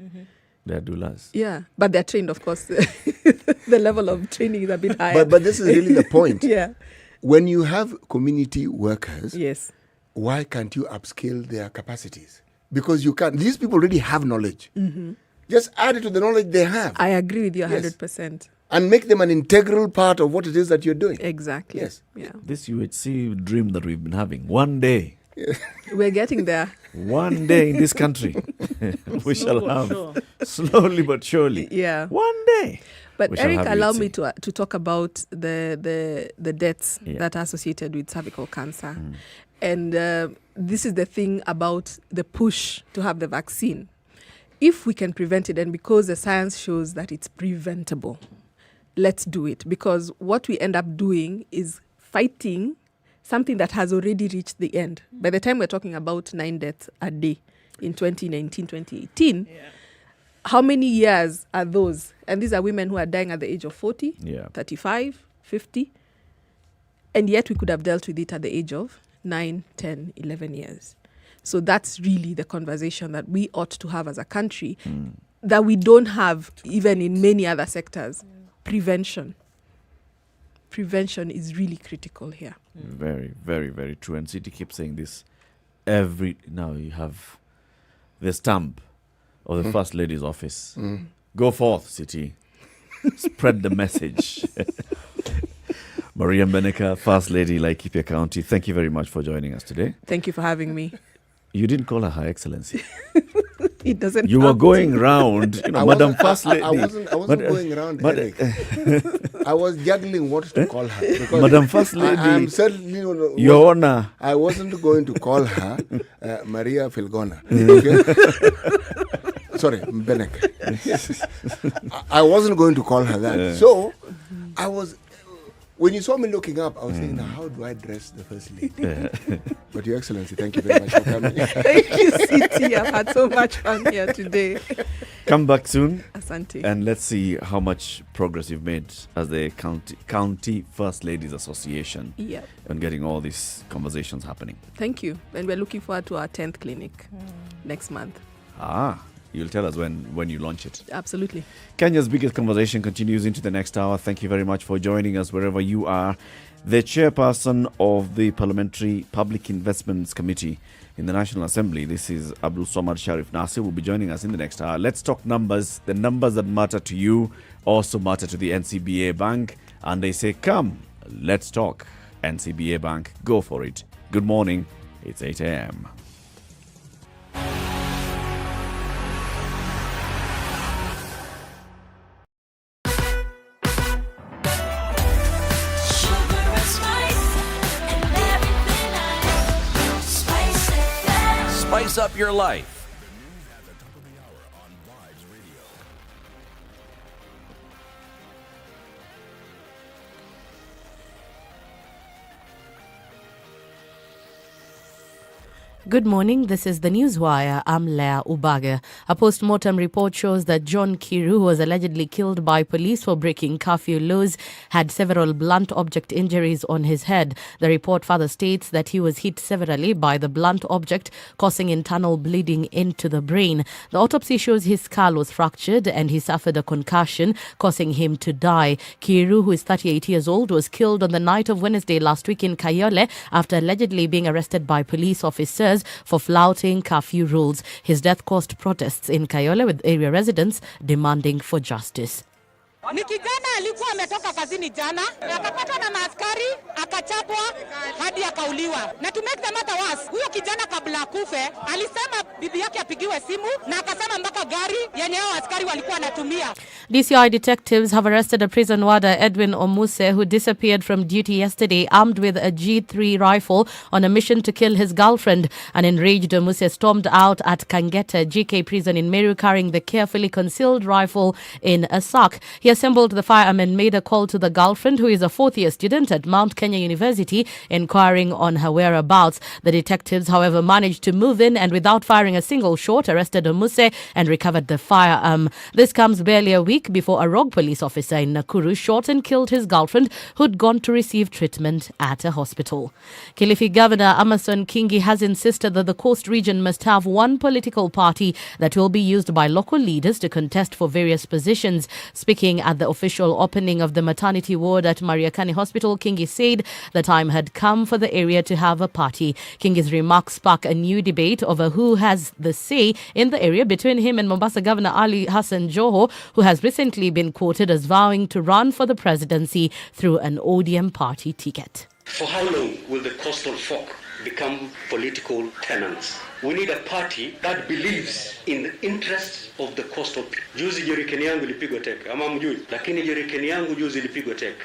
They're doulas. Yeah, but they're trained, of course. The level of training is a bit higher. But this is really the point. Yeah. When you have community workers, yes, why can't you upskill their capacities? Because you can't. These people already have knowledge. Just add it to the knowledge they have. I agree with you Yes. 100%. And make them an integral part of what it is that you're doing. Exactly. Yes. Yeah. This UHC dream that we've been having. One day. We're getting there. One day in this country, we shall have, slowly but surely. Yeah. One day. But we shall Eric, have allow UHC. me to talk about the deaths that are associated with cervical cancer. And this is the thing about the push to have the vaccine. If we can prevent it, and because the science shows that it's preventable, let's do it. Because what we end up doing is fighting something that has already reached the end. By the time we're talking about 9 deaths a day in 2019, 2018, how many years are those? And these are women who are dying at the age of 40, 35, 50. And yet we could have dealt with it at the age of 9, 10, 11 years. So that's really the conversation that we ought to have as a country that we don't have even in many other sectors. Prevention. Prevention is really critical here. Very, very, very true. And City keeps saying this now you have the stamp of the First Lady's office. Go forth, City. Spread the message. Maria Mbeneka, First Lady, Laikipia County, thank you very much for joining us today. Thank you for having me. You didn't call her Excellency. It doesn't. You were going round, Madam First Lady. I wasn't going around, Eric. I was juggling what to call her. Because Madam First Lady, I'm certainly Your Honor. I wasn't going to call her Maria Filgona. Okay? Sorry, Mbeneka. I wasn't going to call her that. So, I was... When you saw me looking up, I was saying, now, how do I dress the First Lady? But Your Excellency, thank you very much for coming. Thank you, Siti. I've had so much fun here today. Come back soon. Asante. And let's see how much progress you've made as the County First Ladies Association on getting all these conversations happening. Thank you. And we're looking forward to our 10th clinic next month. You'll tell us when you launch it. Absolutely. Kenya's biggest conversation continues into the next hour. Thank you very much for joining us wherever you are. The chairperson of the Parliamentary Public Investments Committee in the National Assembly, this is Abdul Nasir, will be joining us in the next hour. Let's talk numbers. The numbers that matter to you also matter to the NCBA Bank. And they say, come, let's talk. NCBA Bank, go for it. Good morning. It's 8 a.m. Spice up your life. Good morning. This is the Newswire. I'm Leah Ubaga. A post-mortem report shows that John Kiru, who was allegedly killed by police for breaking curfew laws, had several blunt object injuries on his head. The report further states that he was hit severally by the blunt object, causing internal bleeding into the brain. The autopsy shows his skull was fractured and he suffered a concussion, causing him to die. Kiru, who is 38 years old, was killed on the night of Wednesday last week in Kayole after allegedly being arrested by police officers for flouting curfew rules. His death caused protests in Kayole, with area residents demanding for justice. Ni kijana alikuwa ametoka kazini jana, akapatwa na maaskari, akachapwa hadi akauliwa. Na to make the matter worse, huyo kijana kabla akufe alisema bibi yake apigiwe simu na akasema mpaka gari yenye hao askari walikuwa wanatumia. DCI detectives have arrested a prison warder, Edwin Omuse, who disappeared from duty yesterday armed with a G3 rifle on a mission to kill his girlfriend. An enraged Omuse stormed out at Kangeta GK prison in Meru carrying the carefully concealed rifle in a sack. He assembled the firearm and made a call to the girlfriend, who is a fourth-year student at Mount Kenya University, inquiring on her whereabouts. The detectives, however, managed to move in and without firing a single shot, arrested Omuse and recovered the firearm. This comes barely a week before a rogue police officer in Nakuru shot and killed his girlfriend, who'd gone to receive treatment at a hospital. Kilifi Governor Amason Kingi has insisted that the coast region must have one political party that will be used by local leaders to contest for various positions. Speaking at the official opening of the maternity ward at Mariakani Hospital, Kingi said the time had come for the area to have a party. Kingi's remarks spark a new debate over who has the say in the area between him and Mombasa Governor Ali Hassan Joho, who has recently been quoted as vowing to run for the presidency through an ODM party ticket. For how long will the coastal folk become political tenants? We need a party that believes in the interests of the coastal people. Juzi jerikeni yangu ilipigwa teke, ama mjui, lakini jerikeni yangu juzi ilipigwa teke.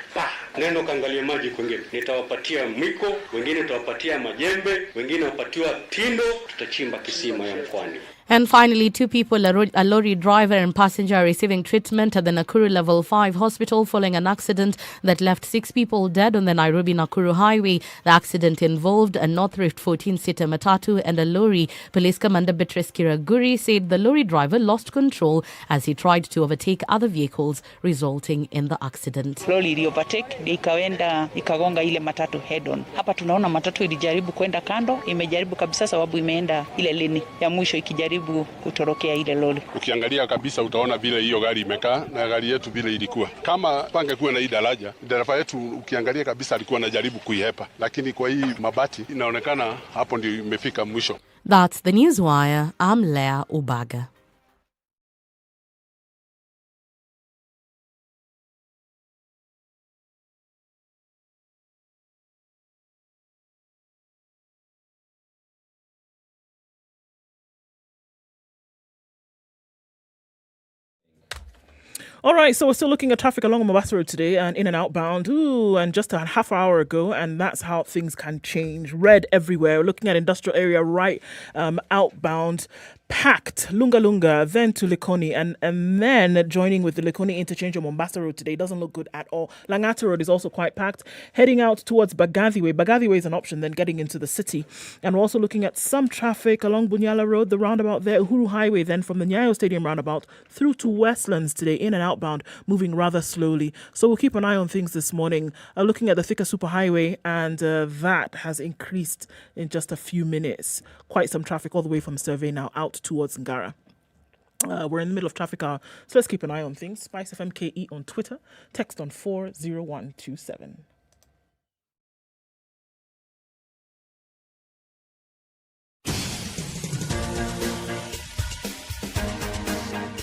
Nenda kaangalia maji kwingine. Nitawapatia mwiko, wengine nitawapatia majembe, wengine wapatiwa tindo, tutachimba kisima ya mkwani. And finally, two people, a lorry driver and passenger, are receiving treatment at the Nakuru Level 5 hospital following an accident that left 6 people dead on the Nairobi-Nakuru highway. The accident involved a North Rift 14-seater matatu and a lorry. Police Commander Beatrice Kiraguri said the lorry driver lost control as he tried to overtake other vehicles, resulting in the accident. Lorry iliovertake ikaenda ikagonga ile matatu head on. Hapa tunaona matatu ilijaribu kwenda kando, imejaribu kabisa sababu imeenda ile leni ya mwisho ikijaribu kutorokea ile lori. Ukiangalia kabisa utaona vile hiyo gari imekaa na gari yetu vile ilikuwa. Kama pangekuwa na hii daraja, dereva yetu ukiangalia kabisa alikuwa anajaribu kuihepa, lakini kwa hii mabati inaonekana hapo ndio imefika mwisho. That's the Newswire. I'm Leah Ubaga. All right, so we're still looking at traffic along Mombasa Road today and in and outbound. Ooh, and just a half hour ago, and that's how things can change. Red everywhere. We're looking at industrial area right outbound. Packed, Lunga, then to Likoni, and then joining with the Likoni interchange on Mombasa Road today. Doesn't look good at all. Langata Road is also quite packed. Heading out towards Bagathi Way. Bagathi Way is an option, then getting into the city. And we're also looking at some traffic along Bunyala Road, the roundabout there, Uhuru Highway, then from the Nyayo Stadium roundabout through to Westlands today, in and outbound, moving rather slowly. So we'll keep an eye on things this morning. Looking at the Thika Superhighway, and that has increased in just a few minutes. Quite some traffic all the way from Survey now out towards Ngara. We're in the middle of traffic hour, so let's keep an eye on things. SpiceFM KE on Twitter. Text on 40127.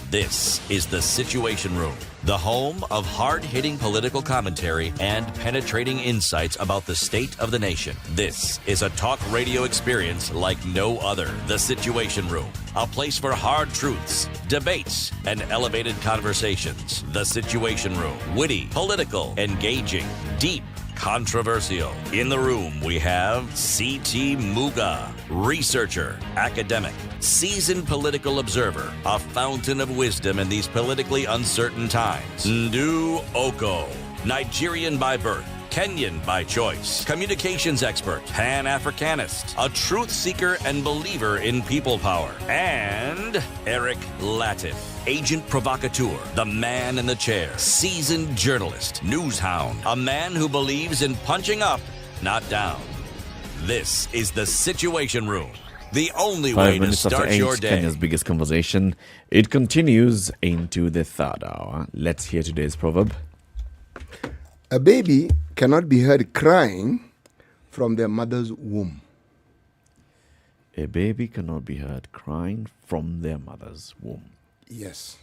This is The Situation Room, the home of hard-hitting political commentary and penetrating insights about the state of the nation. This is a talk radio experience like no other. The Situation Room, a place for hard truths, debates, and elevated conversations. The Situation Room, witty, political, engaging, deep, controversial. In the room, we have C.T. Muga, researcher, academic, seasoned political observer, a fountain of wisdom in these politically uncertain times. Ndu Oko, Nigerian by birth, Kenyan by choice, communications expert, Pan-Africanist, a truth seeker and believer in people power, and Eric Latif, agent provocateur, the man in the chair, seasoned journalist, news hound, a man who believes in punching up, not down. This is the Situation Room, the only 5 way to minutes after start 8, your day. Kenya's biggest conversation. It continues into the third hour. Let's hear today's proverb. A baby cannot be heard crying from their mother's womb. A baby cannot be heard crying from their mother's womb. Yes.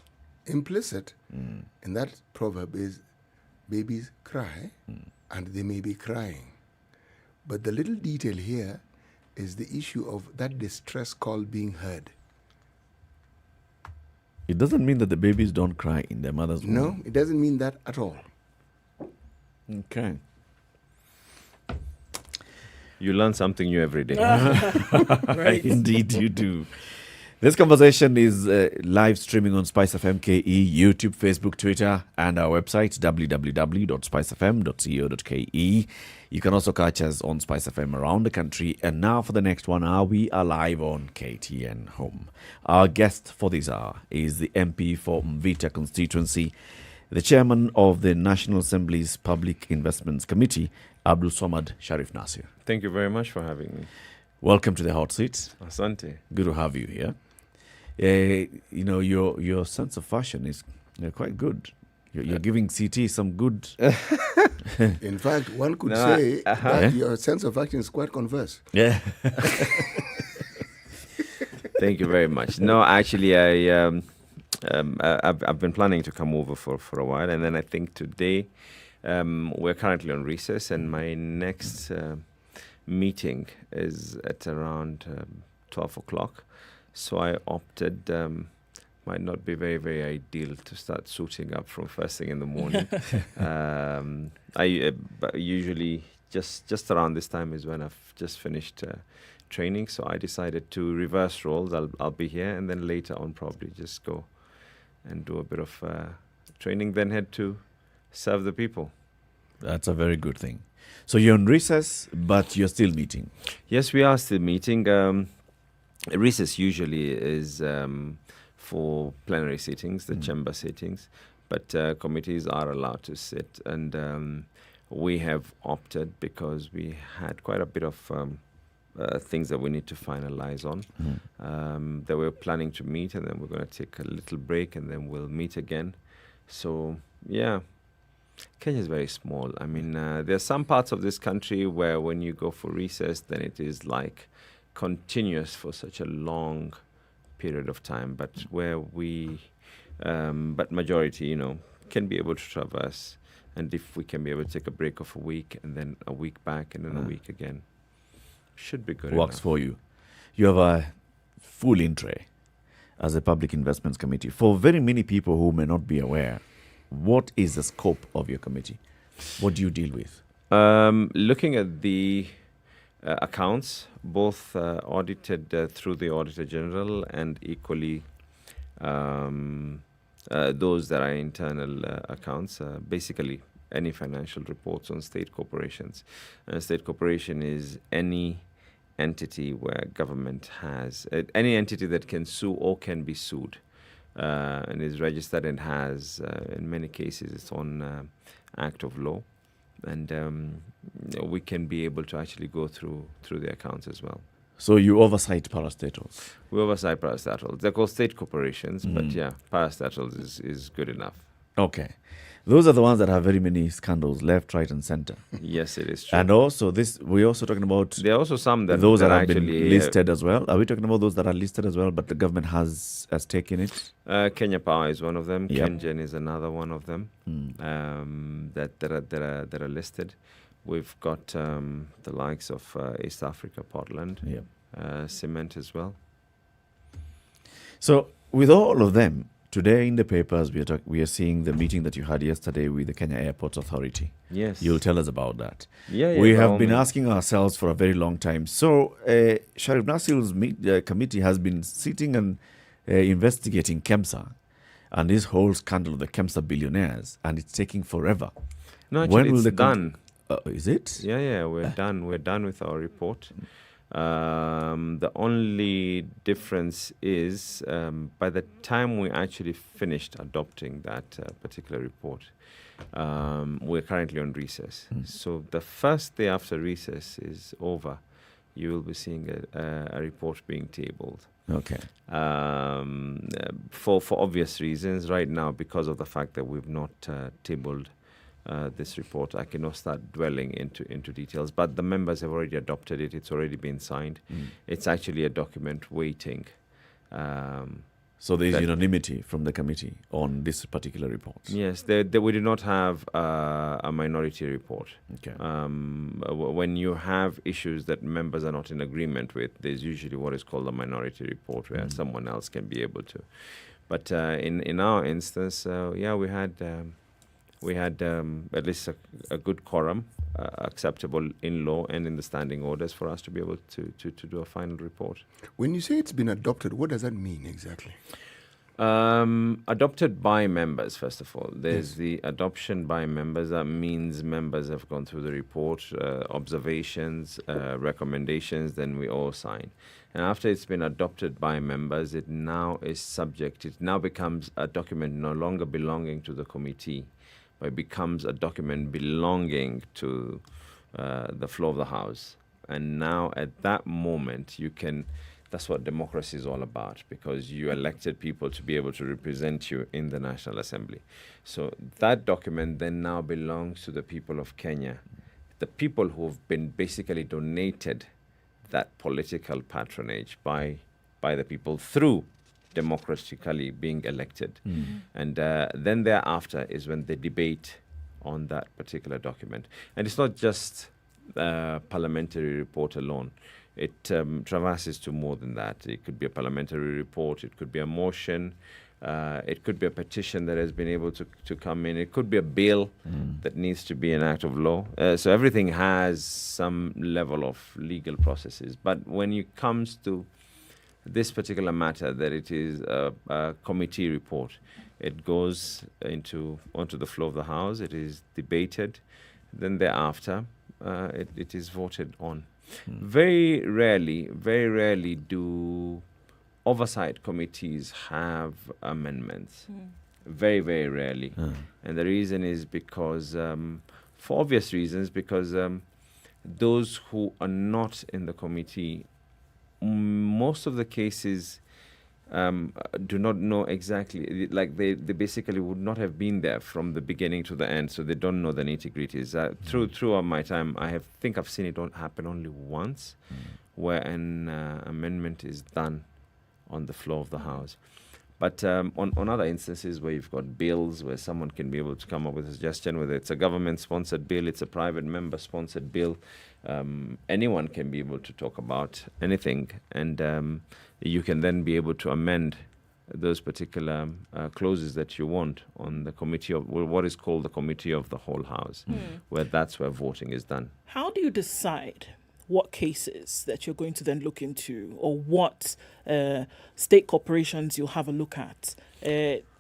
Implicit in that proverb is babies cry and they may be crying. But the little detail here is the issue of that distress call being heard. It doesn't mean that the babies don't cry in their mother's womb. No, it doesn't mean that at all. Okay. You learn something new every day. Right. Indeed, you do. This conversation is live streaming on SpiceFM KE, YouTube, Facebook, Twitter, and our website, www.spicefm.co.ke. You can also catch us on SpiceFM around the country. And now for the next 1 hour, we are live on KTN Home. Our guest for this hour is the MP for Mvita constituency, the chairman of the National Assembly's Public Investments Committee, Abdul Nasir. Thank you very much for having me. Welcome to the hot seat. Asante. Good to have you here. Your sense of fashion is quite good. You're giving CT some good... In fact, one could say that your sense of fashion is quite converse. Yeah. Thank you very much. No, actually, I've been planning to come over for a while, and then I think today we're currently on recess, and my next meeting is at around 12 o'clock. So I opted, might not be very, very ideal to start suiting up from first thing in the morning. But usually just around this time is when I've just finished training. So I decided to reverse roles. I'll be here, and then later on probably just go and do a bit of training, then head to serve the people. That's a very good thing. So you're on recess, but you're still meeting? Yes, we are still meeting. Recess usually is for plenary sittings, the chamber sittings, but committees are allowed to sit. And we have opted, because we had quite a bit of things that we need to finalize on, that we're planning to meet, and then we're going to take a little break, and then we'll meet again. So, yeah. Kenya is very small. I mean, there are some parts of this country where when you go for recess, then it is like continuous for such a long period of time. But where but majority, can be able to traverse. And if we can be able to take a break of a week, and then a week back, and then a week again, should be good. Works enough. for you. You have a full in-tray as a Public Investments Committee. For very many people who may not be aware, what is the scope of your committee? What do you deal with? Looking at the accounts, both audited through the Auditor General, and equally those that are internal accounts, basically any financial reports on state corporations. State corporation is any entity where government has, any entity that can sue or can be sued. And is registered and has, in many cases, its own act of law. And we can be able to actually go through the accounts as well. So you oversight parastatals? We oversight parastatals. They're called state corporations, but yeah, parastatals is good enough. Okay. Those are the ones that have very many scandals left, right, and center. Yes, it is true. And also, we're also talking about... There are also some that those that have actually been listed as well. Are we talking about those that are listed as well, but the government has taken it? Kenya Power is one of them. Yep. KenGen is another one of them that are listed. We've got the likes of East Africa, Portland, Cement as well. So with all of them, today in the papers, we are seeing the meeting that you had yesterday with the Kenya Airports Authority. Yes. You'll tell us about that. Yeah, we have been asking ourselves for a very long time. So Sharif Nasir's committee has been sitting and investigating KEMSA and this whole scandal of the KEMSA billionaires, and it's taking forever. No, actually, it's done. Is it? Yeah, we're done. We're done with our report. The only difference is by the time we actually finished adopting that particular report, we're currently on recess. So the first day after recess is over, you will be seeing a report being tabled. Okay. For obvious reasons, right now, because of the fact that we've not tabled this report, I cannot start dwelling into details. But the members have already adopted it. It's already been signed. It's actually a document waiting. So there is unanimity from the committee on this particular report. Yes, we do not have a minority report. Okay. When you have issues that members are not in agreement with, there's usually what is called a minority report, where someone else can be able to. But in our instance, we had at least a good quorum, acceptable in law and in the standing orders, for us to be able to do a final report. When you say it's been adopted, what does that mean exactly? Adopted by members, first of all. There's the adoption by members. That means members have gone through the report, observations, recommendations, then we all sign. And after it's been adopted by members, it now becomes a document no longer belonging to the committee, but it becomes a document belonging to the floor of the House. And now at that moment, that's what democracy is all about, because you elected people to be able to represent you in the National Assembly. So that document then now belongs to the people of Kenya, the people who have been basically donated that political patronage by the people through democratically being elected. And then thereafter is when they debate on that particular document. And it's not just parliamentary report alone. It traverses to more than that. It could be a parliamentary report, it could be a motion, it could be a petition that has been able to come in, it could be a bill that needs to be an act of law. So everything has some level of legal processes. But when it comes to this particular matter, that it is a committee report, it goes onto the floor of the House, it is debated, then thereafter it is voted on. Very rarely do oversight committees have amendments. Very, very rarely. And the reason is because, for obvious reasons, because those who are not in the committee, most of the cases do not know exactly, like they basically would not have been there from the beginning to the end, so they don't know the nitty-gritties. Throughout my time, I think I've seen it happen only once, where an amendment is done on the floor of the House. But on other instances where you've got bills, where someone can be able to come up with a suggestion, whether it's a government-sponsored bill, it's a private member-sponsored bill, anyone can be able to talk about anything, and you can then be able to amend those particular clauses that you want on the committee of what is called the Committee of the Whole House, where that's where voting is done. How do you decide what cases that you're going to then look into, or what state corporations you'll have a look at?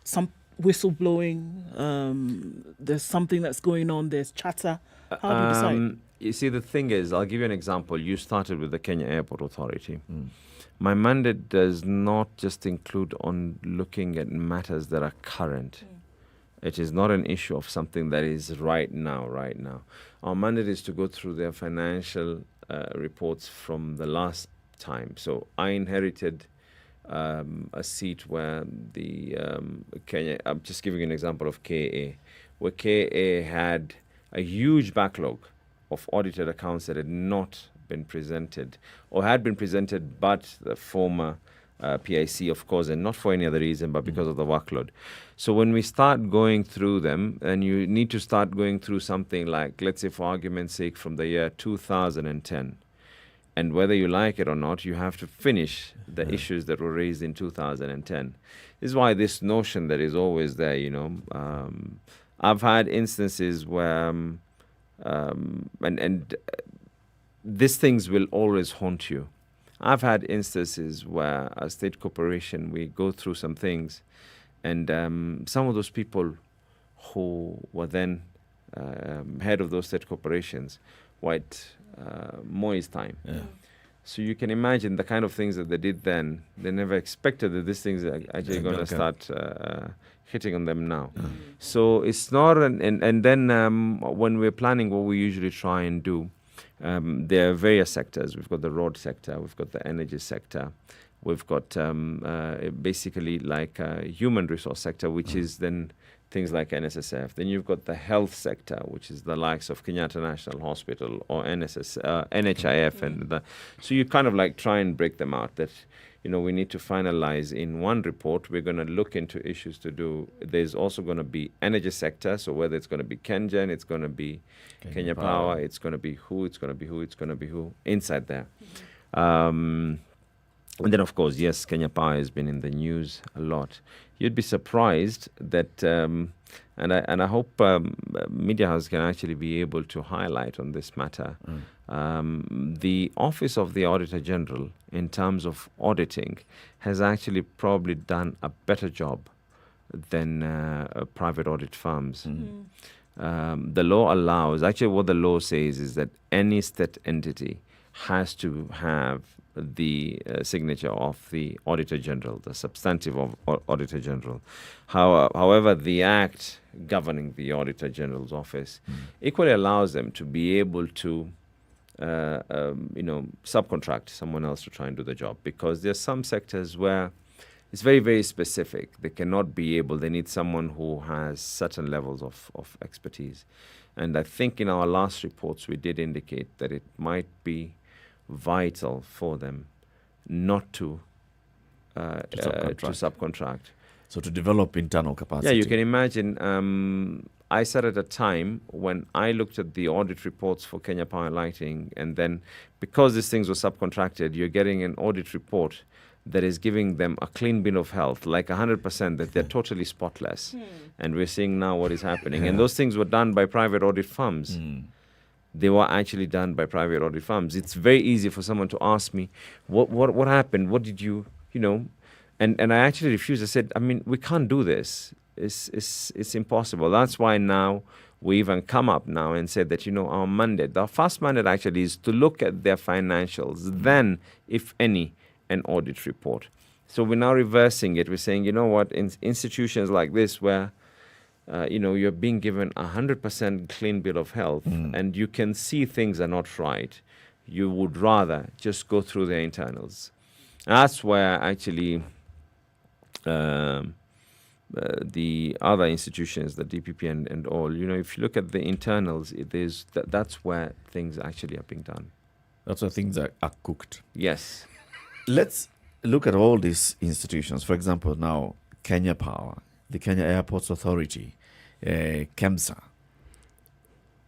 Some whistleblowing, there's something that's going on, there's chatter. How do you decide? You see, the thing is, I'll give you an example. You started with the Kenya Airport Authority. My mandate does not just include on looking at matters that are current. It is not an issue of something that is right now. Our mandate is to go through their financial reports from the last time. So I inherited a seat where the Kenya, I'm just giving you an example of KA, where KA had a huge backlog of audited accounts that had not been presented, or had been presented, but the former PIC, of course, and not for any other reason, but because of the workload. So when we start going through them, and you need to start going through something like, let's say for argument's sake, from the year 2010, and whether you like it or not, you have to finish the issues that were raised in 2010. This is why this notion that is always there, I've had instances where, these things will always haunt you. I've had instances where a state corporation, we go through some things, and some of those people who were then head of those state corporations, White Moi's time. Yeah. So you can imagine the kind of things that they did then. They never expected that these things are actually going to start hitting on them now. So it's not, and then when we're planning what we usually try and do, there are various sectors. We've got the road sector, we've got the energy sector, we've got basically like human resource sector, which is then things like NSSF. Then you've got the health sector, which is the likes of Kenyatta National Hospital or NHIF. And so you kind of like try and break them out that, we need to finalize in one report. We're going to look into issues to do. There's also going to be energy sector. So whether it's going to be KenGen, it's going to be Kenya Power, it's going to be who, it's going to be who, it's going to be who inside there. And then, of course, yes, Kenya Power has been in the news a lot. You'd be surprised that, and I hope Media House can actually be able to highlight on this matter. The Office of the Auditor General, in terms of auditing, has actually probably done a better job than private audit firms. The law allows, actually what the law says is that any state entity has to have the signature of the Auditor General, the substantive of Auditor General. However, the Act governing the Auditor General's office equally allows them to be able to subcontract someone else to try and do the job, because there's some sectors where it's very, very specific. They cannot be able, they need someone who has certain levels of expertise. And I think in our last reports, we did indicate that it might be vital for them not to subcontract. So to develop internal capacity. Yeah, you can imagine. I said at a time when I looked at the audit reports for Kenya Power Lighting, and then because these things were subcontracted, you're getting an audit report that is giving them a clean bill of health, like 100%, that they're totally spotless. And we're seeing now what is happening. And those things were done by private audit firms. They were actually done by private audit firms. It's very easy for someone to ask me, what happened? What did you, And I actually refused. I said, we can't do this. It's impossible. That's why now we even come up now and said that, our mandate, our first mandate actually is to look at their financials, then, if any, an audit report. So we're now reversing it. We're saying, what, in institutions like this where, you're being given 100% clean bill of health and you can see things are not right, you would rather just go through their internals. That's where actually the other institutions, the DPP and all, if you look at the internals, that's where things actually are being done. That's where things are cooked. Yes. Let's look at all these institutions. For example, now Kenya Power, the Kenya Airports Authority, KEMSA.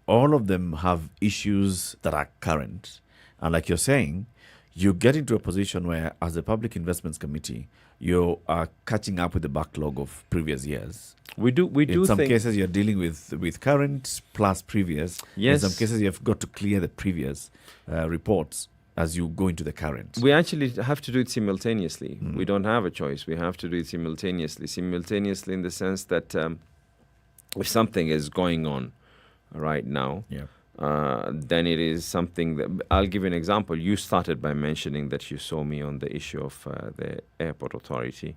All of them have issues that are current. And like you're saying, you get into a position where, as a Public Investments Committee, you are catching up with the backlog of previous years. We do. In some cases, you're dealing with current plus previous. Yes. In some cases, you've got to clear the previous reports as you go into the current. We actually have to do it simultaneously. We don't have a choice. We have to do it simultaneously. Simultaneously in the sense that if something is going on right now, then it is something that... I'll give you an example. You started by mentioning that you saw me on the issue of the airport authority.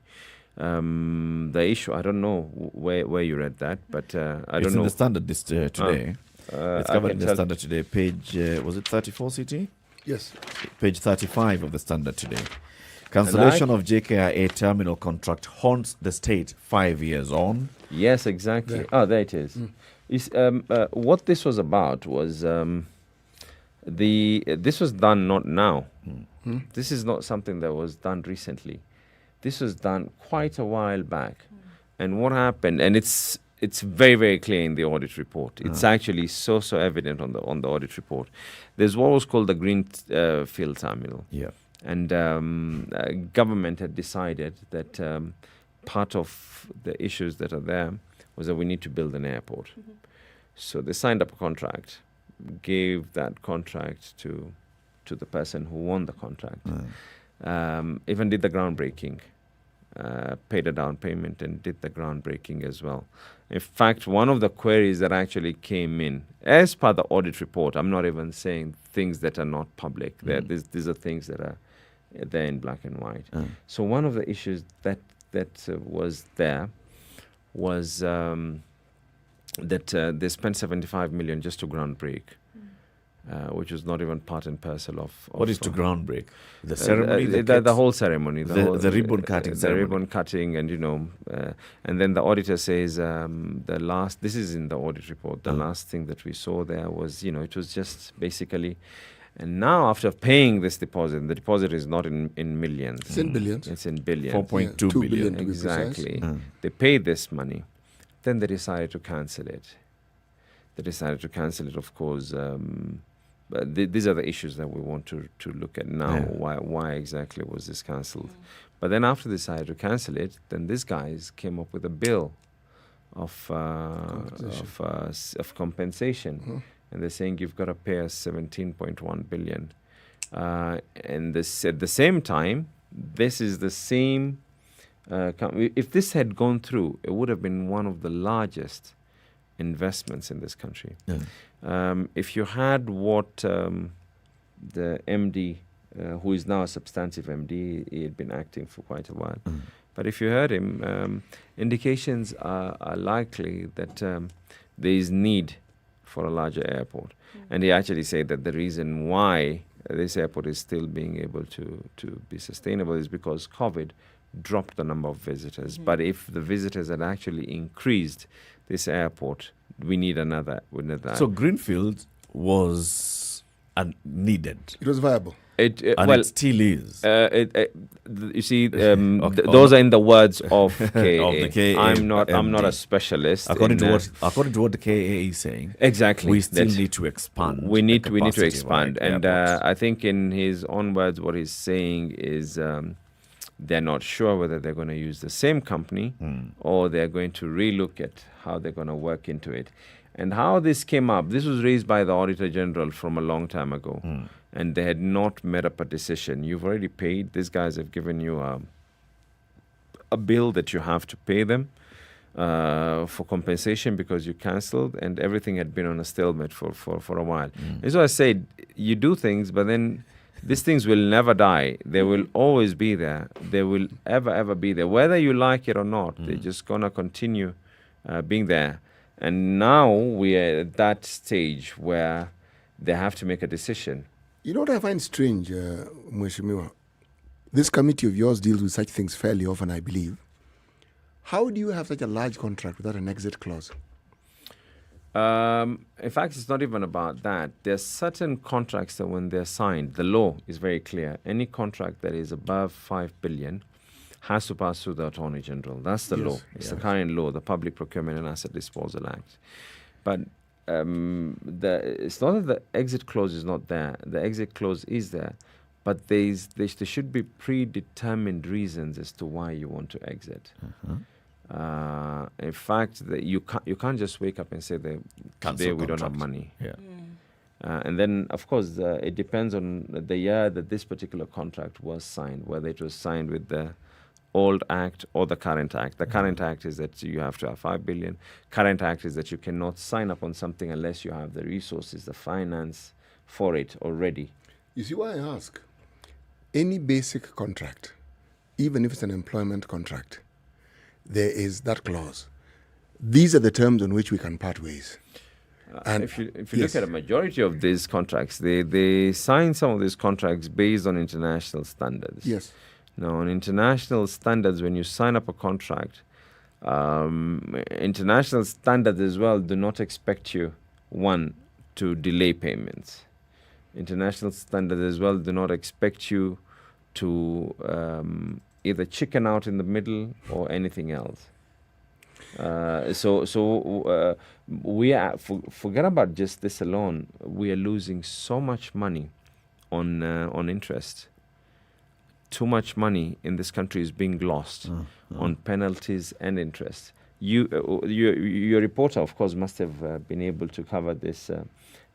The issue, I don't know where you read that, but I don't know. It's in the Standard today. It's covered in the Standard today. Page, was it 34, CT? Yes. Page 35 of the Standard today. Cancellation of JKIA terminal contract haunts the state 5 years on. Yes, exactly. Yeah. Oh, there it is. What this was about was this was done not now. This is not something that was done recently. This was done quite a while back. And what happened, and it's very, very clear in the audit report. It's actually so evident on the audit report. There's what was called the Greenfield Terminal. Yeah. And government had decided that part of the issues that are there was that we need to build an airport. So they signed up a contract, gave that contract to the person who won the contract, even did the groundbreaking. paid a down payment and did the groundbreaking as well. In fact, one of the queries that actually came in, as per the audit report, I'm not even saying things that are not public. These are things that are there in black and white. So one of the issues that was there was that they spent 75 million just to groundbreak. Which was not even part and parcel of what is to groundbreak? The ceremony? The whole ceremony. The ribbon cutting ceremony. The ribbon cutting and, and then the auditor says this is in the audit report, the last thing that we saw there was, it was just basically, and now after paying this deposit, the deposit is not in millions. It's in billions. It's in billions. 4.2 billion. Exactly. They paid this money. Then they decided to cancel it. Of course. But these are the issues that we want to look at now. Why exactly was this cancelled? But then after they decided to cancel it, then these guys came up with a bill of compensation. And they're saying you've got to pay us 17.1 billion. And this, at the same time, this is the same. If this had gone through, it would have been one of the largest investments in this country. If you had what the MD, who is now a substantive MD, he had been acting for quite a while. But if you heard him, indications are likely that there is need for a larger airport. And he actually said that the reason why this airport is still being able to be sustainable is because COVID dropped the number of visitors. But if the visitors had actually increased, this airport, we need another. So Greenfield was needed. It was viable. And it still is. You see, those are in the words of KAA. Of the KAA. I'm not a specialist. According to what the KAA is saying, exactly, we still need to expand. We need to expand, right? And I think in his own words, what he's saying is. They're not sure whether they're going to use the same company or they're going to relook at how they're going to work into it. And how this came up, this was raised by the Auditor General from a long time ago. And they had not made up a decision. You've already paid. These guys have given you a bill that you have to pay them for compensation because you cancelled, and everything had been on a stalemate for a while. And so I said, you do things, but then these things will never die. They will always be there. They will ever be there. Whether you like it or not, they're just going to continue being there. And now we are at that stage where they have to make a decision. You know what I find strange, Mheshimiwa? This committee of yours deals with such things fairly often, I believe. How do you have such a large contract without an exit clause? In fact, it's not even about that. There are certain contracts that when they're signed, the law is very clear. Any contract that is above 5 billion has to pass through the Attorney General. That's the law. It's the current law, the Public Procurement and Asset Disposal Act. But it's not that the exit clause is not there. The exit clause is there. But there should be predetermined reasons as to why you want to exit. In fact, you can't just wake up and say that today we don't have money. And then, of course, it depends on the year that this particular contract was signed, whether it was signed with the old act or the current act. The current act is that you have to have 5 billion. Current act is that you cannot sign up on something unless you have the resources, the finance for it already. You see why I ask? Any basic contract, even if it's an employment contract, there is that clause. These are the terms on which we can part ways. And if you look at a majority of these contracts, they sign some of these contracts based on international standards. Yes. Now, on international standards, when you sign up a contract, international standards as well do not expect you, one, to delay payments. International standards as well do not expect you to either chicken out in the middle or anything else. So we are forget about just this alone. We are losing so much money on interest. Too much money in this country is being lost on penalties and interest. Your reporter, of course, must have been able to cover this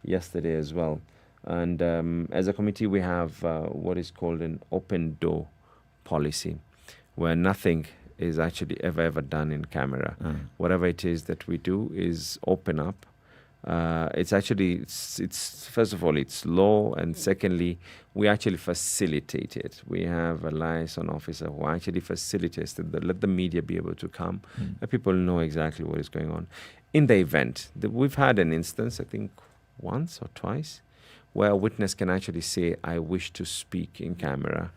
yesterday as well. And as a committee, we have what is called an open door policy, where nothing is actually ever done in camera. Whatever it is that we do is open up. It's first of all, it's law, and secondly, we actually facilitate it. We have a liaison officer who actually facilitates let the media be able to come, and people know exactly what is going on. In the event, we've had an instance, I think once or twice, where a witness can actually say, I wish to speak in camera.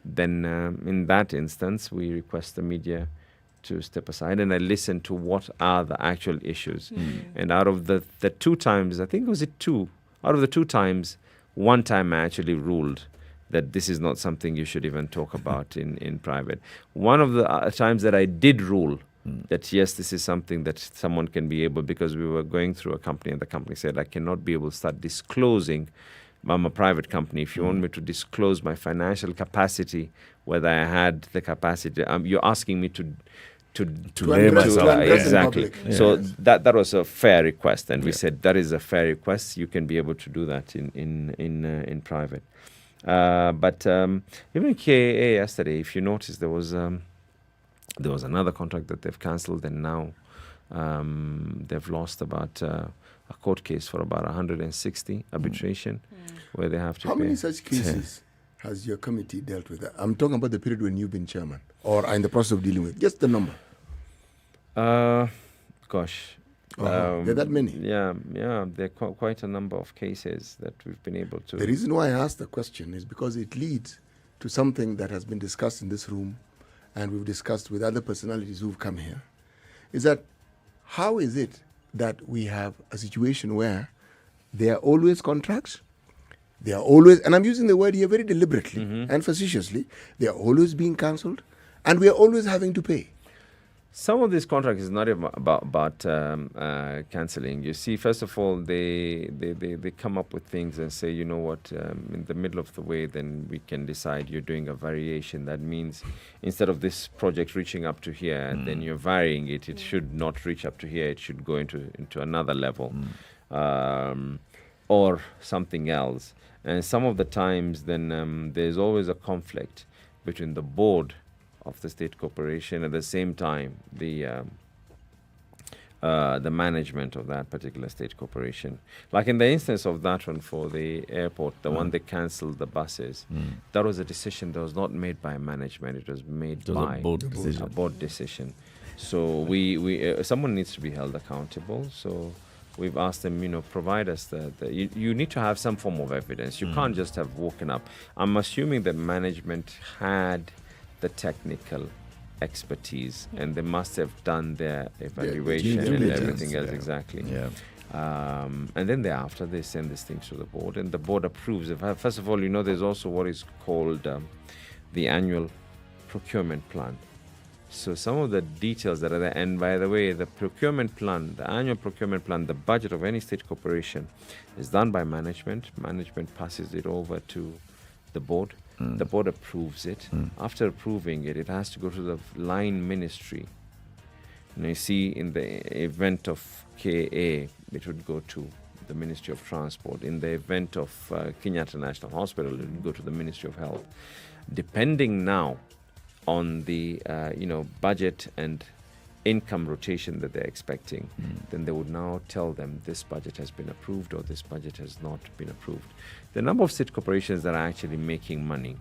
Then in that instance, we request the media to step aside, and I listen to what are the actual issues. And out of the 2 times, I think out of the 2 times, 1 time I actually ruled that this is not something you should even talk about in private. One of the times that I did rule that yes, this is something that someone can be able, because we were going through a company and the company said, I cannot be able to start disclosing. I'm a private company. If you want me to disclose my financial capacity, whether I had the capacity, you're asking me to exactly. So that was a fair request, and we said that is a fair request. You can be able to do that in private. But even KIA yesterday, if you notice, there was another contract that they've cancelled, and now they've lost about a court case for about 160 arbitration, where they have to How pay. many such cases has your committee dealt with? I'm talking about the period when you've been chairman, or are in the process of dealing with. Just the number. Gosh. There are that many? Yeah. There are quite a number of cases that we've been able to. The reason why I asked the question is because it leads to something that has been discussed in this room, and we've discussed with other personalities who've come here, is that how is it that we have a situation where there are always contracts, there are always, and I'm using the word here very deliberately and facetiously, they are always being cancelled, and we are always having to pay. Some of these contracts is not even about cancelling. You see, first of all, they come up with things and say, you know what, in the middle of the way, then we can decide you're doing a variation. That means instead of this project reaching up to here, and then you're varying it, it should not reach up to here. It should go into another level, or something else. And some of the times, then there's always a conflict between the board of the state corporation, at the same time the management of that particular state corporation. Like in the instance of that one for the airport, the one that cancelled the buses, that was a decision that was not made by management. It was made by a board decision. A board decision. So we someone needs to be held accountable. So we've asked them, provide us you need to have some form of evidence. You can't just have woken up. I'm assuming that management had the technical expertise, and they must have done their evaluation and everything else exactly. And then thereafter they send these things to the board, and the board approves. First of all, there's also what is called the annual procurement plan. So some of the details that are there, and by the way, the procurement plan, the annual procurement plan, the budget of any state corporation is done by management. Management passes it over to the board. The board approves it. After approving it, it has to go to the line ministry. You see, in the event of KA, it would go to the Ministry of Transport. In the event of Kenyatta National Hospital, it would go to the Ministry of Health. Depending now on the budget and income rotation that they're expecting, then they would now tell them this budget has been approved or this budget has not been approved. The number of state corporations that are actually making money,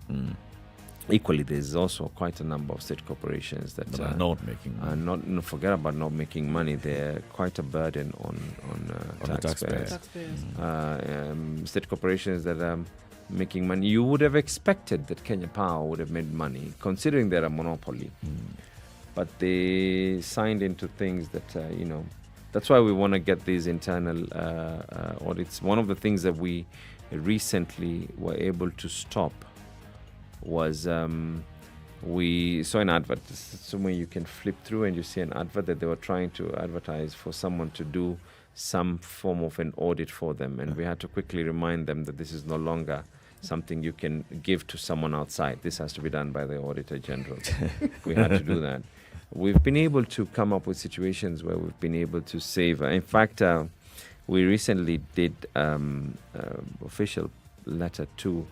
equally there's also quite a number of state corporations that are not making money. Forget about not making money. They're quite a burden on taxpayers. State corporations that are making money, you would have expected that Kenya Power would have made money, considering they're a monopoly. But they signed into things that, that's why we want to get these internal audits. One of the things that we recently were able to stop was we saw an advert. Somewhere you can flip through and you see an advert that they were trying to advertise for someone to do some form of an audit for them. And we had to quickly remind them that this is no longer something you can give to someone outside. This has to be done by the Auditor General. We had to do that. We've been able to come up with situations where we've been able to save. In fact, we recently did official letter to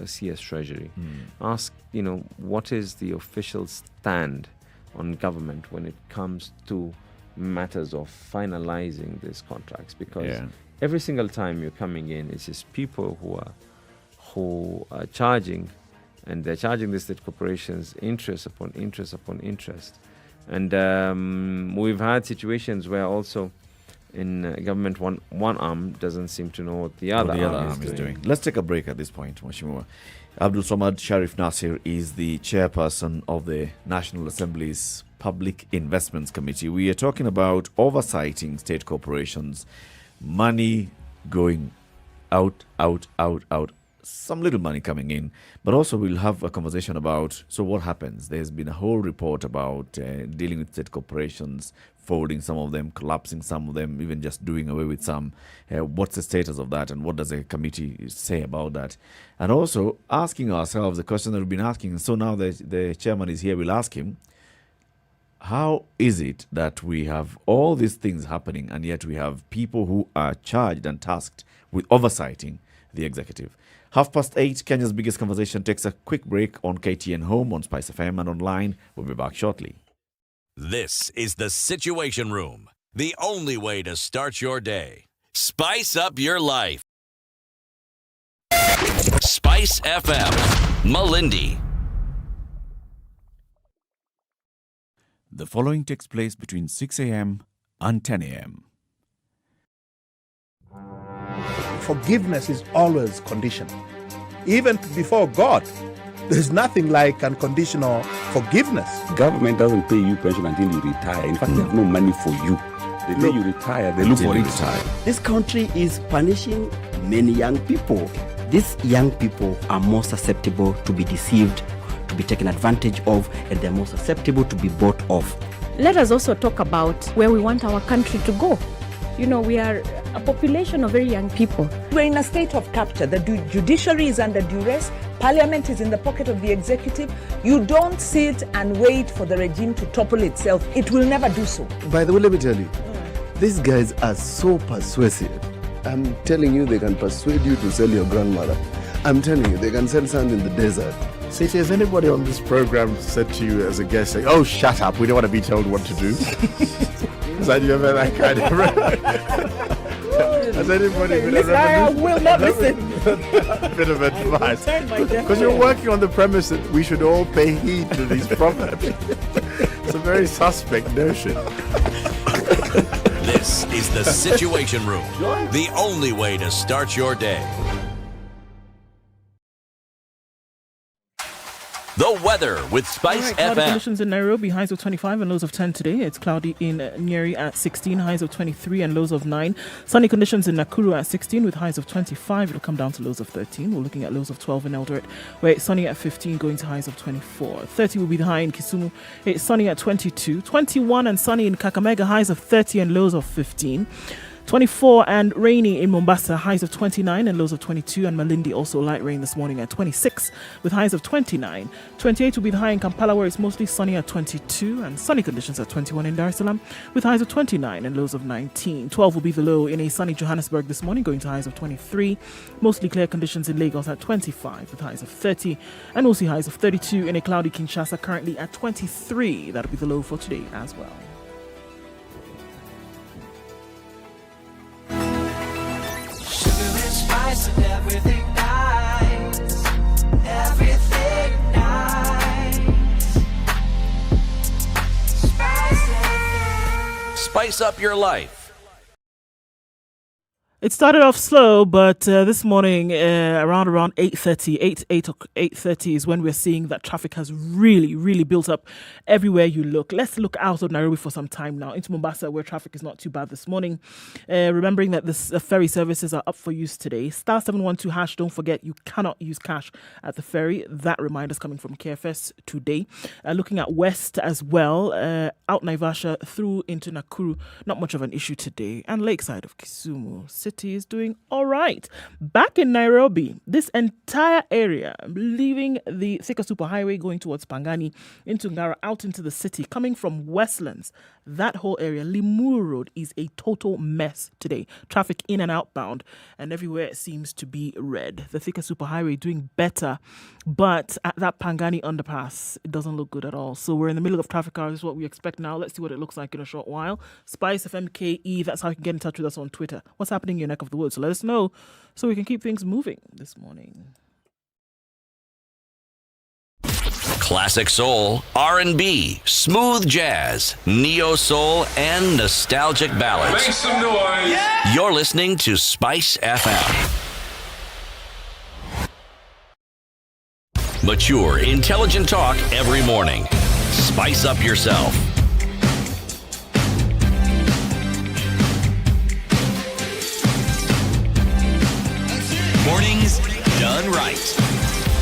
CS Treasury. Ask, what is the official stand on government when it comes to matters of finalizing these contracts? Because every single time you're coming in, it's just people who are charging, and they're charging the state corporations interest upon interest upon interest. And we've had situations where also in government, one arm doesn't seem to know what the other arm is doing. Let's take a break at this point, Mheshimiwa. Abdul Sharif Nasir is the chairperson of the National Assembly's Public Investments Committee. We are talking about oversighting state corporations, money going out, some little money coming in, but also we'll have a conversation about, so what happens? There's been a whole report about dealing with state corporations, folding some of them, collapsing some of them, even just doing away with some. What's the status of that, and what does the committee say about that? And also asking ourselves the question that we've been asking, so now the chairman is here, we'll ask him, how is it that we have all these things happening and yet we have people who are charged and tasked with oversighting the executive? 8:30, Kenya's biggest conversation takes a quick break on KTN Home, on SpiceFM, and online. We'll be back shortly. This is the Situation Room, the only way to start your day. Spice up your life. Spice FM, Malindi. The following takes place between 6 a.m. and 10 a.m. Forgiveness is always conditional. Even before God, there's nothing like unconditional forgiveness. Government doesn't pay you pension until you retire. In fact, they have no money for you. The day you retire, they look for it. This country is punishing many young people. These young people are more susceptible to be deceived, to be taken advantage of, and they're more susceptible to be bought off. Let us also talk about where we want our country to go. We are a population of very young people. We're in a state of capture. The judiciary is under duress. Parliament is in the pocket of the executive. You don't sit and wait for the regime to topple itself. It will never do so. By the way, let me tell you, these guys are so persuasive. I'm telling you, they can persuade you to sell your grandmother. I'm telling you, they can sell sand in the desert. Ceci, has anybody on this program said to you as a guest, saying, "Oh, shut up, we don't want to be told what to do"? Has you ever that kind of... Has anybody been I will not listen. bit of advice? Because you're working on the premise that we should all pay heed to these proverbs. It's a very suspect notion. This is the Situation Room, the only way to start your day. The weather with Spice Cloudy FM. conditions in Nairobi, highs of 25 and lows of 10 today. It's cloudy in Nyeri at 16, highs of 23 and lows of 9. Sunny conditions in Nakuru at 16 with highs of 25. It'll come down to lows of 13. We're looking at lows of 12 in Eldoret, where it's sunny at 15, going to highs of 24. 30 will be the high in Kisumu. It's sunny at 22. 21 and sunny in Kakamega, highs of 30 and lows of 15. 24 and rainy in Mombasa, highs of 29 and lows of 22, and Malindi also light rain this morning at 26 with highs of 29. 28 will be the high in Kampala, where it's mostly sunny at 22 and sunny conditions at 21 in Dar es Salaam with highs of 29 and lows of 19. 12 will be the low in a sunny Johannesburg this morning, going to highs of 23. Mostly clear conditions in Lagos at 25 with highs of 30, and we'll see highs of 32 in a cloudy Kinshasa currently at 23. That'll be the low for today as well. Spice and everything nice, everything nice. Spice up your life. It started off slow, but this morning around 8:30 is when we're seeing that traffic has really built up everywhere you look. Let's look out of Nairobi for some time now into Mombasa, where traffic is not too bad this morning. Remembering that this ferry services are up for use today. *712#. Don't forget, you cannot use cash at the ferry. That reminder is coming from KFS today. Looking at west as well, out Naivasha through into Nakuru, not much of an issue today. And lakeside of Kisumu, city is doing all right. Back in Nairobi, this entire area, leaving the Thika Superhighway going towards Pangani, into Ngara, out into the city, coming from Westlands, that whole area, Limuru Road, is a total mess today. Traffic in and outbound, and everywhere it seems to be red. The Thika Superhighway doing better, but at that Pangani underpass, it doesn't look good at all. So we're in the middle of traffic hours, is what we expect now. Let's see what it looks like in a short while. SpiceFM KE, that's how you can get in touch with us on Twitter. What's happening in your neck of the woods? So let us know so we can keep things moving this morning. Classic soul, R&B, smooth jazz, neo soul, and nostalgic ballads. Make some noise. Yeah. You're listening to Spice FM. Mature, intelligent talk every morning. Spice up yourself. Mornings done right.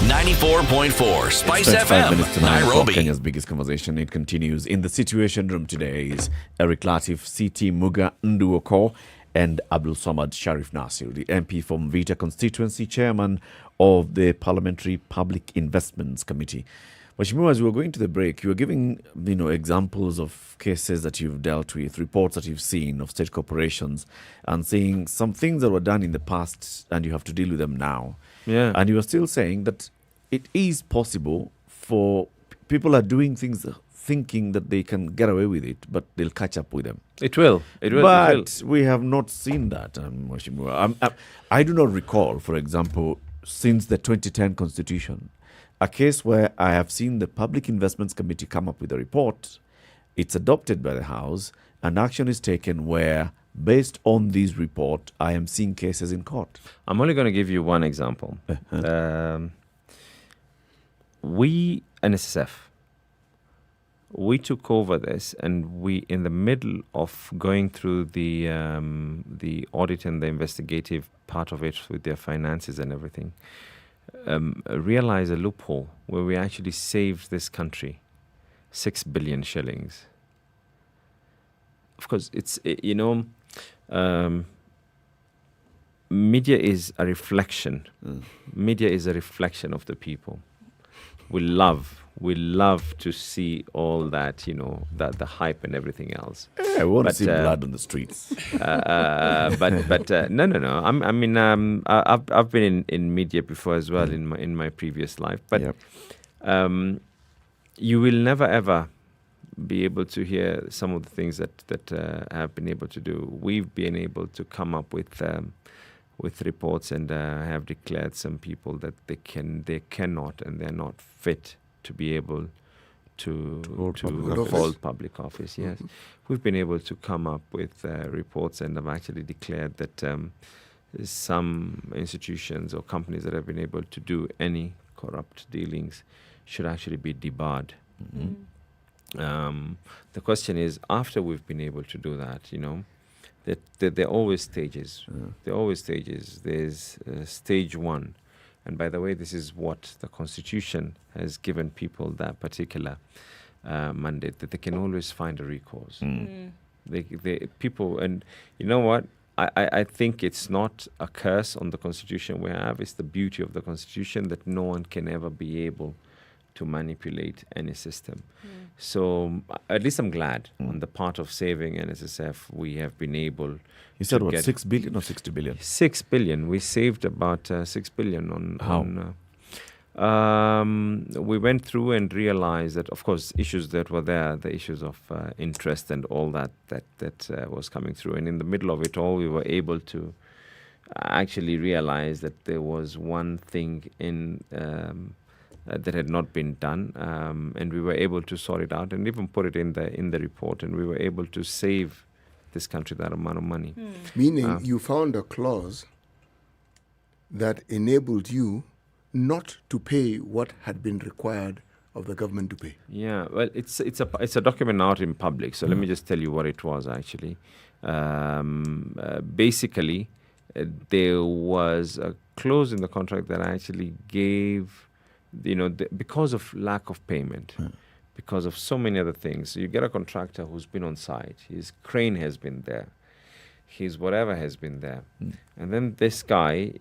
94.4 Spice FM, Nairobi. Kenya's biggest conversation. It continues. In the Situation Room today is Eric Latif, CT Muga Nduoko, and Abdul Sharif Nasir, the MP from Vita constituency, chairman of the Parliamentary Public Investments Committee. Mheshimiwa, as we were going to the break, you were giving examples of cases that you've dealt with, reports that you've seen of state corporations, and saying some things that were done in the past and you have to deal with them now. Yeah. And you were still saying that it is possible for people are doing things thinking that they can get away with it, but they'll catch up with them. It will. But we have not seen that, Mheshimiwa. I do not recall, for example, since the 2010 Constitution, a case where I have seen the Public Investments Committee come up with a report, it's adopted by the House, and action is taken where, based on this report, I am seeing cases in court. I'm only going to give you one example. We, NSSF, we took over this, and we, in the middle of going through the audit and the investigative part of it with their finances and everything, realized a loophole where we actually saved this country 6 billion shillings. Of course, it's, media is a reflection. Media is a reflection of the people. We love to see all that, that the hype and everything else. I want to see blood on the streets. No. I've been in media before as well in my previous life. But you will never ever be able to hear some of the things that have been able to do. We've been able to come up with reports and have declared some people that they cannot and they're not fit to be able to hold public office. Yes, we've been able to come up with reports and have actually declared that some institutions or companies that have been able to do any corrupt dealings should actually be debarred. The question is, after we've been able to do that, that there are always stages. There are always stages. There's stage one. And by the way, this is what the Constitution has given people, that particular mandate, that they can always find a recourse. People, and you know what? I think it's not a curse on the Constitution we have. It's the beauty of the Constitution that no one can ever be able to manipulate any system. So at least I'm glad on the part of saving NSSF, we have been able. You said what, 6 billion or 60 billion? 6 billion. We saved about 6 billion on. How? We went through and realized that, of course, issues that were there, the issues of interest and all that was coming through. And in the middle of it all, we were able to actually realize that there was one thing in that had not been done, and we were able to sort it out and even put it in the report, and we were able to save this country that amount of money. Meaning you found a clause that enabled you not to pay what had been required of the government to pay. Yeah, well, it's a document out in public, so let me just tell you what it was actually. Basically, there was a clause in the contract that actually gave, because of lack of payment, because of so many other things. So you get a contractor who's been on site, his crane has been there, his whatever has been there. And then this guy,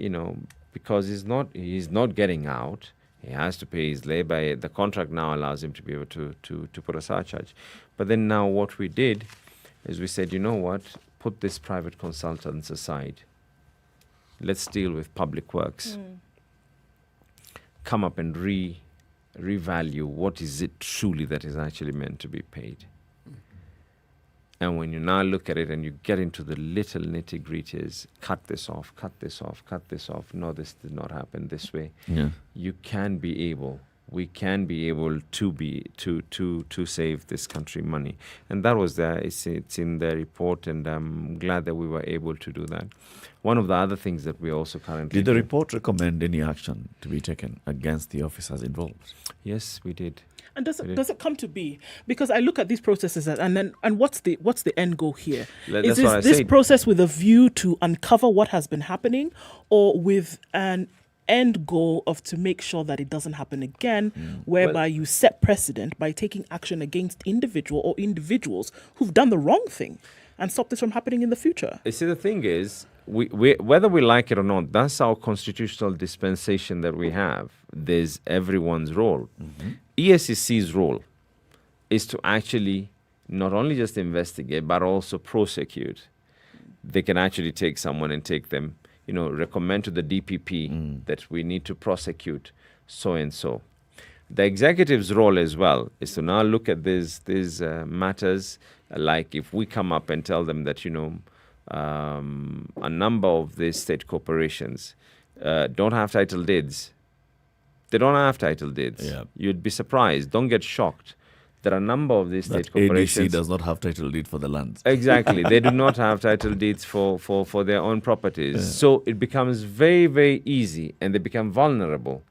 because he's not getting out, he has to pay his labor. The contract now allows him to be able to put a surcharge. But then now what we did is we said, you know what, put this private consultants aside. Let's deal with public works. Come up and revalue what is it truly that is actually meant to be paid. And when you now look at it and you get into the little nitty-gritties, cut this off, no, this did not happen this way. Yeah. We can be able to save this country money. And that was there, it's in the report, and I'm glad that we were able to do that. One of the other things that we also currently Did the report recommend any action to be taken against the officers involved? Yes, we did. And does it come to be? Because I look at these processes and what's the end goal here? Is this process with a view to uncover what has been happening, or with an end goal of to make sure that it doesn't happen again, whereby you set precedent by taking action against individuals who've done the wrong thing and stop this from happening in the future? You see, the thing is, we whether we like it or not, that's our constitutional dispensation that we have. There's everyone's role. ESCC's role is to actually not only just investigate, but also prosecute. They can actually take someone and take them, recommend to the DPP that we need to prosecute so and so. The executive's role as well is to now look at these matters, like if we come up and tell them that, a number of these state corporations don't have title deeds. They don't have title deeds. Yeah. You'd be surprised. Don't get shocked. There are a number of these state corporations. ADC does not have title deed for the lands. Exactly. They do not have title deeds for their own properties. Yeah. So it becomes very, very easy, and they become vulnerable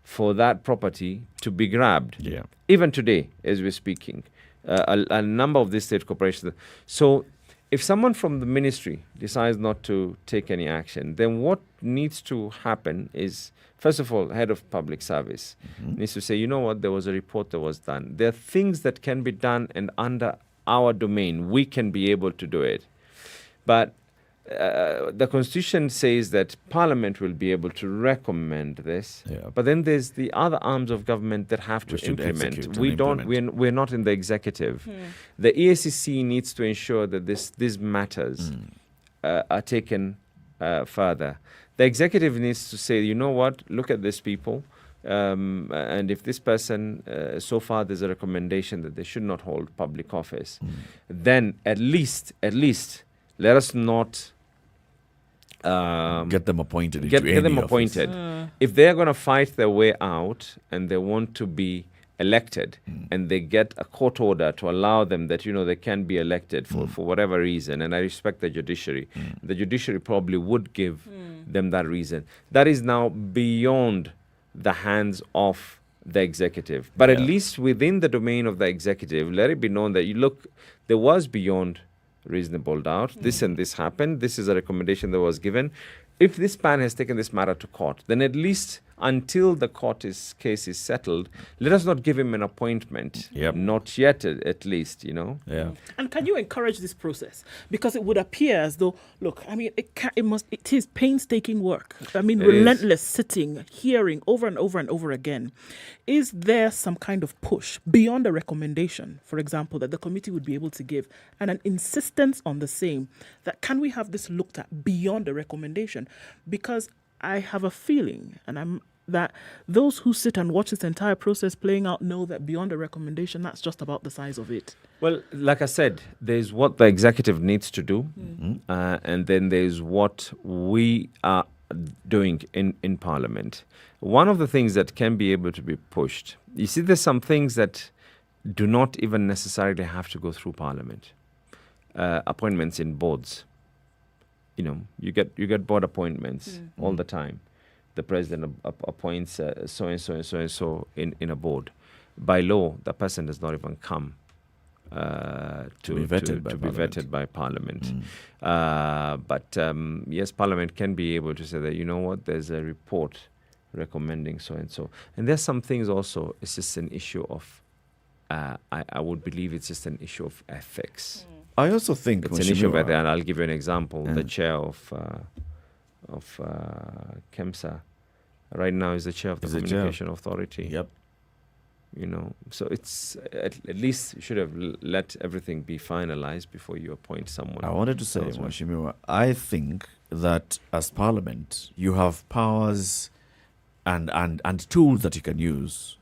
for that property to be grabbed. Yeah. Even today, as we're speaking, a number of these state corporations. So if someone from the ministry decides not to take any action, then what needs to happen is, first of all, head of public service needs to say, you know what, there was a report that was done. There are things that can be done, and under our domain, we can be able to do it. But the Constitution says that Parliament will be able to recommend this. Yeah. But then there's the other arms of government that have to implement. We're not in the executive. The ESCC needs to ensure that these matters are taken further. The executive needs to say, you know what, look at these people, and if this person, so far there's a recommendation that they should not hold public office, then at least let us not get them appointed. Get them appointed. If they're going to fight their way out and they want to be elected, and they get a court order to allow them that, they can be elected for whatever reason, and I respect the judiciary. The judiciary probably would give them that reason. That is now beyond the hands of the executive. But at least within the domain of the executive, let it be known that, there was beyond reasonable doubt. This and this happened. This is a recommendation that was given. If this man has taken this matter to court, then at least until the case is settled, let us not give him an appointment. Not yet, at least, Yeah. And can you encourage this process? Because it would appear as though, look, I mean, it is painstaking work. I mean, relentless sitting, hearing over and over and over again. Is there some kind of push beyond a recommendation, for example, that the committee would be able to give, and an insistence on the same, that can we have this looked at beyond a recommendation? Because I have a feeling, that those who sit and watch this entire process playing out know that beyond a recommendation, that's just about the size of it. Well, like I said, there's what the executive needs to do, and then there's what we are doing in Parliament. One of the things that can be able to be pushed, you see, there's some things that do not even necessarily have to go through Parliament. Appointments in boards. You get board appointments all the time. The president appoints so and so and so and so in a board. By law, the person does not even come to be vetted by Parliament. But yes, Parliament can be able to say that, there's a report recommending so and so. And there's some things also, it's just an issue of I would believe it's just an issue of ethics. I also think it's an issue of Mheshimiwa- ethics, and I'll give you an example. The Yeah. chair of KEMSA right now is the chair of the Is the chair. Communication Authority. Yep. You know, so it's at least you should have let everything be finalized before you appoint someone. I wanted to say, elsewhere. Mheshimiwa, I think that as Parliament, you have powers and tools that you can use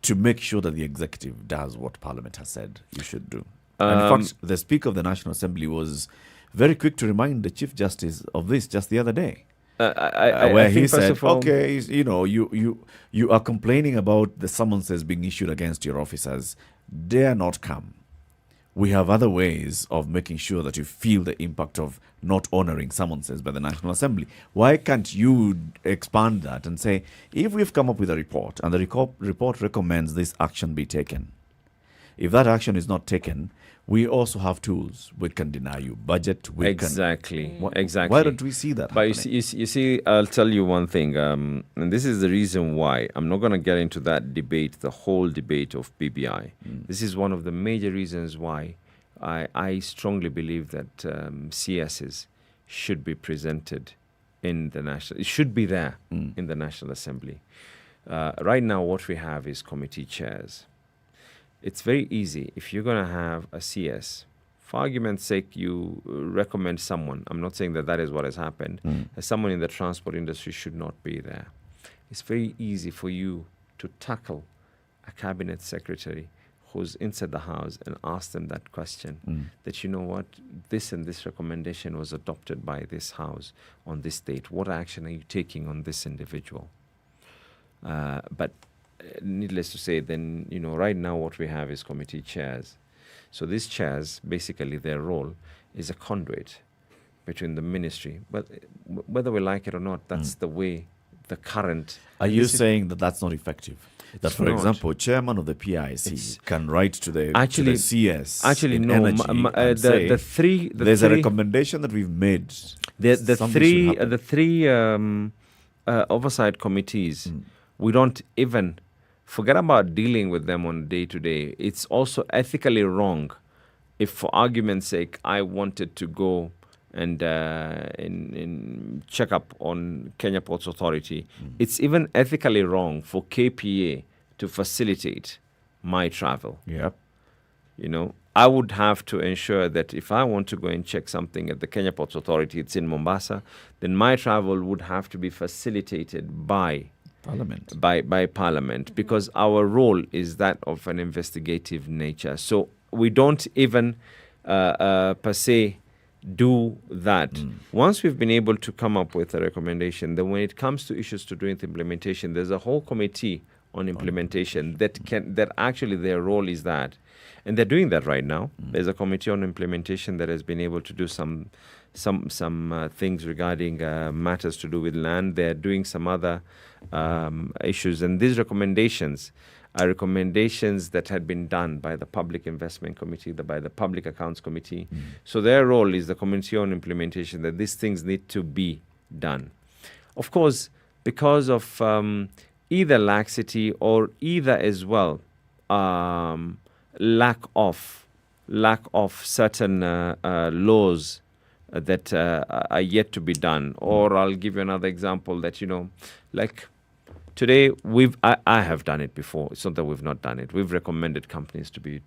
to make sure that the executive does what Parliament has said you should do. And in fact, the Speaker of the National Assembly was very quick to remind the Chief Justice of this just the other day. Where he think, first said, of all- okay, you know, you are complaining about the summonses being issued against your officers. Dare not come. We have other ways of making sure that you feel the impact of not honoring summonses by the National Assembly. Why can't you expand that and say, if we've come up with a report and the report recommends this action be taken, if that action is not taken, we also have tools. We can deny you budget. Exactly. Exactly. Why don't we see that? But you see, I'll tell you one thing, and this is the reason why I'm not going to get into that debate, the whole debate of BBI. This is one of the major reasons why I strongly believe that CSs should be presented in the national. It should be there in the National Assembly. Right now, what we have is committee chairs. It's very easy. If you're going to have a CS, for argument's sake, you recommend someone. I'm not saying that that is what has happened. Someone in the transport industry should not be there. It's very easy for you to tackle a cabinet secretary who's inside the house and ask them that question, that, you know what, this and this recommendation was adopted by this house on this date. What action are you taking on this individual? But needless to say, then, you know, right now what we have is committee chairs. So these chairs, basically their role is a conduit between the ministry. But whether we like it or not, that's the way the current... Are you saying that that's not effective? That, It's for not. example, chairman of the PIC can write to the CS Actually, in no. energy and say, there's a recommendation that we've made. The Something should happen. three oversight committees, we don't even forget about dealing with them on day to day. It's also ethically wrong if, for argument's sake, I wanted to go and in check up on Kenya Ports Authority. It's even ethically wrong for KPA to facilitate my travel. Yep. You know, I would have to ensure that if I want to go and check something at the Kenya Ports Authority, it's in Mombasa, then my travel would have to be facilitated by Parliament. By Parliament, because our role is that of an investigative nature. So we don't even per se do that. Once we've been able to come up with a recommendation, then when it comes to issues to do with implementation, there's a whole committee on implementation that actually their role is that. And they're doing that right now. There's a committee on implementation that has been able to do some things regarding matters to do with land. They're doing some other issues. And these recommendations are recommendations that had been done by the Public Investment Committee, by the Public Accounts Committee. So their role is the committee on implementation, that these things need to be done. Of course, because of either laxity or either as well lack of certain laws that are yet to be done. Or I'll give you another example that, you know, like today I have done it before. It's not that we've not done it. We've recommended companies to be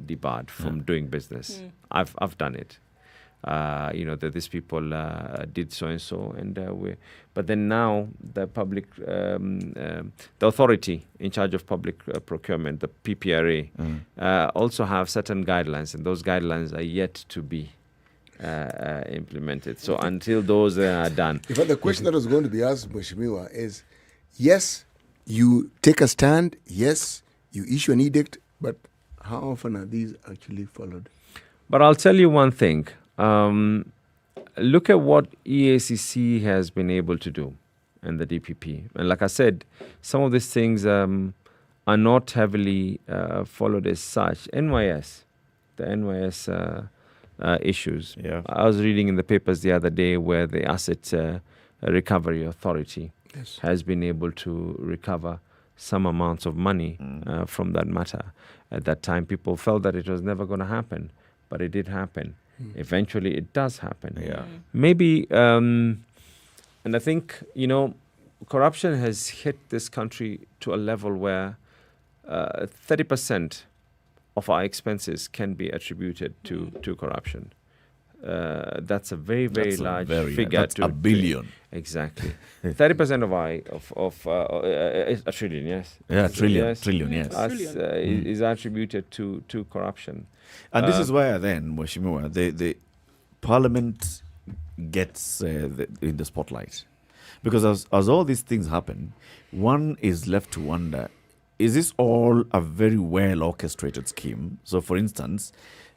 debarred from doing business. I've done it. You know, that these people did so and so, and but then now the public, the authority in charge of public procurement, the PPRA, also have certain guidelines, and those guidelines are yet to be implemented. So until those are done, in fact, the question that was going to be asked, Mheshimiwa, is: yes, you take a stand. Yes, you issue an edict, but how often are these actually followed? But I'll tell you one thing. Look at what EACC has been able to do and the DPP. And like I said, some of these things are not heavily followed as such. The NYS issues. Yeah. I was reading in the papers the other day where the Asset Recovery Authority has been able to recover some amounts of money from that matter. At that time, people felt that it was never going to happen, but it did happen. Eventually, it does happen. Maybe, and I think, corruption has hit this country to a level where 30% of our expenses can be attributed to corruption. That's a very, very large figure. That's a billion. Exactly. 30% of a trillion, yes. Yeah, trillion, yes. Is attributed to corruption. And this is where then, Mheshimiwa, the Parliament gets in the spotlight. Because as all these things happen, one is left to wonder, is this all a very well orchestrated scheme? So, for instance,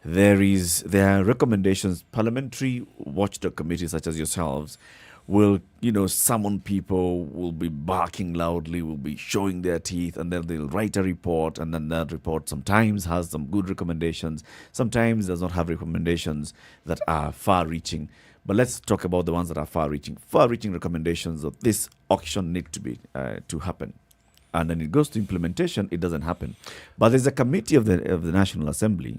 there are recommendations. Parliamentary watchdog committees such as yourselves will, summon people, will be barking loudly, will be showing their teeth, and then they'll write a report, and then that report sometimes has some good recommendations, sometimes does not have recommendations that are far-reaching. But let's talk about the ones that are far-reaching. Far-reaching recommendations of this auction need to be to happen. And then it goes to implementation, it doesn't happen. But there's a committee of the National Assembly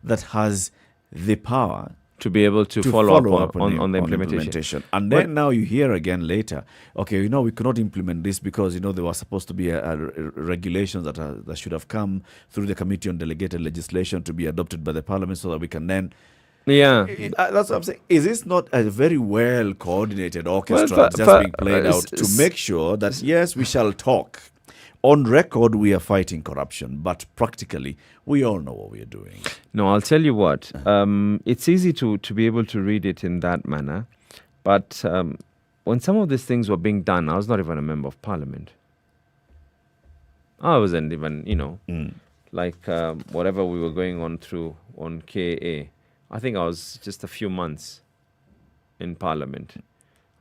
that has the power to be able to follow up on the implementation. And then now you hear again later, okay, we cannot implement this because, there was supposed to be a regulations that should have come through the Committee on Delegated Legislation to be adopted by the Parliament so that we can then... Yeah. That's what I'm saying. Is this not a very well coordinated orchestra being played out to make sure that, yes, we shall talk. On record, we are fighting corruption, but practically, we all know what we are doing. No, I'll tell you what. It's easy to be able to read it in that manner, but when some of these things were being done, I was not even a member of Parliament. I wasn't even, whatever we were going on through on KA. I think I was just a few months in Parliament.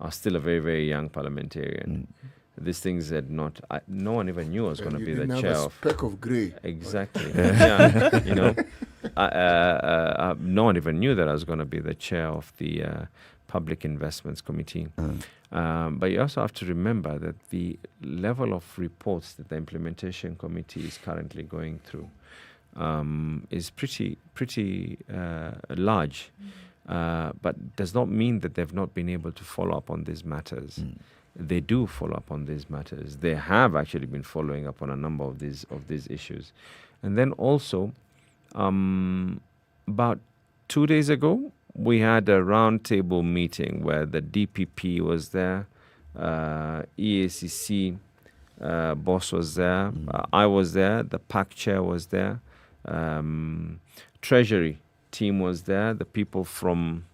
I was still a very, very young parliamentarian. These things had not... no one even knew I was going to be the chair of... speck of grey. Exactly. No one even knew that I was going to be the chair of the Public Investments Committee. But you also have to remember that the level of reports that the Implementation Committee is currently going through is pretty large. But does not mean that they've not been able to follow up on these matters. They do follow up on these matters. They have actually been following up on a number of these issues. And then also, about 2 days ago, we had a roundtable meeting where the DPP was there, EACC boss was there, I was there, the PAC chair was there, Treasury team was there, the people from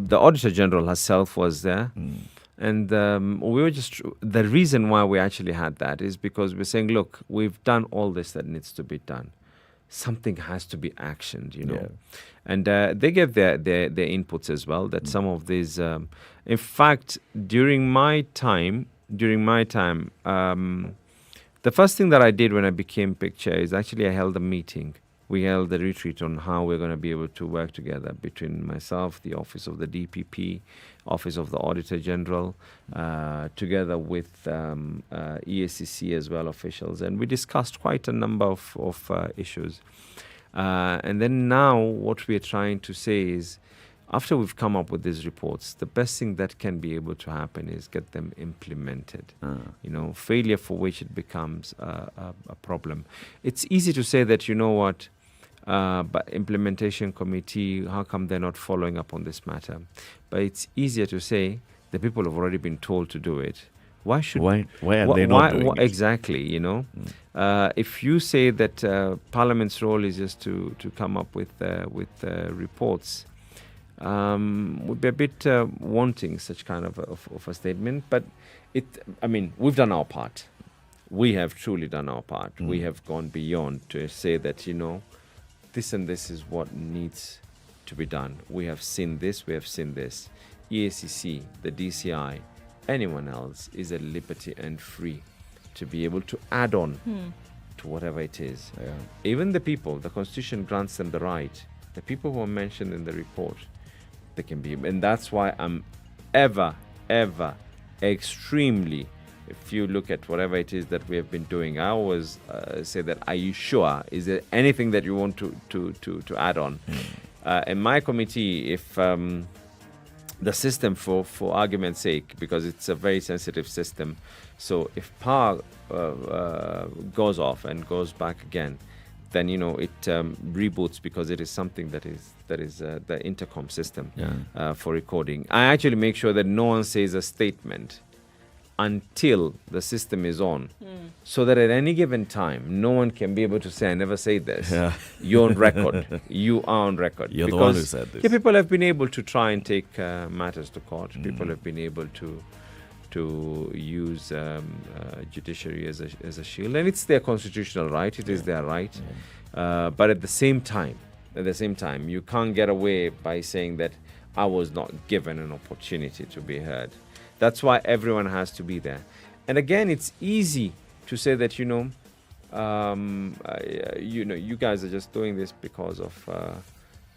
the Auditor General herself was there. And we were just... The reason why we actually had that is because we're saying, look, we've done all this that needs to be done. Something has to be actioned, And they gave their inputs as well, that some of these... in fact, during my time, the first thing that I did when I became PIC chair is actually I held a meeting. We held a retreat on how we're going to be able to work together between myself, the Office of the DPP, Office of the Auditor General, together with EACC as well, officials. And we discussed quite a number of issues. And then now what we're trying to say is, after we've come up with these reports, the best thing that can be able to happen is get them implemented. Failure for which it becomes a problem. It's easy to say that, but implementation committee, how come they're not following up on this matter? But it's easier to say the people have already been told to do it. Why are they not doing it? Exactly, if you say that Parliament's role is just to come up with reports, would be a bit wanting such kind of a statement. But we've done our part. We have truly done our part. We have gone beyond to say that, this and this is what needs to be done. We have seen this, we have seen this. EACC, the DCI, anyone else is at liberty and free to be able to add on to whatever it is. Even the people, the Constitution grants them the right. The people who are mentioned in the report, they can be, and that's why I'm ever extremely. If you look at whatever it is that we have been doing, I always say that, are you sure? Is there anything that you want to add on? In my committee, if the system, for argument's sake, because it's a very sensitive system, so if power goes off and goes back again, then it reboots, because it is something that is the intercom system for recording. I actually make sure that no one says a statement until the system is on, so that at any given time, no one can be able to say, I never said this. Yeah. You're on record. You are on record. You're the one who said this. Yeah, people have been able to try and take matters to court. People have been able to use judiciary as a shield, and it's their constitutional right. It is their right. But at the same time, you can't get away by saying that I was not given an opportunity to be heard. That's why everyone has to be there. And again, it's easy to say that you guys are just doing this because of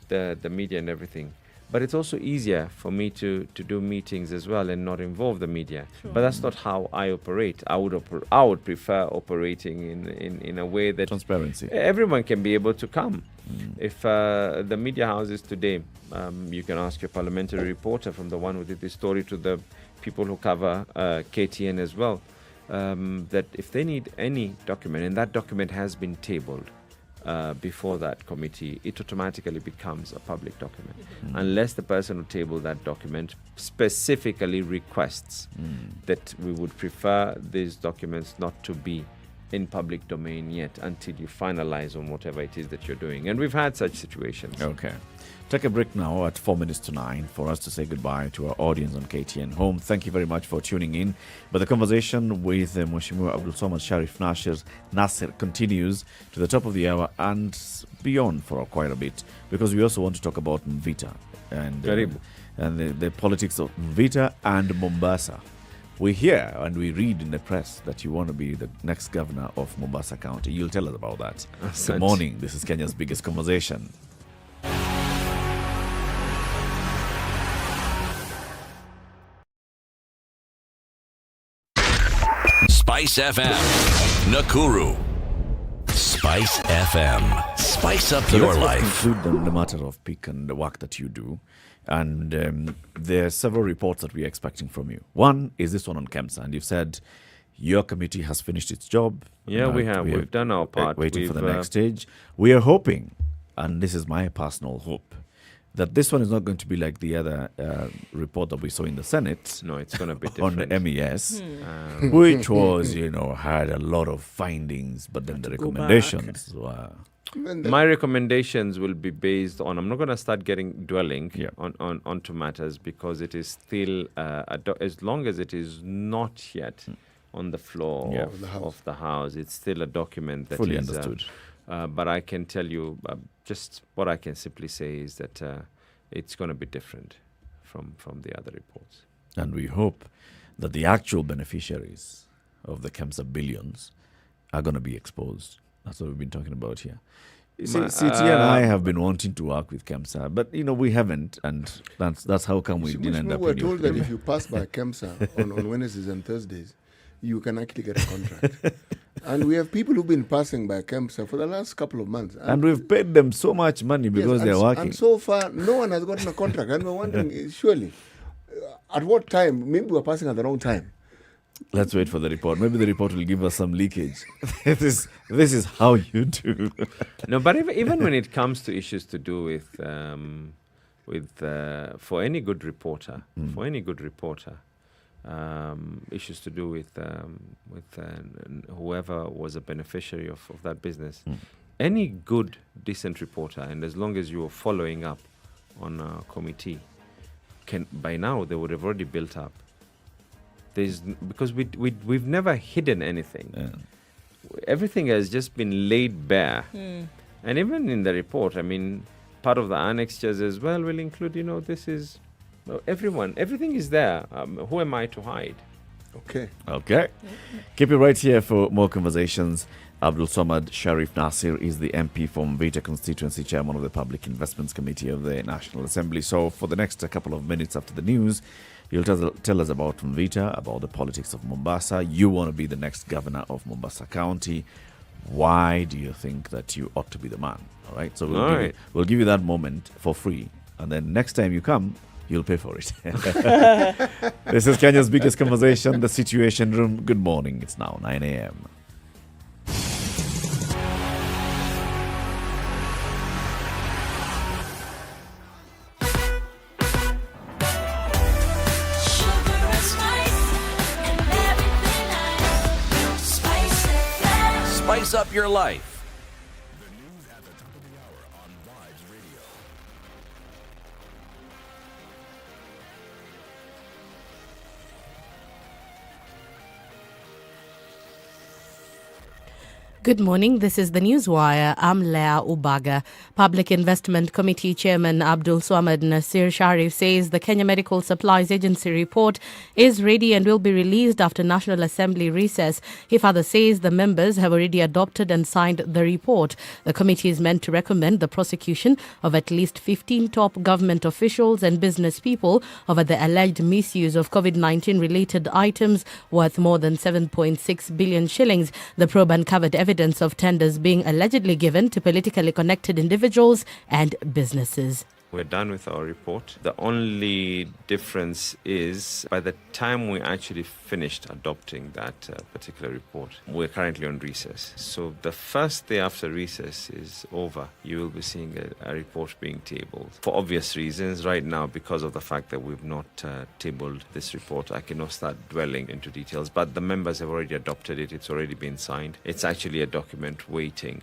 the media and everything. But it's also easier for me to do meetings as well and not involve the media. Sure. But that's not how I operate. I would prefer operating in a way that transparency. Everyone can be able to come. If the media houses today, you can ask your parliamentary reporter, from the one who did this story to the people who cover KTN as well, that if they need any document, and that document has been tabled before that committee, it automatically becomes a public document, unless the person who tabled that document specifically requests that we would prefer these documents not to be in public domain yet until you finalize on whatever it is that you're doing. And we've had such situations. Okay. Take a break now at 4 minutes to 9 for us to say goodbye to our audience on KTN Home. Thank you very much for tuning in. But the conversation with Mheshimiwa Abdul Sharif Nasir continues to the top of the hour and beyond for quite a bit, because we also want to talk about Mvita and the politics of Mvita and Mombasa. We hear and we read in the press that you want to be the next governor of Mombasa County. You'll tell us about that. Good morning. This is Kenya's biggest conversation. SpiceFM, Nakuru. SpiceFM, spice up your life. Conclude the matter of pick and the work that you do. And there are several reports that we're expecting from you. One is this one on KEMSA, and you've said your committee has finished its job. Yeah, we have. We've done our part. Waiting for the next stage. We are hoping, and this is my personal hope, that this one is not going to be like the other report that we saw in the Senate. No, it's going to be different. On MES, which was, had a lot of findings, but then the recommendations were... My recommendations will be based on, I'm not going to start dwelling onto matters, because it is still, as long as it is not yet on the floor of the House, it's still a document that fully is... understood. But I can tell you, just what I can simply say is that it's going to be different from the other reports. And we hope that the actual beneficiaries of the KEMSA billions are going to be exposed. That's what we've been talking about here. CT and I have been wanting to work with KEMSA, but we haven't, and that's how come we didn't end up. We were told that if you pass by KEMSA on Wednesdays and Thursdays, you can actually get a contract. And we have people who've been passing by KEMSA for the last couple of months. And we've paid them so much money because they're working. And so far, no one has gotten a contract. And we're wondering, surely, at what time? Maybe we're passing at the wrong time. Let's wait for the report. Maybe the report will give us some leakage. This is how you do. No, but even when it comes to issues to do with for any good reporter, issues to do with whoever was a beneficiary of that business, any good, decent reporter, and as long as you're following up on a committee, by now they would have already built up. Because we've never hidden anything. Yeah. Everything has just been laid bare. And even in the report, part of the annexures as well will include, this is everyone. Everything is there. Who am I to hide? Okay. Keep it right here for more conversations. Abdul Sharif Nasir is the MP from Mvita constituency, chairman of the Public Investments Committee of the National Assembly. So for the next couple of minutes after the news, You'll tell us about Mvita, about the politics of Mombasa. You want to be the next governor of Mombasa County. Why do you think that you ought to be the man? All right. So we'll give you that moment for free. And then next time you come, you'll pay for it. This is Kenya's biggest conversation, The Situation Room. Good morning. It's now 9 a.m. Spice up your life. Good morning. This is the Newswire. I'm Leah Ubaga. Public Investment Committee Chairman Abdul Nasir says the Kenya Medical Supplies Agency report is ready and will be released after National Assembly recess. He further says the members have already adopted and signed the report. The committee is meant to recommend the prosecution of at least 15 top government officials and business people over the alleged misuse of COVID-19 related items worth more than 7.6 billion shillings. The probe uncovered evidence of tenders being allegedly given to politically connected individuals and businesses. We're done with our report. The only difference is by the time we actually finished adopting that particular report, we're currently on recess. So the first day after recess is over, you will be seeing a report being tabled. For obvious reasons, right now, because of the fact that we've not tabled this report, I cannot start dwelling into details. But the members have already adopted it. It's already been signed. It's actually a document waiting.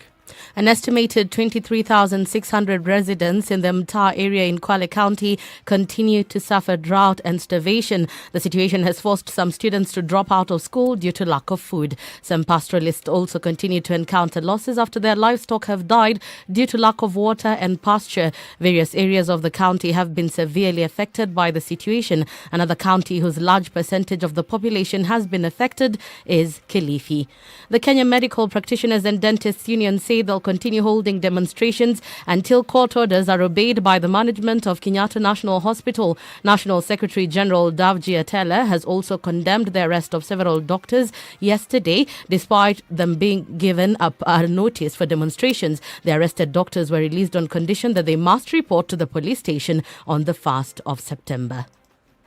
An estimated 23,600 residents in the Muthui area in Kwale County continue to suffer drought and starvation. The situation has forced some students to drop out of school due to lack of food. Some pastoralists also continue to encounter losses after their livestock have died due to lack of water and pasture. Various areas of the county have been severely affected by the situation. Another county whose large percentage of the population has been affected is Kilifi. The Kenya Medical Practitioners and Dentists Union say they'll continue holding demonstrations until court orders are obeyed by the management of Kenyatta National Hospital. National Secretary General Davji Atela has also condemned the arrest of several doctors yesterday, despite them being given a notice for demonstrations. The arrested doctors were released on condition that they must report to the police station on the 1st of September.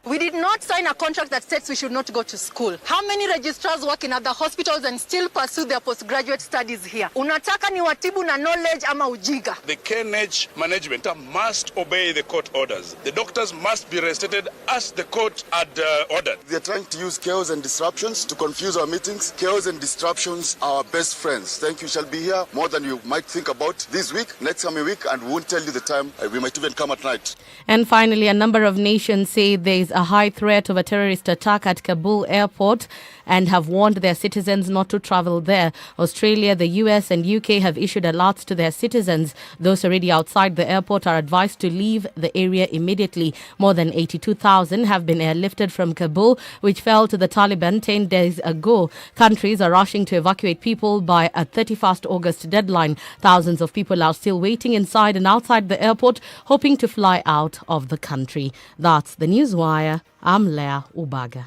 We did not sign a contract that states we should not go to school. How many registrars work in other hospitals and still pursue their postgraduate studies here? Unataka ni watibu na knowledge ama ujiga? The KNH management must obey the court orders. The doctors must be reinstated as the court had ordered. They are trying to use chaos and disruptions to confuse our meetings. Chaos and disruptions are our best friends. Thank you. Shall be here more than you might think about this week, next coming week, and we won't tell you the time. We might even come at night. And finally, a number of nations say there is a high threat of a terrorist attack at Kabul airport and have warned their citizens not to travel there. Australia, the US and UK have issued alerts to their citizens. Those already outside the airport are advised to leave the area immediately. More than 82,000 have been airlifted from Kabul, which fell to the Taliban 10 days ago. Countries are rushing to evacuate people by a 31st August deadline. Thousands of people are still waiting inside and outside the airport, hoping to fly out of the country. That's the Newswire. I'm Leah Ubaga.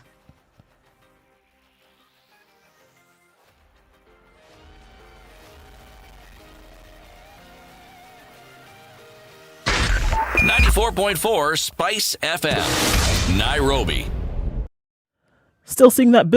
.4 Spice FM, Nairobi. Still seeing that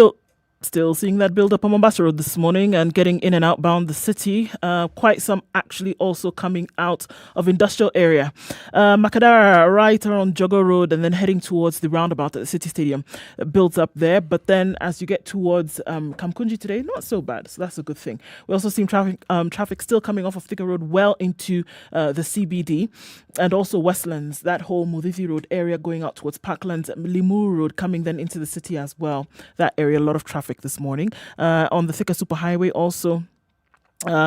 build up on Mombasa Road this morning and getting in and outbound the city. Quite some actually also coming out of industrial area. Makadara right around Jogo Road and then heading towards the roundabout at the City Stadium builds up there. But then as you get towards Kamkunji today, not so bad. So that's a good thing. We also see traffic still coming off of Thika Road well into the CBD and also Westlands, that whole Muthui Road area going out towards Parklands, Limuru Road coming then into the city as well. That area, a lot of traffic this morning. On the Thika Superhighway also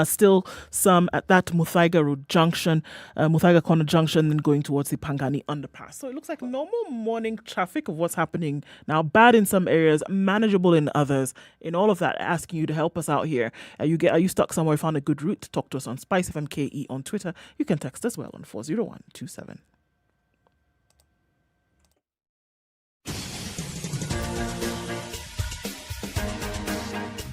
still some at that Muthaiga Road junction, Muthaiga Corner junction, then going towards the Pangani underpass. So it looks like normal morning traffic of what's happening now. Bad in some areas, manageable in others. In all of that, asking you to help us out here. Are you stuck somewhere? Found a good route? Talk to us on SpiceFM KE on Twitter. You can text as well on 40127.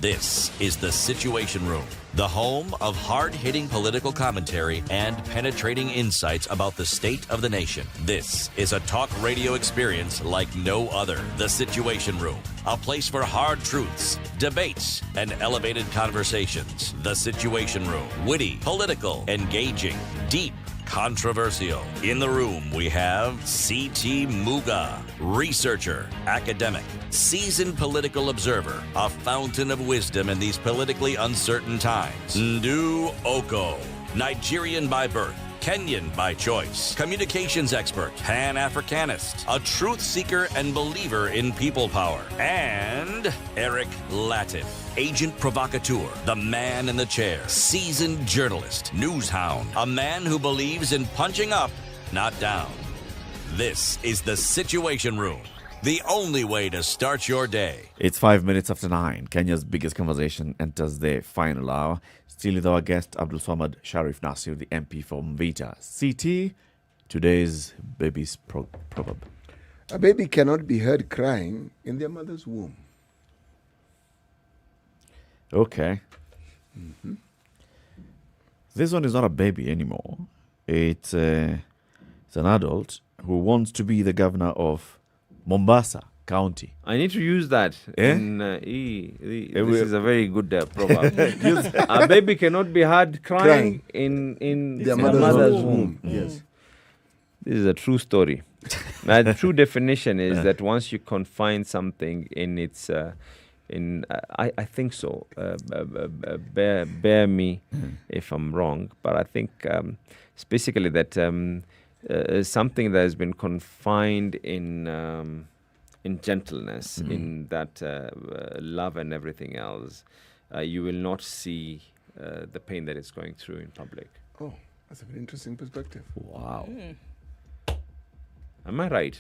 This is The Situation Room, the home of hard-hitting political commentary and penetrating insights about the state of the nation. This is a talk radio experience like no other. The Situation Room, a place for hard truths, debates, and elevated conversations. The Situation Room, witty, political, engaging, deep, controversial. In the room, we have C.T. Muga, researcher, academic, seasoned political observer, a fountain of wisdom in these politically uncertain times. Ndu Oko, Nigerian by birth, Kenyan by choice, communications expert, Pan-Africanist, a truth seeker and believer in people power, and Eric Latif, agent provocateur, the man in the chair, seasoned journalist, news hound, a man who believes in punching up, not down. This is The Situation Room, the only way to start your day. It's 5 minutes after 9. Kenya's biggest conversation enters the final hour. Still with our guest, Abdul Nasir, the MP for Mvita. CT, today's baby's proverb. A baby cannot be heard crying in their mother's womb. Okay. This one is not a baby anymore. It's an adult who wants to be the governor of Mombasa County. I need to use that. Eh? This is a very good proverb. A baby cannot be heard crying in their mother's womb. Yes. This is a true story. The true definition is that once you confine something in its... I think so. Bear me if I'm wrong, but I think it's basically that something that has been confined in gentleness, in that love and everything else, you will not see the pain that it's going through in public. Oh, that's a very interesting perspective. Wow. Am I right?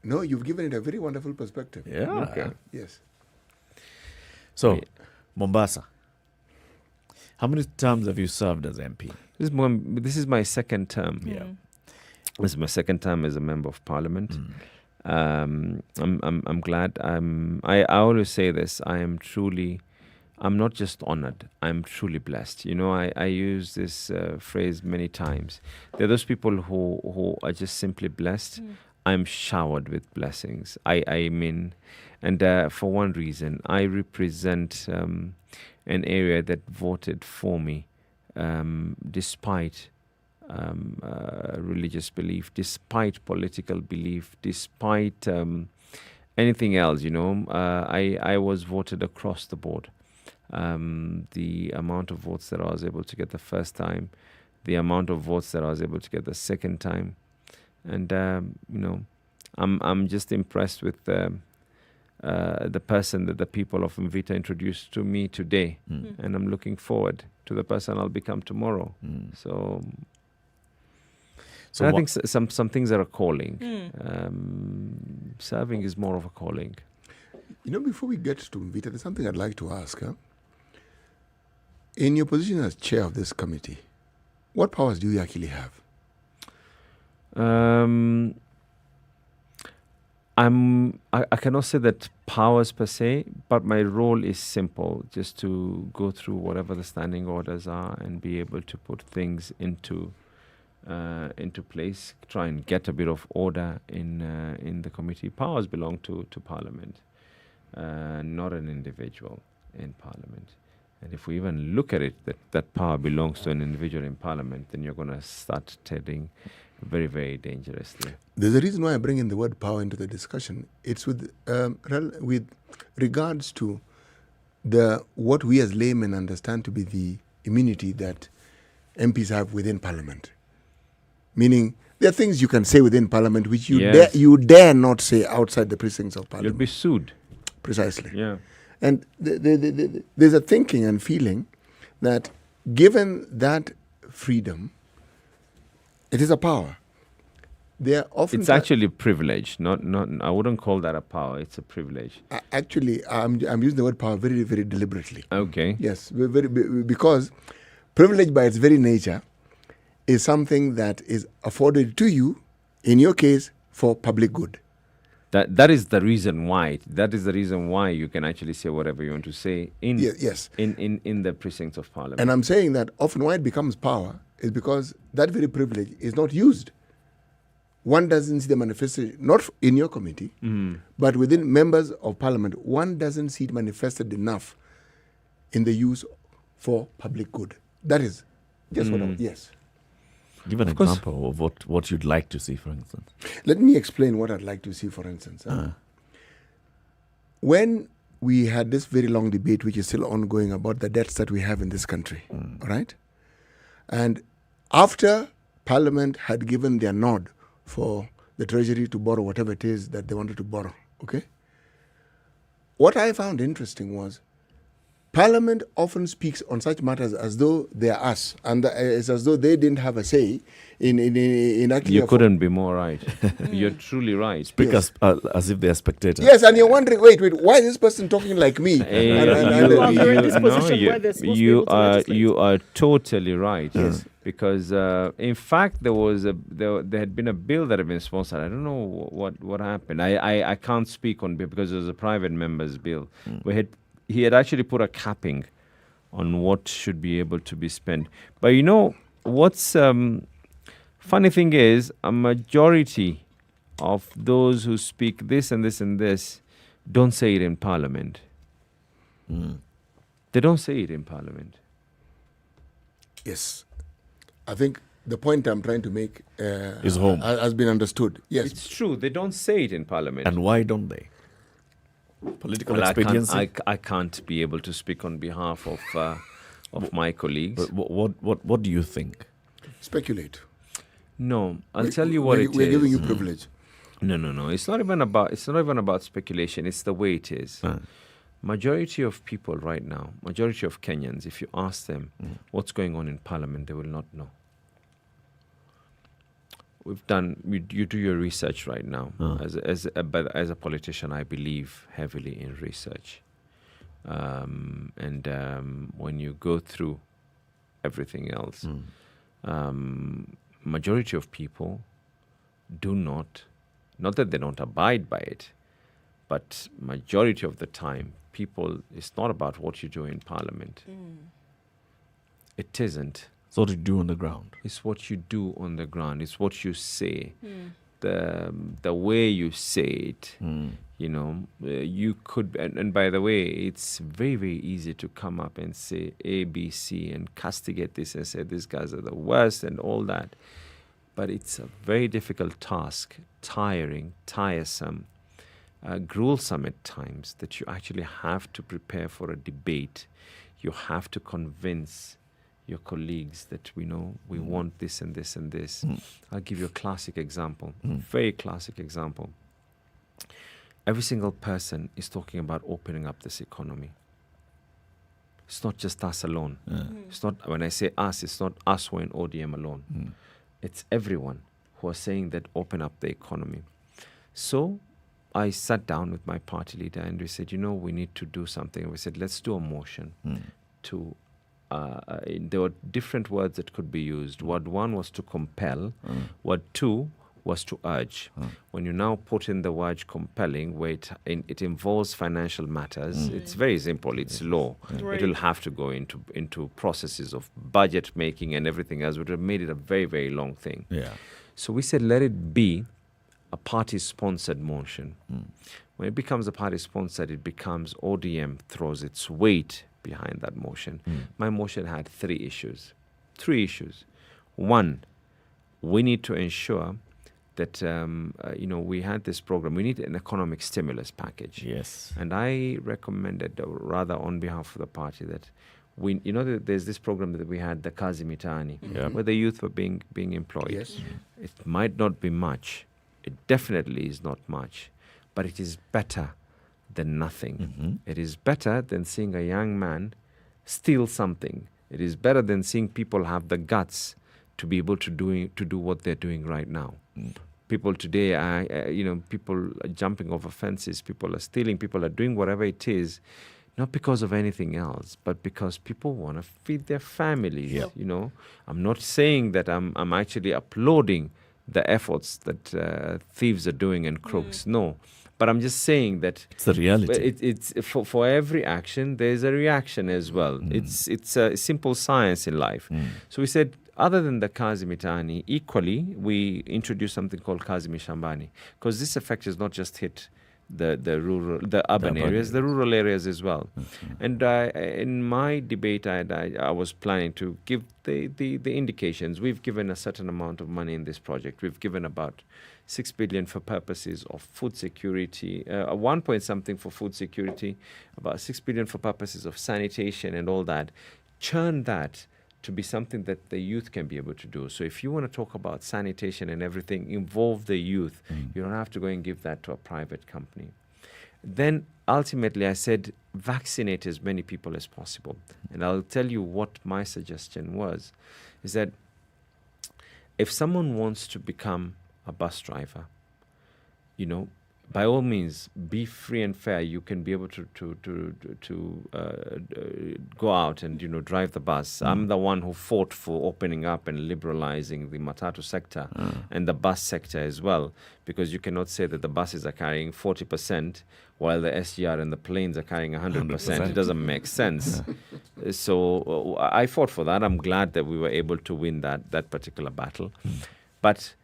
No, you've given it a very wonderful perspective. Yeah. Okay. Yes. So, Mombasa. How many terms have you served as MP? This is my second term. Yeah. This is my second term as a member of Parliament. I'm glad. I always say this. I'm not just honored. I'm truly blessed. You know, I use this phrase many times. There are those people who are just simply blessed. I'm showered with blessings. I mean, and for one reason, I represent an area that voted for me, despite religious belief, despite political belief, despite anything else. You know, I was voted across the board. The amount of votes that I was able to get the first time, the amount of votes that I was able to get the second time, and you know, I'm just impressed with the person that the people of Mvita introduced to me today, and I'm looking forward to the person I'll become tomorrow. So I think some things are a calling. Serving is more of a calling. You know, before we get to Mvita, there's something I'd like to ask. In your position as chair of this committee, what powers do you actually have? I cannot say that powers per se, but my role is simple, just to go through whatever the standing orders are and be able to put things into place, try and get a bit of order in the committee. Powers belong to Parliament, not an individual in Parliament. And if we even look at it, that power belongs to an individual in Parliament, then you're going to start treading very, very dangerously. There's a reason why I bring in the word power into the discussion. It's with regards to what we as laymen understand to be the immunity that MPs have within Parliament. Meaning, there are things you can say within Parliament which you dare not say outside the precincts of Parliament. You'll be sued. Precisely. Yeah. And there's a thinking and feeling that given that freedom, it is a power. It's actually a privilege. Not. I wouldn't call that a power. It's a privilege. Actually, I'm using the word power very, very deliberately. Okay. Yes, because privilege by its very nature is something that is afforded to you, in your case, for public good. That is the reason why. That is the reason why you can actually say whatever you want to say in in the precincts of Parliament. And I'm saying that often why it becomes power is because that very privilege is not used. One doesn't see the manifestation, not in your committee, but within members of Parliament, one doesn't see it manifested enough in the use for public good. That is just what yes. Give an example of what you'd like to see, for instance. Let me explain what I'd like to see, for instance. When we had this very long debate, which is still ongoing, about the debts that we have in this country, right? And after Parliament had given their nod for the Treasury to borrow whatever it is that they wanted to borrow, okay? What I found interesting was Parliament often speaks on such matters as though they are us, and it's as though they didn't have a say in actually. You couldn't be more right. You're truly right. Speak as if they're spectators. Yes, and you're wondering, wait, why is this person talking like me? You are totally right. Yes. Because in fact there had been a bill that had been sponsored. I don't know what happened. I can't speak on because it was a private member's bill. He had actually put a capping on what should be able to be spent. But you know what's funny thing is, a majority of those who speak this and this and this don't say it in Parliament. They don't say it in Parliament. Yes. I think the point I'm trying to make is home. Has been understood. Yes. It's true. They don't say it in Parliament. And why don't they? Political expediency? I can't be able to speak on behalf of my colleagues. But what do you think? Speculate. No, I'll tell you what it is. We're giving you privilege. No. It's not even about speculation. It's the way it is. Majority of people right now, majority of Kenyans, if you ask them what's going on in Parliament, they will not know. You do your research right now. But as a politician, I believe heavily in research. When you go through everything else, majority of people do not that they don't abide by it, but majority of the time, it's not about what you do in Parliament. It isn't. It's what you do on the ground. It's what you do on the ground. It's what you say. The way you say it. You know, you could, and by the way, it's very, very easy to come up and say A, B, C and castigate this and say these guys are the worst and all that. But it's a very difficult task, tiring, tiresome, gruesome at times, that you actually have to prepare for a debate. You have to convince your colleagues that we want this and this and this. I'll give you a classic example, very classic example. Every single person is talking about opening up this economy. It's not just us alone. It's not, when I say us, it's not us who are in ODM alone. It's everyone who are saying that open up the economy. So I sat down with my party leader and we said, we need to do something. We said, let's do a motion to, there were different words that could be used. Word one was to compel. Word two was to urge. When you now put in the word compelling, where it involves financial matters, it's very simple. It's law. It will have to go into processes of budget making and everything else. It would have made it a very, very long thing. So we said, let it be a party-sponsored motion. When it becomes a party-sponsored, it becomes ODM throws its weight behind that motion. My motion had three issues. One, we need to ensure that we had this program. We need an economic stimulus package. Yes. And I recommended, or rather on behalf of the party, that there's this program that we had, the Kazi Mitaani, where the youth were being employed. Yes. It might not be much. It definitely is not much, but it is better than nothing. It is better than seeing a young man steal something. It is better than seeing people have the guts to be able to do what they're doing right now. People today are, people are jumping over fences, people are stealing, people are doing whatever it is, not because of anything else, but because people want to feed their families. I'm not saying that I'm actually applauding the efforts that thieves are doing and crooks. No. But I'm just saying that it's the reality. It's for every action, there's a reaction as well. It's a simple science in life. So we said, other than the kazi mitaani, equally, we introduced something called kazi mishambani, because this effect has not just hit the urban areas, the rural areas as well. And in my debate, I was planning to give the indications. We've given a certain amount of money in this project. We've given about 6 billion for purposes of food security, 1 point something for food security, about 6 billion for purposes of sanitation and all that. Churn that to be something that the youth can be able to do. So if you want to talk about sanitation and everything, involve the youth. You don't have to go and give that to a private company. Then ultimately I said, vaccinate as many people as possible. And I'll tell you what my suggestion was, is that if someone wants to become a bus driver, by all means, be free and fair. You can be able to go out and drive the bus. I'm the one who fought for opening up and liberalizing the matatu sector and the bus sector as well, because you cannot say that the buses are carrying 40% while the SGR and the planes are carrying 100%. It doesn't make sense. So I fought for that. I'm glad that we were able to win that particular battle. But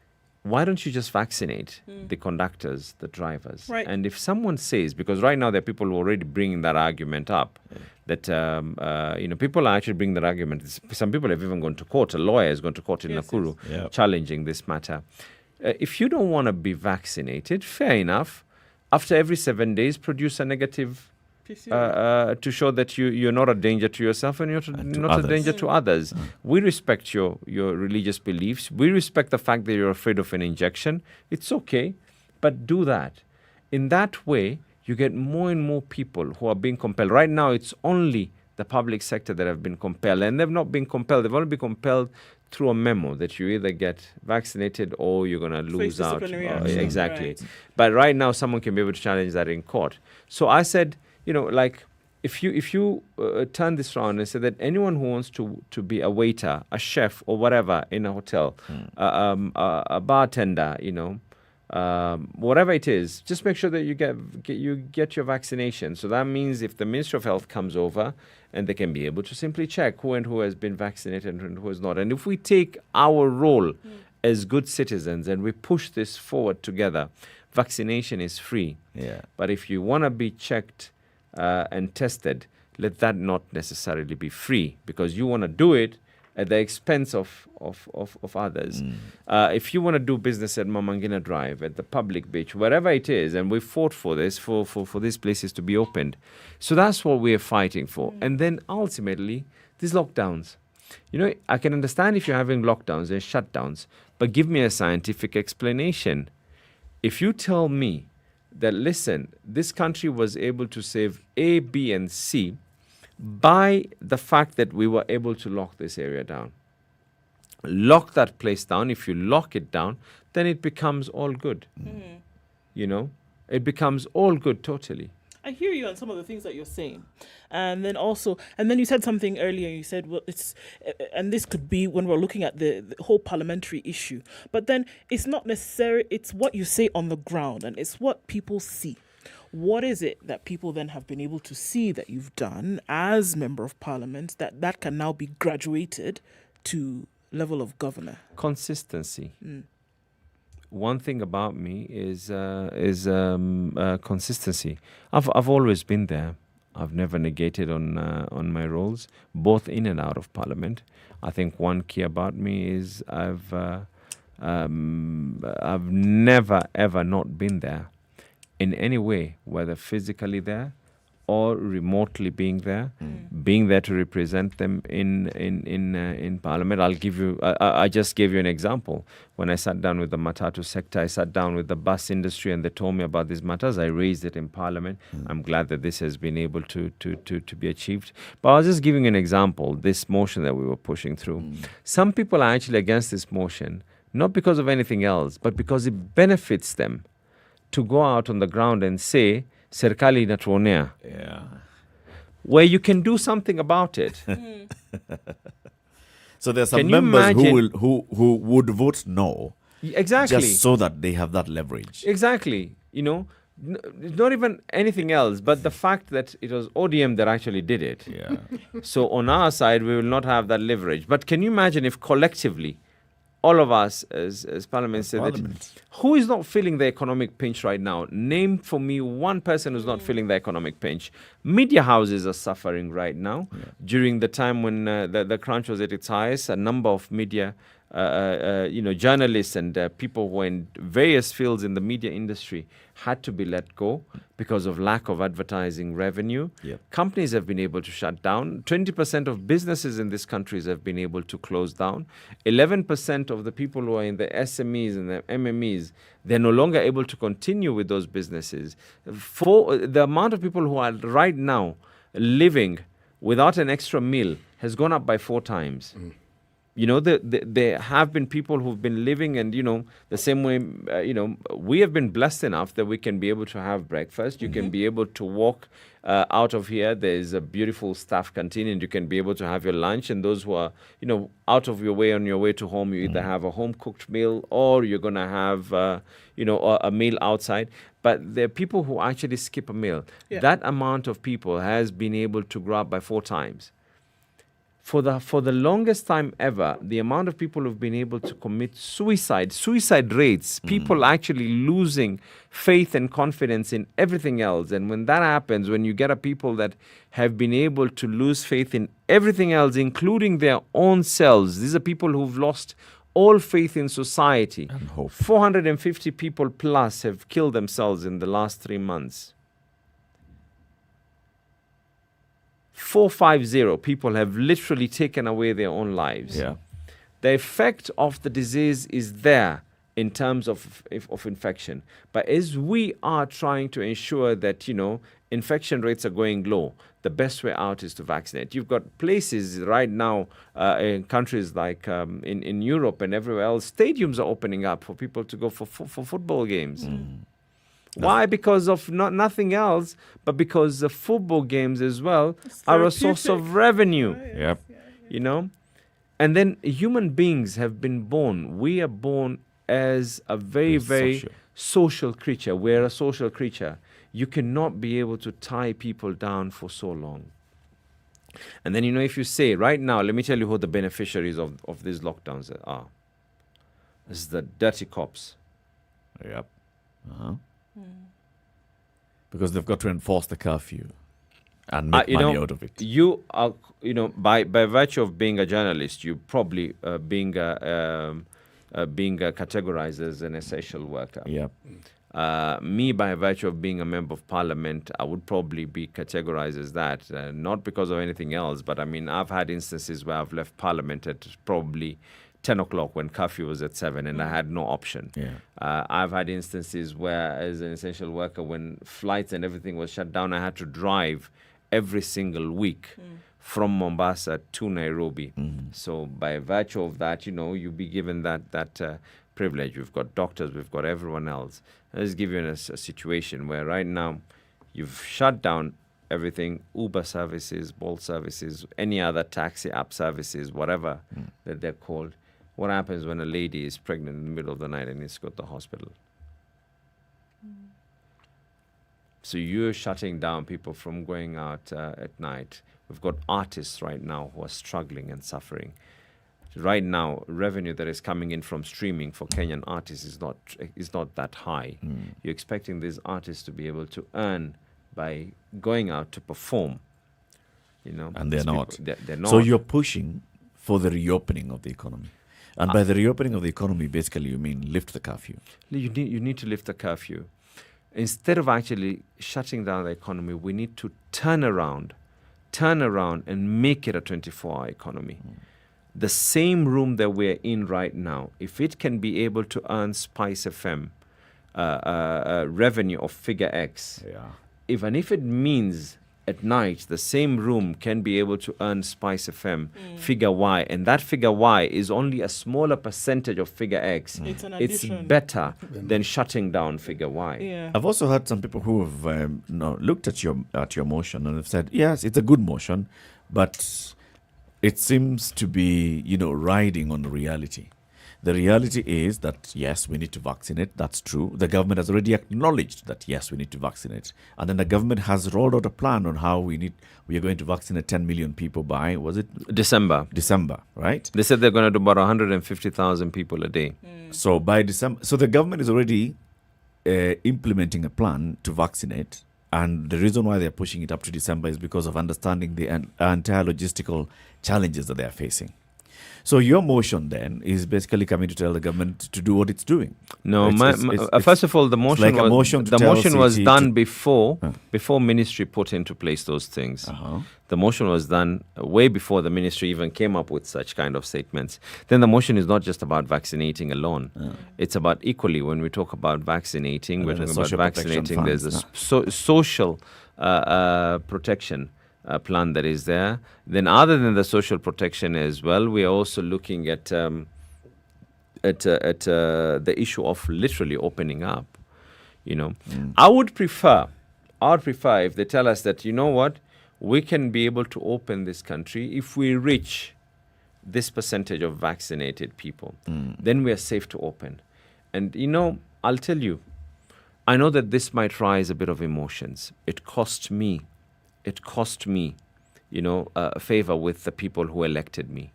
why don't you just vaccinate the conductors, the drivers? Right. And if someone says, because right now there are people who are already bringing that argument up, that, people are actually bringing that argument. Some people have even gone to court. A lawyer has gone to court in Nakuru challenging this matter. If you don't want to be vaccinated, fair enough. After every 7 days, produce a negative to show that you're not a danger to yourself and you're not a danger to others. We respect your religious beliefs. We respect the fact that you're afraid of an injection. It's okay, but do that. In that way, you get more and more people who are being compelled. Right now, it's only the public sector that have been compelled, and they've not been compelled. They've only been compelled through a memo that you either get vaccinated or you're going to lose out. Exactly. Right. But right now, someone can be able to challenge that in court. So I said, if you turn this around and say that anyone who wants to be a waiter, a chef, or whatever in a hotel, a bartender, whatever it is, just make sure that you get your vaccination. So that means if the Ministry of Health comes over, and they can be able to simply check who and who has been vaccinated and who has not. And if we take our role as good citizens and we push this forward together, vaccination is free. Yeah. But if you want to be checked and tested, let that not necessarily be free, because you want to do it at the expense of others. If you want to do business at Mamangina Drive, at the public beach, wherever it is, and we fought for this, for these places to be opened. So that's what we're fighting for. And then ultimately, these lockdowns. I can understand if you're having lockdowns and shutdowns, but give me a scientific explanation. If you tell me that, listen, this country was able to save A, B, and C by the fact that we were able to lock this area down. Lock that place down. If you lock it down, then it becomes all good. It becomes all good totally. I hear you on some of the things that you're saying. And then you said something earlier. You said, well, and this could be when we're looking at the whole parliamentary issue. But then it's not necessary. It's what you say on the ground, and it's what people see. What is it that people then have been able to see that you've done as Member of Parliament that can now be graduated to level of governor? Consistency. One thing about me is consistency. I've always been there. I've never negated on my roles, both in and out of Parliament. I think one key about me is I've never ever not been there in any way, whether physically there or remotely being there to represent them in Parliament. I just gave you an example. When I sat down with the matatu sector, I sat down with the bus industry, and they told me about these matters. I raised it in Parliament. I'm glad that this has been able to be achieved. But I was just giving an example, this motion that we were pushing through. Some people are actually against this motion, not because of anything else, but because it benefits them to go out on the ground and say, Serikali inatuonea. Yeah. Where you can do something about it. So there's some members who would vote no Exactly. Just so that they have that leverage. Exactly. Not even anything else, but the fact that it was ODM that actually did it. Yeah. So on our side, we will not have that leverage. But can you imagine if collectively, all of us as Parliament said that, who is not feeling the economic pinch right now? Name for me one person who's not feeling the economic pinch. Media houses are suffering right now. Yeah. During the time when the crunch was at its highest, a number of media journalists and people who were in various fields in the media industry had to be let go because of lack of advertising revenue. Yep. Companies have been able to shut down. 20% of businesses in this country have been able to close down. 11% of the people who are in the SMEs and the MMEs, they're no longer able to continue with those businesses. For the amount of people who are right now living without an extra meal has gone up by 4 times. There have been people who've been living, and the same way, we have been blessed enough that we can be able to have breakfast. You can be able to walk out of here. There's a beautiful staff canteen, and you can be able to have your lunch. And those who are, out of your way on your way to home, you either have a home cooked meal or you're gonna have, a meal outside. But there are people who actually skip a meal. Yeah. That amount of people has been able to grow up by 4 times. For the longest time ever, the amount of people who've been able to commit suicide rates, people actually losing faith and confidence in everything else. And when that happens, when you get a people that have been able to lose faith in everything else, including their own selves, these are people who've lost all faith in society. And hope. 450 people plus have killed themselves in the last 3 months. 450 people have literally taken away their own lives. Yeah. The effect of the disease is there in terms of infection. But as we are trying to ensure that, infection rates are going low, the best way out is to vaccinate. You've got places right now in countries like in Europe and everywhere else, stadiums are opening up for people to go for football games. Why? Because of nothing else, but because the football games as well are a source of revenue. Yep. And then human beings have been born. We are born as a very social creature. We're a social creature. You cannot be able to tie people down for so long. And then, if you say, right now, let me tell you who the beneficiaries of these lockdowns are. It's the dirty cops. Yep. Because they've got to enforce the curfew and make money out of it. You are, by virtue of being a journalist, you probably being categorized as an essential worker. Yeah. Me, by virtue of being a member of parliament, I would probably be categorized as that, not because of anything else, but I've had instances where I've left parliament at probably 10 o'clock when curfew was at 7 and I had no option. Yeah. I've had instances where, as an essential worker, when flights and everything was shut down, I had to drive every single week from Mombasa to Nairobi. So by virtue of that, you'll be given that privilege. We've got doctors, we've got everyone else. Let's give you a situation where right now you've shut down everything, Uber services, Bolt services, any other taxi app services, whatever that they're called. What happens when a lady is pregnant in the middle of the night and needs to go to the hospital? So you're shutting down people from going out at night. We've got artists right now who are struggling and suffering. Right now, revenue that is coming in from streaming for Kenyan artists is not that high. You're expecting these artists to be able to earn by going out to perform. And they're not. They're not. So you're pushing for the reopening of the economy. And by the reopening of the economy, basically you mean lift the curfew. You need to lift the curfew. Instead of actually shutting down the economy, we need to turn around and make it a 24-hour economy. The same room that we're in right now, if it can be able to earn SpiceFM revenue of figure X, even if it means at night the same room can be able to earn SpiceFM figure Y, and that figure Y is only a smaller percentage of figure X, it's better than shutting down figure Y. Yeah. I've also heard some people who have looked at your motion and have said, yes, it's a good motion, but it seems to be, riding on reality. The reality is that, yes, we need to vaccinate. That's true. The government has already acknowledged that, yes, we need to vaccinate. And then the government has rolled out a plan on how we are going to vaccinate 10 million people by, was it? December, right? They said they're going to do about 150,000 people a day. So by December, so the government is already implementing a plan to vaccinate. And the reason why they're pushing it up to December is because of understanding the entire logistical challenges that they are facing. So your motion then is basically coming to tell the government to do what it's doing. No, first of all, the motion was done before ministry put into place those things. The motion was done way before the ministry even came up with such kind of statements. Then the motion is not just about vaccinating alone. It's about equally when we talk about vaccinating, we're talking about vaccinating. There's a social protection plan that is there. Then other than the social protection as well, we are also looking at the issue of literally opening up. I would prefer if they tell us that, you know what, we can be able to open this country if we reach this percentage of vaccinated people. Then we are safe to open. And I'll tell you, I know that this might raise a bit of emotions. It cost me, a favor with the people who elected me.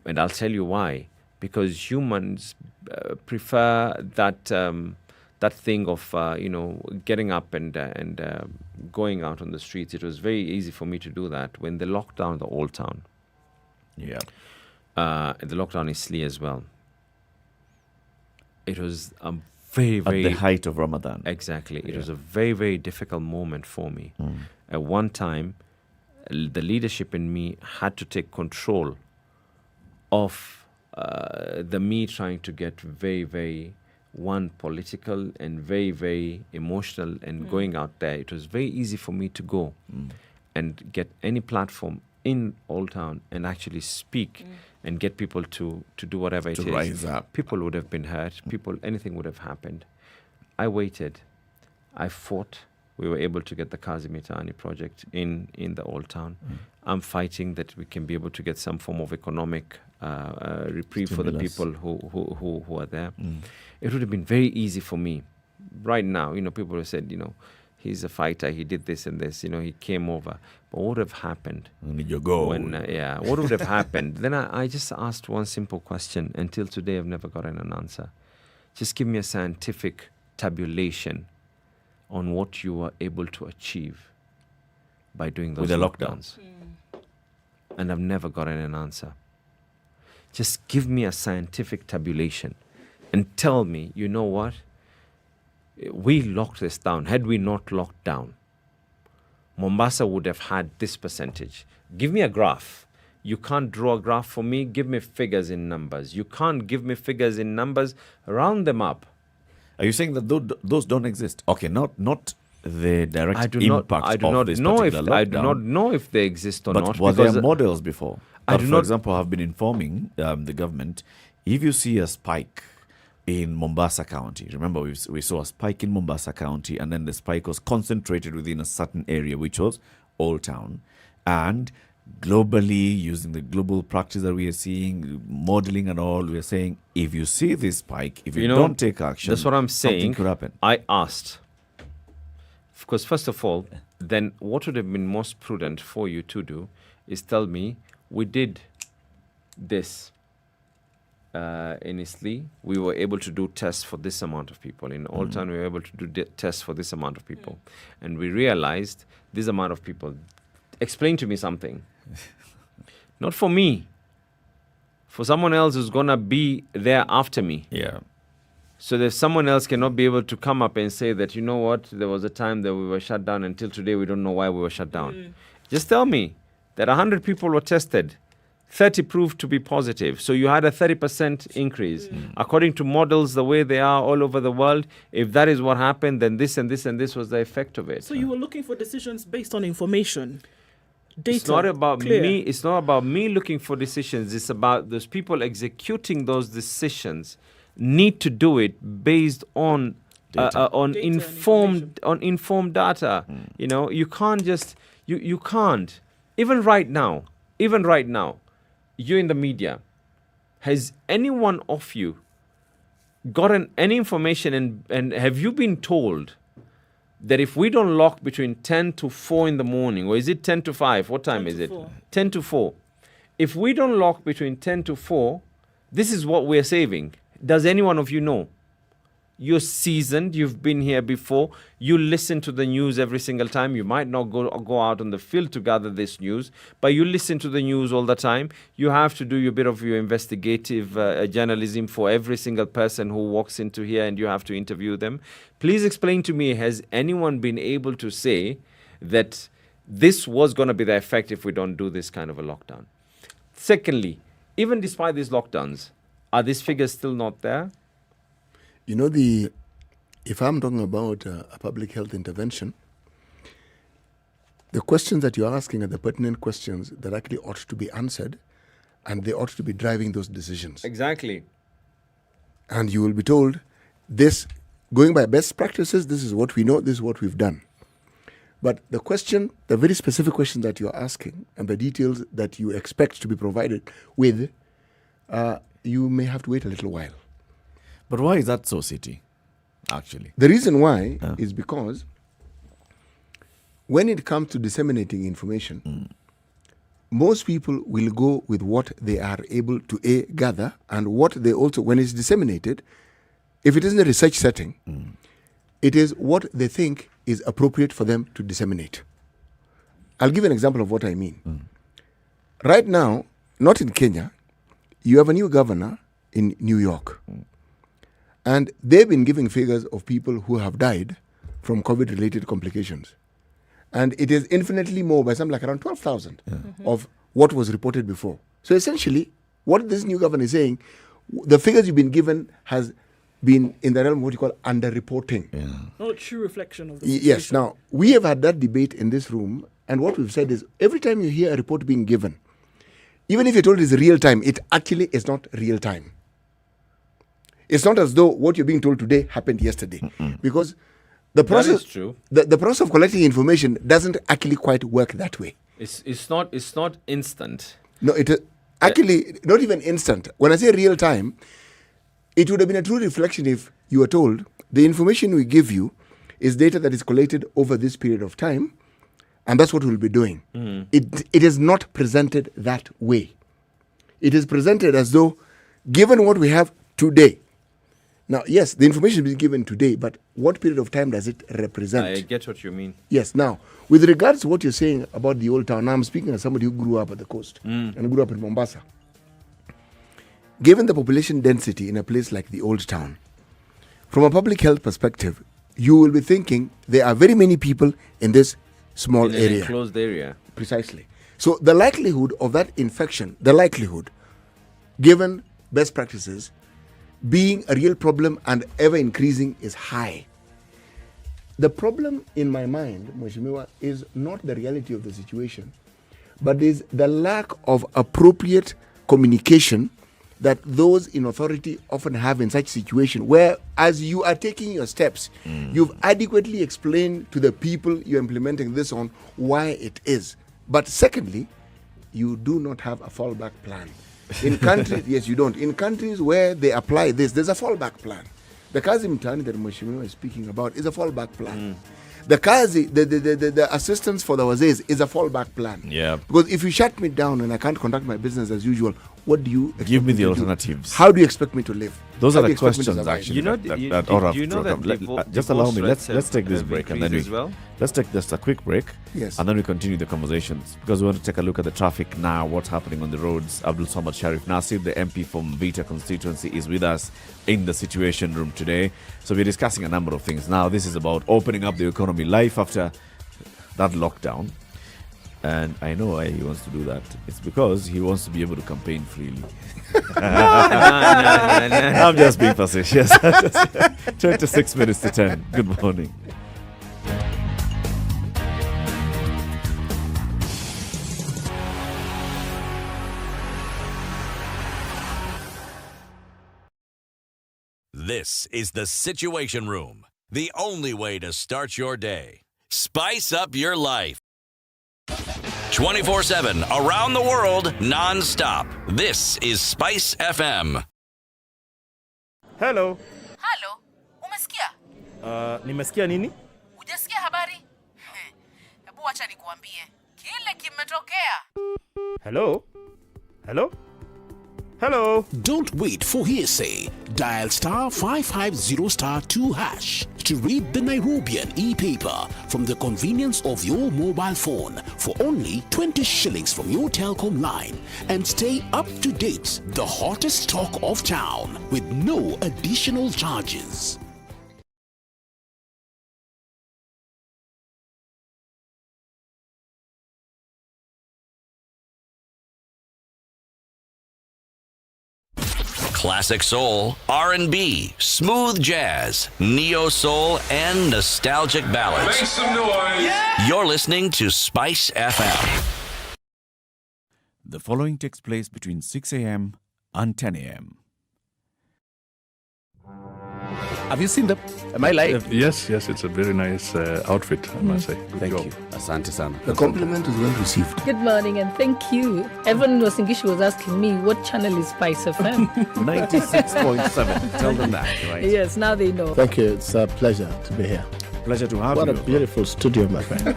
And I'll tell you why. Because humans prefer that thing of, getting up and going out on the streets. It was very easy for me to do that when they locked down the old town. Yeah. The lockdown is Slee as well. It was very, at the height of Ramadan. Exactly. It was a very, very difficult moment for me. At one time, the leadership in me had to take control of the me trying to get very, very, political and very, very emotional and going out there. It was very easy for me to go and get any platform in Old Town and actually speak and get people to do whatever it is. To rise up. People would have been hurt. Anything would have happened. I waited. I fought. We were able to get the Kazim Mitaani project in the Old Town. I'm fighting that we can be able to get some form of economic reprieve for the people who are there. It would have been very easy for me. Right now, people have said, he's a fighter, he did this and this, he came over. But what would have happened? What would have happened? Then I just asked one simple question. Until today, I've never gotten an answer. Just give me a scientific tabulation on what you were able to achieve by doing those lockdowns. And I've never gotten an answer. Just give me a scientific tabulation and tell me, you know what? We locked this down. Had we not locked down, Mombasa would have had this percentage. Give me a graph. You can't draw a graph for me. Give me figures in numbers. You can't give me figures in numbers. Round them up. Are you saying that those don't exist? Okay, not the direct impact of this particular lockdown. I do not know if they exist or not. But were there models before? For example, have been informing the government, if you see a spike in Mombasa County, remember we saw a spike in Mombasa County, and then the spike was concentrated within a certain area, which was Old Town. And globally, using the global practice that we are seeing, modeling and all, we are saying, if you see this spike, if you don't take action, that's what I'm saying. Something could happen. I asked, because first of all, then what would have been most prudent for you to do is tell me, we did this in Isli. We were able to do tests for this amount of people. In Old Town, we were able to do tests for this amount of people. And we realized this amount of people. Explain to me something. Not for me. For someone else who's going to be there after me. Yeah. So that someone else cannot be able to come up and say that, you know what, there was a time that we were shut down. Until today, we don't know why we were shut down. Just tell me that 100 people were tested. 30 proved to be positive. So you had a 30% increase. According to models, the way they are all over the world, if that is what happened, then this and this and this was the effect of it. So you were looking for decisions based on information, data. It's not about clear. me. It's not about me looking for decisions. It's about those people executing those decisions need to do it based on informed data. You can't just you can't. Even right now, you're in the media. Has any one of you gotten any information and have you been told that if we don't lock between 10 to 4 in the morning, or is it 10 to 5? What time is it? 4. 10 to 4. If we don't lock between 10 to 4, this is what we're saving. Does any one of you know? You're seasoned. You've been here before. You listen to the news every single time. You might not go out on the field to gather this news, but you listen to the news all the time. You have to do your bit of your investigative journalism for every single person who walks into here, and you have to interview them. Please explain to me, has anyone been able to say that this was going to be the effect if we don't do this kind of a lockdown? Secondly, even despite these lockdowns, are these figures still not there? You know, if I'm talking about a public health intervention, the questions that you're asking are the pertinent questions that actually ought to be answered, and they ought to be driving those decisions. Exactly. And you will be told, this, going by best practices, this is what we know, this is what we've done. But the question, the very specific question that you're asking, and the details that you expect to be provided with, you may have to wait a little while. But why is that so, City, actually? The reason why is because when it comes to disseminating information, most people will go with what they are able to gather, and what they also, when it's disseminated, if it is in a research setting, it is what they think is appropriate for them to disseminate. I'll give an example of what I mean. Right now, not in Kenya, you have a new governor in New York. And they've been giving figures of people who have died from COVID-related complications. And it is infinitely more, by something like around 12,000 of what was reported before. So essentially, what this new governor is saying, the figures you've been given has been in the realm of what you call underreporting. Not a true reflection of the Yes. situation. Now, we have had that debate in this room, and what we've said is, every time you hear a report being given, even if you're told it's real time, it actually is not real time. It's not as though what you're being told today happened yesterday. Because the process, That is true. The process of collecting information doesn't actually quite work that way. It's not instant. No, it is actually not even instant. When I say real time, it would have been a true reflection if you were told the information we give you is data that is collated over this period of time, and that's what we'll be doing. It is not presented that way. It is presented as though, given what we have today. Now, yes, the information is given today, but what period of time does it represent? I get what you mean. Yes. Now, with regards to what you're saying about the old town, now I'm speaking as somebody who grew up at the coast and grew up in Mombasa. Given the population density in a place like the old town, from a public health perspective, you will be thinking there are very many people in this small In an area. enclosed area. Precisely. So the likelihood of that infection, given best practices, being a real problem and ever increasing is high. The problem in my mind, Mheshimiwa, is not the reality of the situation, but is the lack of appropriate communication that those in authority often have in such situation, where as you are taking your steps, you've adequately explained to the people you're implementing this on why it is. But secondly, you do not have a fallback plan. In countries, yes, you don't. In countries where they apply this, there's a fallback plan. The Kazi Mtani that Mheshimiwa is speaking about is a fallback plan. The Kazi, the assistance for the Wazees is a fallback plan. Yeah. Because if you shut me down and I can't conduct my business as usual, what do you expect Give me the to do? alternatives. How do you expect me to live? Those How are do the you expect me to questions, survive? actually. You know, that you know that just allow me. divorce Let's take this have break, and then increased as well? let's take just a quick break. Yes. And then we continue the conversations, because we want to take a look at the traffic now. What's happening on the roads? Abdul Nasir, the MP from Vita constituency, is with us in the Situation Room today. So we're discussing a number of things. Now, this is about opening up the economy, life after that lockdown. And I know why he wants to do that. It's because he wants to be able to campaign freely. No. I'm just being facetious. 26 minutes to 10. Good morning. This is the Situation Room, the only way to start your day. Spice up your life. 24/7 around the world, non-stop. This is Spice FM. Hello. Halo, umesikia? Nimesikia nini? Hujasikia habari? Hebu acha nikuambie. Kile kimetokea. Hello? Hello? Hello? Don't wait for hearsay. Dial *550*2# to read the Nairobian e-paper from the convenience of your mobile phone for only 20 shillings from your telecom line and stay up to date. The hottest talk of town with no additional charges. Classic soul, R&B, smooth jazz, neo soul, and nostalgic ballads. Make some noise. Yeah! You're listening to Spice FM. The following takes place between 6 a.m. and 10 a.m. Have you seen them? Am I lying? Yes, it's a very nice outfit, I must say. Good Thank job. you. Asante sana. The compliment is well received. Good morning and thank you. Everyone in Wasingishu was asking me what channel is SpiceFM. 96.7. Tell them that, right? Yes, now they know. Thank you. It's a pleasure to be here. Pleasure to have What you. a beautiful studio, my friend.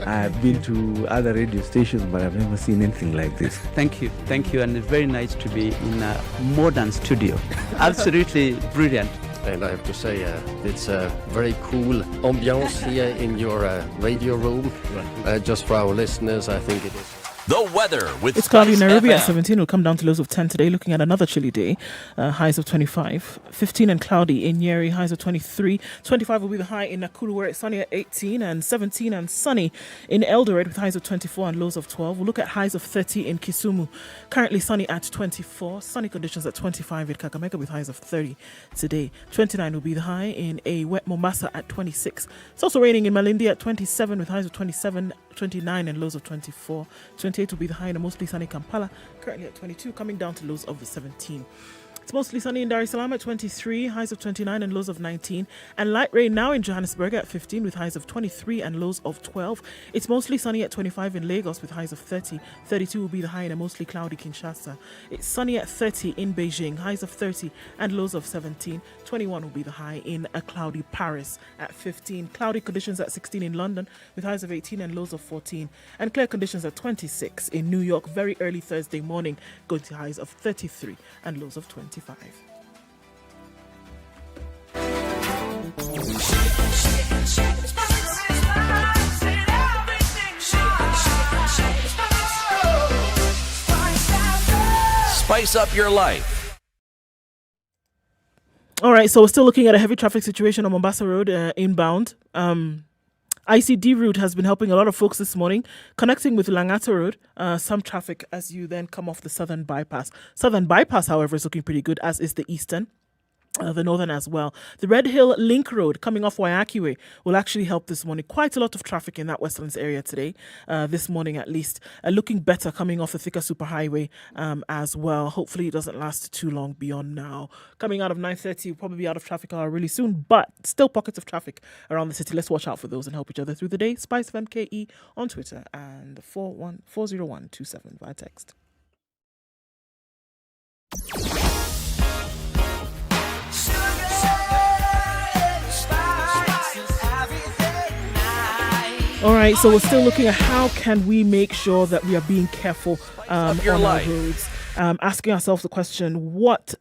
I've been to other radio stations, but I've never seen anything like this. Thank you, and it's very nice to be in a modern studio. Absolutely brilliant. And I have to say, it's a very cool ambiance here in your radio room. Just for our listeners, I think it is. The weather with It's cloudy in Spice Nairobi at FM. 17. It'll come down to lows of 10 today. Looking at another chilly day. Highs of 25. 15 and cloudy in Nyeri. Highs of 23. 25 will be the high in Nakuru, where it's sunny at 18. And 17 and sunny in Eldoret with highs of 24 and lows of 12. We'll look at highs of 30 in Kisumu. Currently sunny at 24. Sunny conditions at 25 in Kakamega with highs of 30 today. 29 will be the high in a wet Mombasa at 26. It's also raining in Malindi at 27 with highs of 27, 29 and lows of 24. 28 will be the high in a mostly sunny Kampala, currently at 22, coming down to lows of 17. It's mostly sunny in Dar es Salaam at 23, highs of 29 and lows of 19. And light rain now in Johannesburg at 15 with highs of 23 and lows of 12. It's mostly sunny at 25 in Lagos with highs of 30. 32 will be the high in a mostly cloudy Kinshasa. It's sunny at 30 in Beijing, highs of 30 and lows of 17. 21 will be the high in a cloudy Paris at 15. Cloudy conditions at 16 in London with highs of 18 and lows of 14. And clear conditions at 26 in New York very early Thursday morning, going to highs of 33 and lows of 25. Spice up your life. All right, so we're still looking at a heavy traffic situation on Mombasa Road inbound. ICD route has been helping a lot of folks this morning, connecting with Langata Road. Some traffic as you then come off the Southern Bypass. Southern Bypass, however, is looking pretty good, as is the Eastern. The northern as well. The Red Hill Link Road coming off Waiyaki Way will actually help this morning. Quite a lot of traffic in that Westlands area today, this morning at least. Looking better coming off the Thika Superhighway as well. Hopefully it doesn't last too long beyond now. Coming out of 9:30, we'll probably be out of traffic hour really soon, but still pockets of traffic around the city. Let's watch out for those and help each other through the day. SpiceFM KE on Twitter and 40127 via text. All right, so we're still looking at how can we make sure that we are being careful on our roads. Asking ourselves the question, what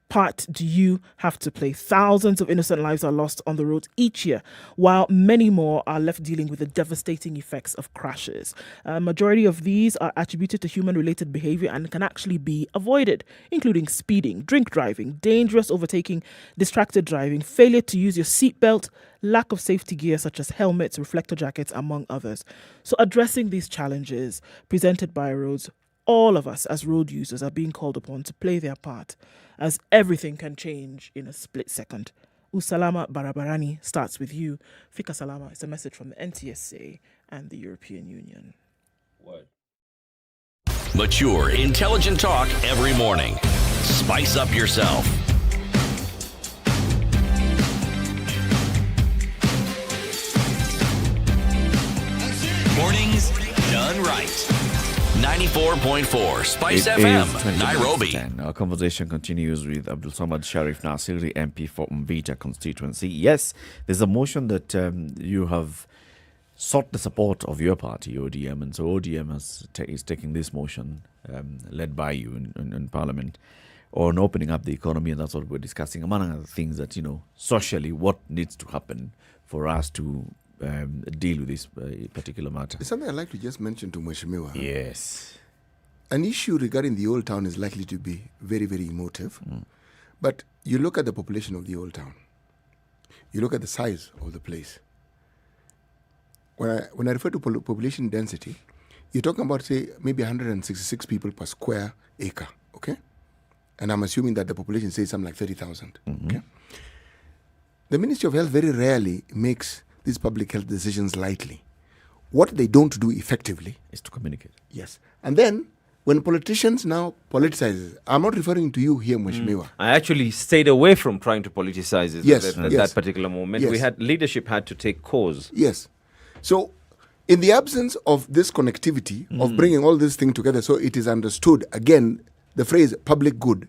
part do you have to play? Thousands of innocent lives are lost on the roads each year, while many more are left dealing with the devastating effects of crashes. A majority of these are attributed to human-related behavior and can actually be avoided, including speeding, drink driving, dangerous overtaking, distracted driving, failure to use your seatbelt, lack of safety gear such as helmets, reflector jackets, among others. So addressing these challenges presented by roads, all of us as road users are being called upon to play their part, as everything can change in a split second. Usalama Barabarani starts with you. Fika Salama is a message from the NTSA and the European Union. Mature, intelligent talk every morning. Spice up yourself. Mornings done and right. 94.4 Spice It FM, is 20 Nairobi. minutes to 10. Our conversation continues with Abdul Sharif Nasir, the MP for Mvita constituency. Yes, there's a motion that you have sought the support of your party, ODM, and so ODM is taking this motion, led by you in Parliament, on opening up the economy, and that's what we're discussing, among other things that, socially, what needs to happen for us to deal with this particular matter. There's something I'd like to just mention to Mheshimiwa. Yes. An issue regarding the old town is likely to be very, very emotive. But you look at the population of the old town. You look at the size of the place. When I refer to population density, you're talking about, say, maybe 166 people per square acre, okay? And I'm assuming that the population says something like 30,000, okay? The Ministry of Health very rarely makes these public health decisions lightly. What they don't do effectively is to communicate. Yes. And then, when politicians now politicize, I'm not referring to you here, Mheshimiwa. I actually stayed away from trying to politicize it at that particular moment. Yes. Leadership had to take course. Yes. So, in the absence of this connectivity, of bringing all this thing together so it is understood, again, the phrase public good,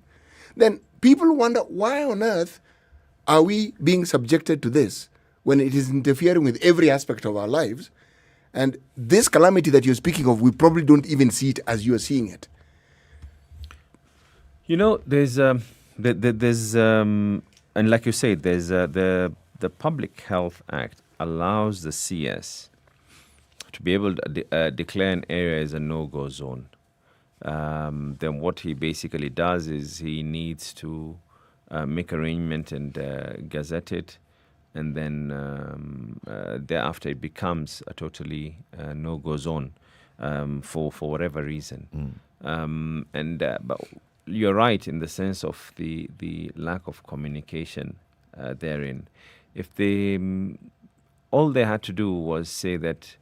then people wonder, why on earth are we being subjected to this when it is interfering with every aspect of our lives? And this calamity that you're speaking of, we probably don't even see it as you're seeing it. There's and like you said, there's the Public Health Act allows the CS to be able to declare an area as a no-go zone. Then what he basically does is he needs to make arrangement and gazette it, and then thereafter it becomes a totally no-go zone for whatever reason. But you're right in the sense of the lack of communication therein. If they all they had to do was say that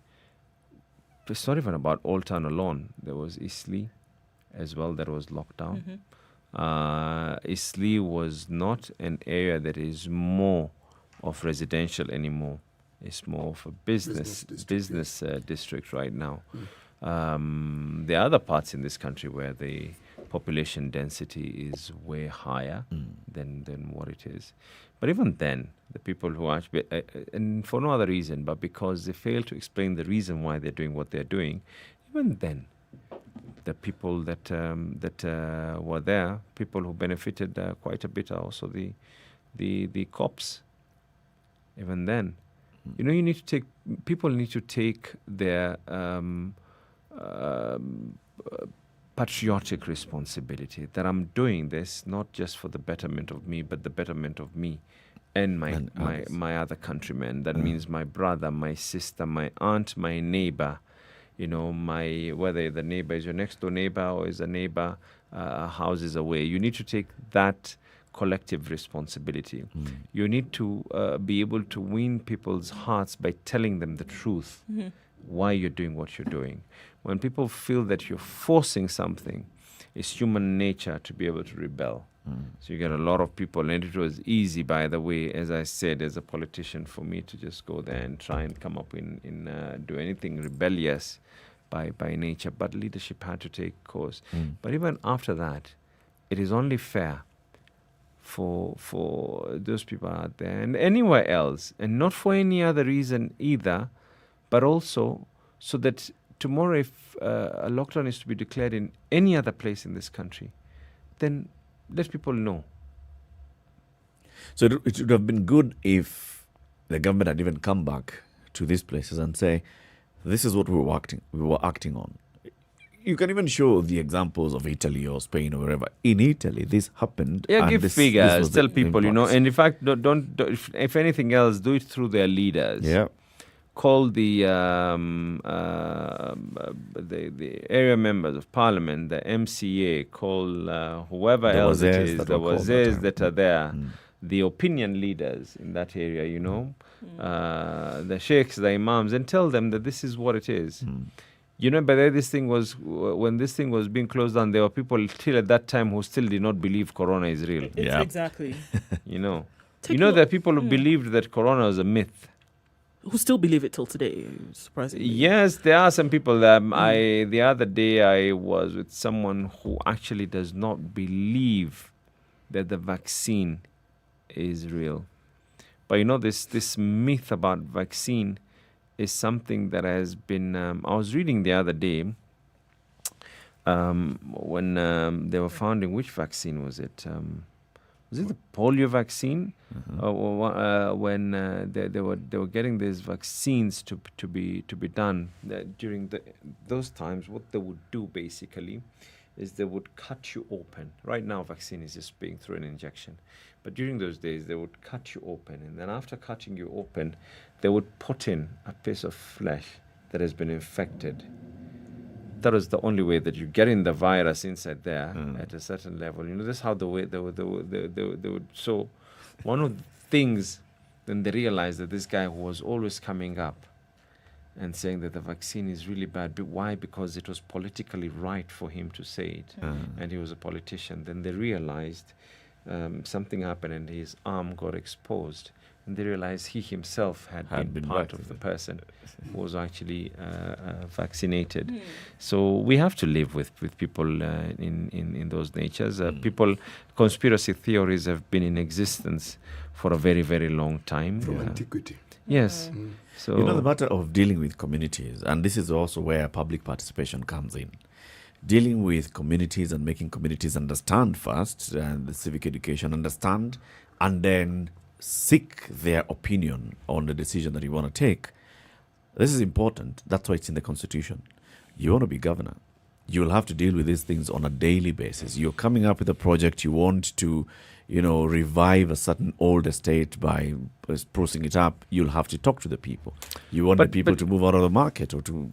it's not even about Old Town alone. There was Eastleigh as well that was locked down. Eastleigh was not an area that is more of residential anymore. It's more of a business district right now. There are other parts in this country where the population density is way higher than what it is. But even then, the people who actually, and for no other reason, but because they fail to explain the reason why they're doing what they're doing, even then, the people that were there, people who benefited quite a bit, are also the cops. Even then, people need to take their patriotic responsibility that I'm doing this not just for the betterment of me, but the betterment of me and my other countrymen. That means my brother, my sister, my aunt, my neighbor. Whether the neighbor is your next door neighbor or is a neighbor houses away. You need to take that collective responsibility. You need to be able to win people's hearts by telling them the truth, why you're doing what you're doing. When people feel that you're forcing something, it's human nature to be able to rebel. So you get a lot of people, and it was easy, by the way, as I said, as a politician, for me to just go there and try and come up do anything rebellious by nature. But leadership had to take course. But even after that, it is only fair for those people out there and anywhere else, and not for any other reason either, but also so that tomorrow, if a lockdown is to be declared in any other place in this country, then let people know. So it would have been good if the government had even come back to these places and say, this is what we were acting on. You can even show the examples of Italy or Spain or wherever. In Italy, this happened. Yeah, and give figures. Tell people, and in fact, don't if anything else, do it through their leaders. Yeah. Call the area members of Parliament, the MCA, call whoever else it is, the wazirs that are there, the opinion leaders in that area, the sheikhs, the imams, and tell them that this is what it is. But when this thing was being closed down, there were people till at that time who still did not believe Corona is real. Exactly. There are people who believed that Corona was a myth. who still believe it till today, surprisingly. Yes, there are some people. The other day I was with someone who actually does not believe that the vaccine is real. But you know, this myth about vaccine is something that has been. I was reading the other day when they were founding. Which vaccine was it? Was it the polio vaccine? When they were getting these vaccines to be done during those times, what they would do basically is they would cut you open. Right now, vaccine is just being through an injection, but during those days they would cut you open, and then after cutting you open, they would put in a piece of flesh that has been infected. That was the only way that you get in the virus inside there at a certain level. You know, that's how they would. So one of the things, then they realized that this guy who was always coming up and saying that the vaccine is really bad. But why? Because it was politically right for him to say it. And he was a politician. Then they realized something happened and his arm got exposed. And they realized he himself had been part of the person who was actually vaccinated. So we have to live with people in those natures. Conspiracy theories have been in existence for a very, very long time. From antiquity. Yes. So you know, the matter of dealing with communities, and this is also where public participation comes in. Dealing with communities and making communities understand first, and the civic education understand, and then seek their opinion on the decision that you want to take. This is important. That's why it's in the Constitution. You want to be governor, you will have to deal with these things on a daily basis. You're coming up with a project, you want to, revive a certain old estate by sprucing it up, you'll have to talk to the people. You want the people to move out of the market or to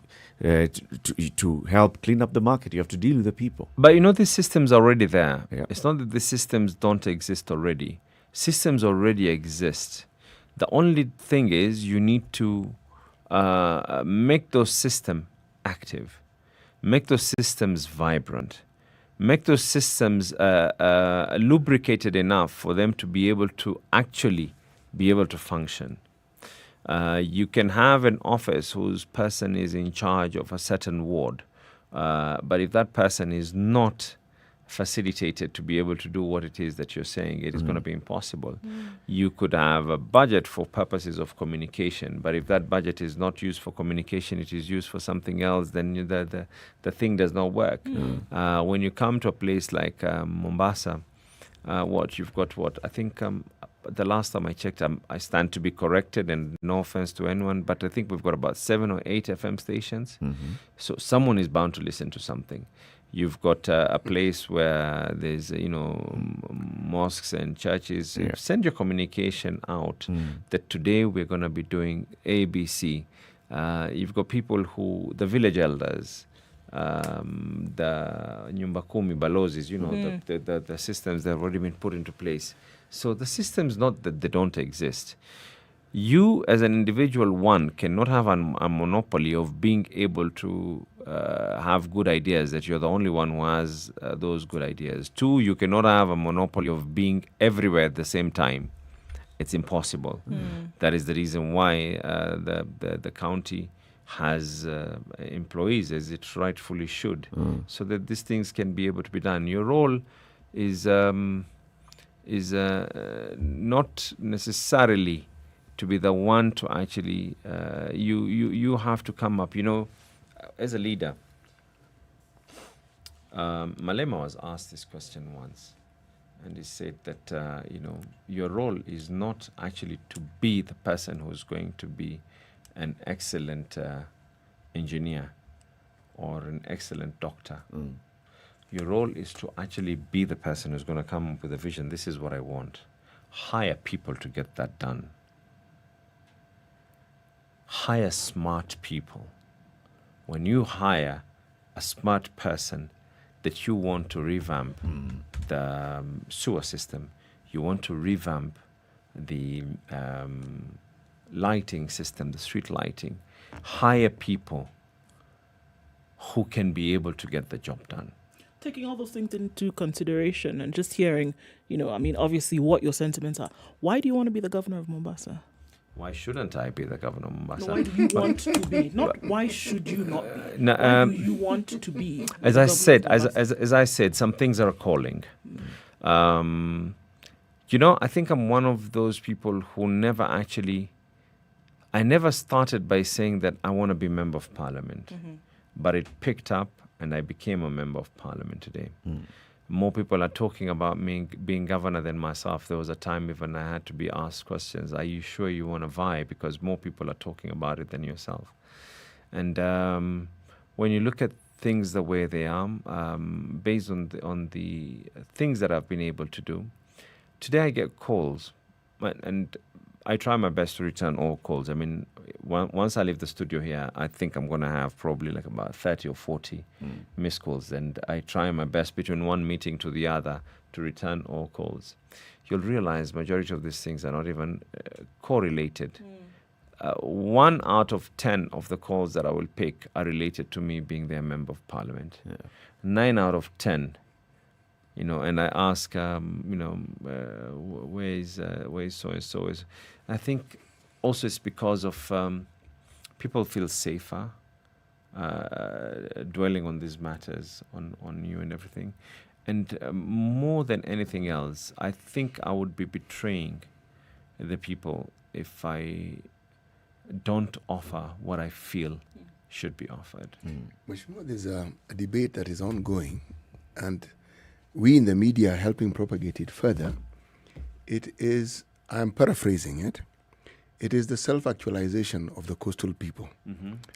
help clean up the market. You have to deal with the people. But you know, the system's already there. Yeah. It's not that the systems don't exist already. Systems already exist. The only thing is you need to make those systems active, make those systems vibrant, make those systems lubricated enough for them to be able to actually be able to function. You can have an office whose person is in charge of a certain ward, but if that person is not facilitated to be able to do what it is that you're saying, it is going to be impossible. You could have a budget for purposes of communication, but if that budget is not used for communication, it is used for something else, then the thing does not work. When you come to a place like Mombasa, you've got I think the last time I checked, I stand to be corrected, and no offense to anyone, but I think we've got about 7 or 8 FM stations. So someone is bound to listen to something. You've got a place where there's, mosques and churches. Yeah. Send your communication out that today we're going to be doing ABC. You've got people the village elders, the Nyumba Kumi Balozis, the systems that have already been put into place. So the system's not that they don't exist. You, as an individual, cannot have a monopoly of being able to have good ideas, that you're the only one who has those good ideas. 2, you cannot have a monopoly of being everywhere at the same time. It's impossible. That is the reason why the county has employees, as it rightfully should, so that these things can be able to be done. Your role is not necessarily to be the one to actually, you have to come up, as a leader. Malema was asked this question once, and he said that, your role is not actually to be the person who's going to be an excellent engineer or an excellent doctor. Your role is to actually be the person who's going to come up with a vision. This is what I want. Hire people to get that done. Hire smart people. When you hire a smart person that you want to revamp the sewer system, you want to revamp the lighting system, the street lighting, hire people who can be able to get the job done. Taking all those things into consideration and just hearing, obviously what your sentiments are. Why do you want to be the governor of Mombasa? Why shouldn't I be the governor of Mombasa? No, why do you want to be? Not why should you not be? No, Why do you want to be? As I said, as I said, some things are calling. You know, I think I'm one of those people who never actually. I never started by saying that I want to be member of parliament, but it picked up and I became a member of parliament today. More people are talking about me being governor than myself. There was a time even I had to be asked questions. Are you sure you want to vie? Because more people are talking about it than yourself. And when you look at things the way they are, based on the things that I've been able to do, today I get calls, and I try my best to return all calls. I mean, once I leave the studio here, I think I'm going to have probably like about 30 or 40 missed calls. And I try my best between one meeting to the other to return all calls. You'll realize majority of these things are not even correlated. 1 out of 10 of the calls that I will pick are related to me being their member of parliament. 9 out of 10. You know, and I ask, where is so and so? I think also it's because of people feel safer dwelling on these matters, on you and everything. And more than anything else, I think I would be betraying the people if I don't offer what I feel should be offered. Mheshimiwa, there's a debate that is ongoing, and we in the media are helping propagate it further. It is, I'm paraphrasing it, it is the self-actualization of the coastal people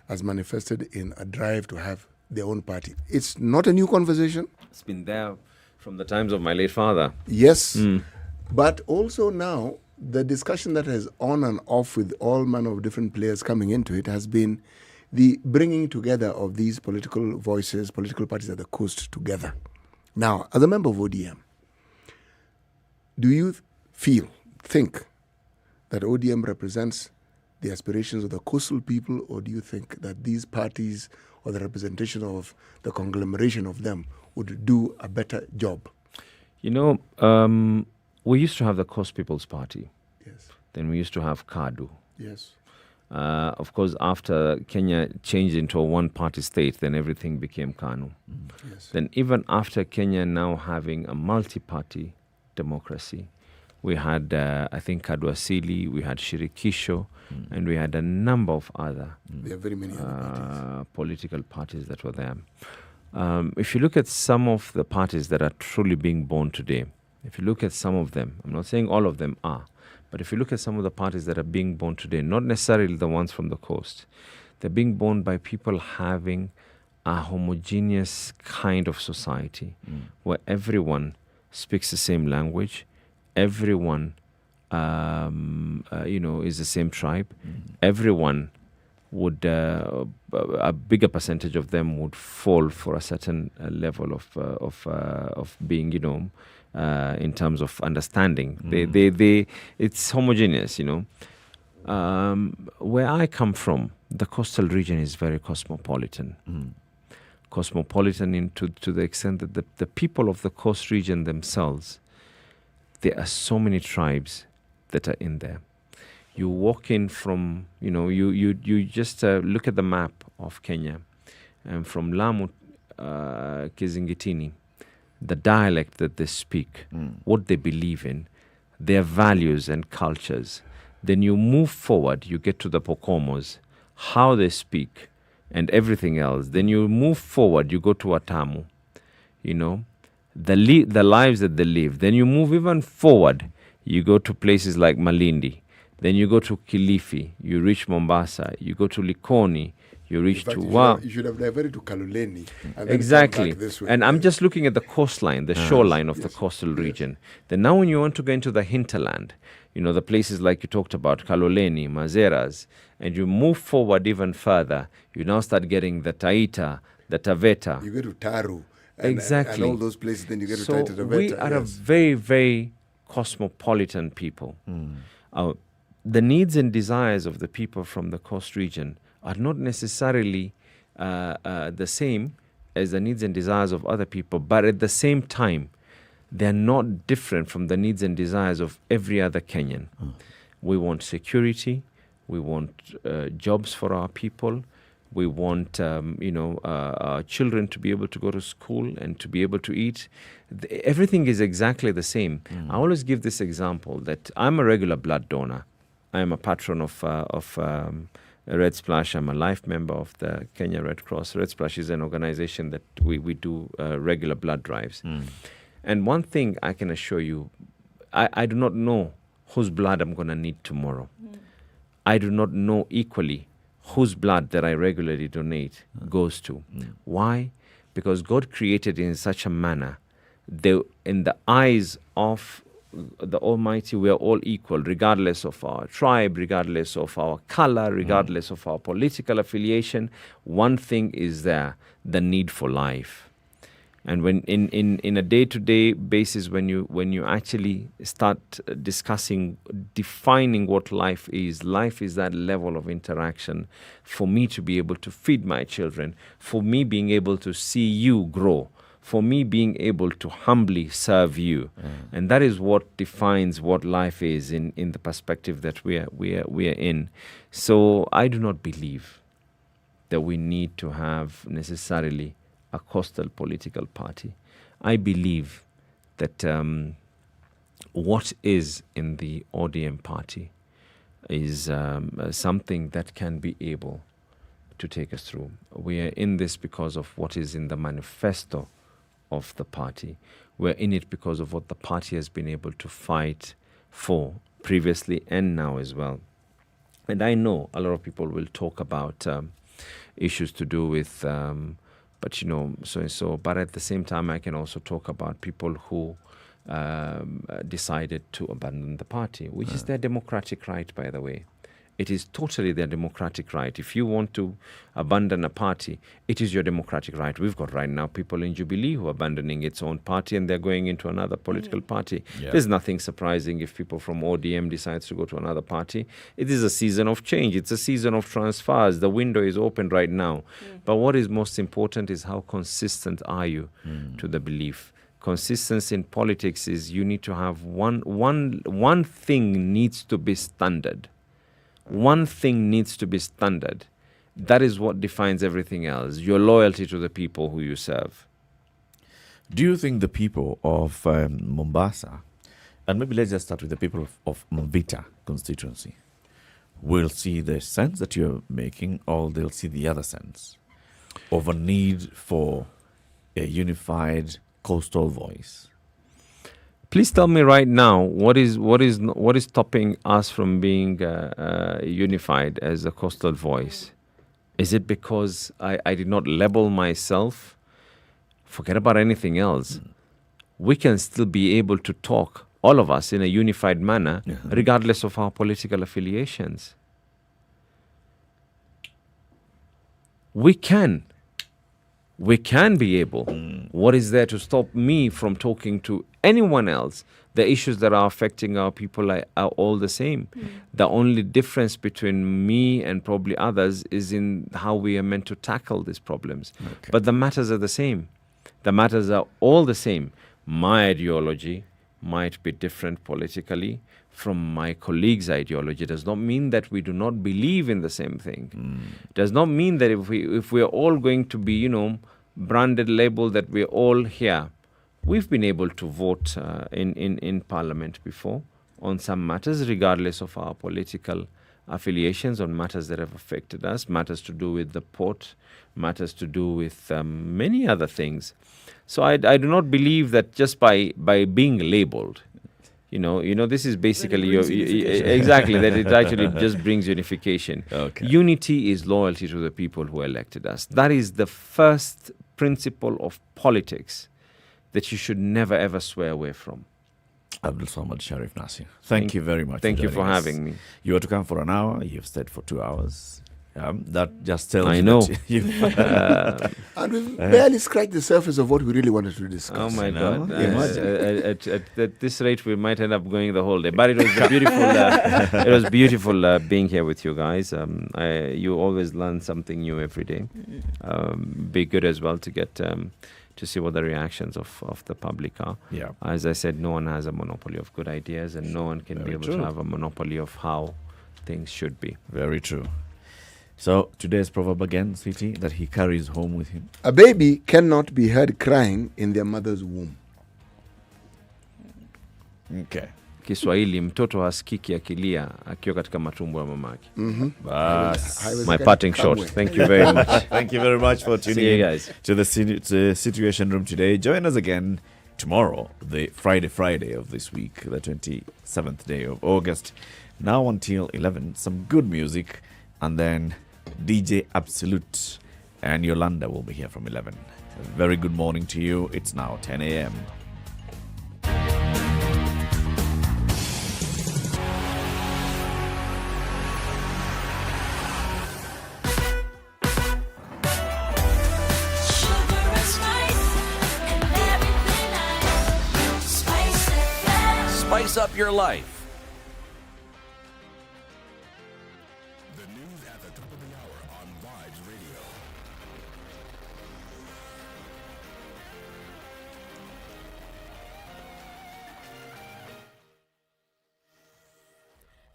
as manifested in a drive to have their own party. It's not a new conversation. It's been there from the times of my late father. Yes, but also now the discussion that is on and off with all manner of different players coming into it has been the bringing together of these political voices, political parties at the coast together. Now, as a member of ODM, do you think that ODM represents the aspirations of the coastal people, or do you think that these parties or the representation of the conglomeration of them would do a better job? You know, we used to have the Coast People's Party. Yes. Then we used to have KADU. Yes. Of course, after Kenya changed into a one-party state, then everything became KANU. Yes. Then even after Kenya now having a multi-party democracy, we had, I think, KADU Asili, we had Shirikisho, and we had a number of other There are very many other political parties that were there. If you look at some of the parties that are truly being born today, if you look at some of them, I'm not saying all of them are, but if you look at some of the parties that are being born today, not necessarily the ones from the coast, they're being born by people having a homogeneous kind of society where everyone speaks the same language, everyone, is the same tribe, everyone would, a bigger percentage of them would fall for a certain level of being, in terms of understanding. It's homogeneous, Where I come from, the coastal region is very cosmopolitan. Cosmopolitan to the extent that the people of the coast region themselves, there are so many tribes that are in there. You walk in from, you just look at the map of Kenya, and from Lamu, Kizingitini, the dialect that they speak, what they believe in, their values and cultures. Then you move forward, you get to the Pokomos, how they speak, and everything else. Then you move forward, you go to Atamu, the lives that they live. Then you move even forward, you go to places like Malindi. Then you go to Kilifi, you reach Mombasa, you go to Likoni, you reach to You should have diverted to Kaloleni. And exactly. Then come back this way. And I'm just looking at the coastline, the shoreline of the coastal region. Then now when you want to go into the hinterland, the places like you talked about, Kaloleni, Mazeras, and you move forward even further, you now start getting the Taita, the Taveta. You go to Taru. Exactly. And all those places, then you get to so Taita, Taveta. We are a very, very cosmopolitan people. The needs and desires of the people from the coast region are not necessarily the same as the needs and desires of other people, but at the same time, they're not different from the needs and desires of every other Kenyan. We want security, We want jobs for our people. We want, our children to be able to go to school and to be able to eat. Everything is exactly the same. I always give this example that I'm a regular blood donor. I am a patron of Red Splash. I'm a life member of the Kenya Red Cross. Red Splash is an organization that we do regular blood drives. And one thing I can assure you, I do not know whose blood I'm going to need tomorrow. I do not know equally whose blood that I regularly donate goes to. Why? Because God created in such a manner, in the eyes of the Almighty, we are all equal, regardless of our tribe, regardless of our color, regardless of our political affiliation. One thing is there, the need for life. And when in a day-to-day basis, when you actually start discussing, defining what life is that level of interaction for me to be able to feed my children, for me being able to see you grow, for me being able to humbly serve you. And that is what defines what life is in the perspective that we are in. So I do not believe that we need to have necessarily a coastal political party. I believe that what is in the ODM party is something that can be able to take us through. We are in this because of what is in the manifesto of the party. We're in it because of what the party has been able to fight for previously and now as well. And I know a lot of people will talk about issues to do with but but at the same time, I can also talk about people who decided to abandon the party, which is their democratic right, by the way. It is totally their democratic right. If you want to abandon a party, it is your democratic right. We've got right now people in Jubilee who are abandoning its own party and they're going into another political party. Yeah. There's nothing surprising if people from ODM decides to go to another party. It is a season of change. It's a season of transfers. The window is open right now. But what is most important is how consistent are you to the belief. Consistency in politics is you need to have one thing needs to be standard. One thing needs to be standard. That is what defines everything else, your loyalty to the people who you serve. Do you think the people of Mombasa, and maybe let's just start with the people of Mvita constituency, will see the sense that you're making, or they'll see the other sense of a need for a unified coastal voice? Please tell me right now what is stopping us from being unified as a coastal voice? Is it because I did not label myself? Forget about anything else. We can still be able to talk, all of us, in a unified manner, regardless of our political affiliations. We can be able. What is there to stop me from talking to anyone else? The issues that are affecting our people are all the same. The only difference between me and probably others is in how we are meant to tackle these problems. But the matters are the same. The matters are all the same. My ideology might be different politically from my colleague's ideology. Does not mean that we do not believe in the same thing. Does not mean that if we are all going to be, branded, labeled that we're all here. We've been able to vote in Parliament before on some matters, regardless of our political affiliations, on matters that have affected us, matters to do with the port, matters to do with many other things. So I do not believe that just by being labeled, this is basically exactly that it actually just brings unification. Unity is loyalty to the people who elected us. That is the first principle of politics that you should never ever swear away from. Abdul Nasir, thank you very much. Thank you for having me. You were to come for an hour. You've stayed for 2 hours. That just tells I know. And we've barely scratched the surface of what we really wanted to discuss. Oh my God! At this rate, we might end up going the whole day. But it was beautiful. It was beautiful being here with you guys. You always learn something new every day. Be good as well to get to see what the reactions of the public are. Yeah. As I said, no one has a monopoly of good ideas, and no one can be able to have a monopoly of how things should be. Very true. So today's proverb again, Sweetie, that he carries home with him. A baby cannot be heard crying in their mother's womb. Okay. Kiswahili, mtoto hasikiki akilia akiwa katika matumbo ya mamake. Bas. My parting shot. Thank you very much. Thank you very much for tuning See you in guys. to the Situation Room today. Join us again tomorrow, the Friday of this week, the 27th day of August. Now until 11, some good music, and then DJ Absolute and Yolanda will be here from 11. A very good morning to you. It's now 10 a.m. Spice up your life. The news at the top of the hour on Vibes Radio.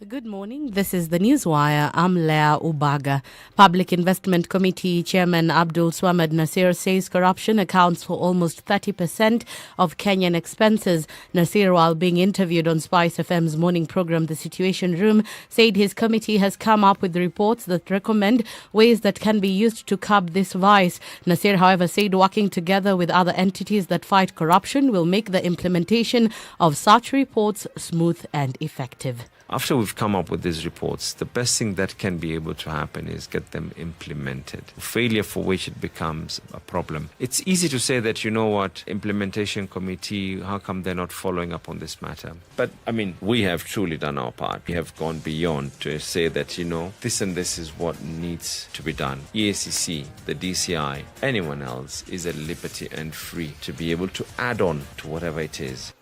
Good morning. This is the Newswire. I'm Leah Ubaga. Public Investment Committee Chairman Abdul Nasir says corruption accounts for almost 30% of Kenyan expenses. Nasir, while being interviewed on SpiceFM's morning program, The Situation Room, said his committee has come up with reports that recommend ways that can be used to curb this vice. Nasir, however, said working together with other entities that fight corruption will make the implementation of such reports smooth and effective. After we've come up with these reports, the best thing that can be able to happen is get them implemented. Failure for which it becomes a problem. It's easy to say that, you know what, implementation committee, how come they're not following up on this matter? But, I mean, we have truly done our part. We have gone beyond to say that, you know, this and this is what needs to be done. EACC, the DCI, anyone else is at liberty and free to be able to add on to whatever it is.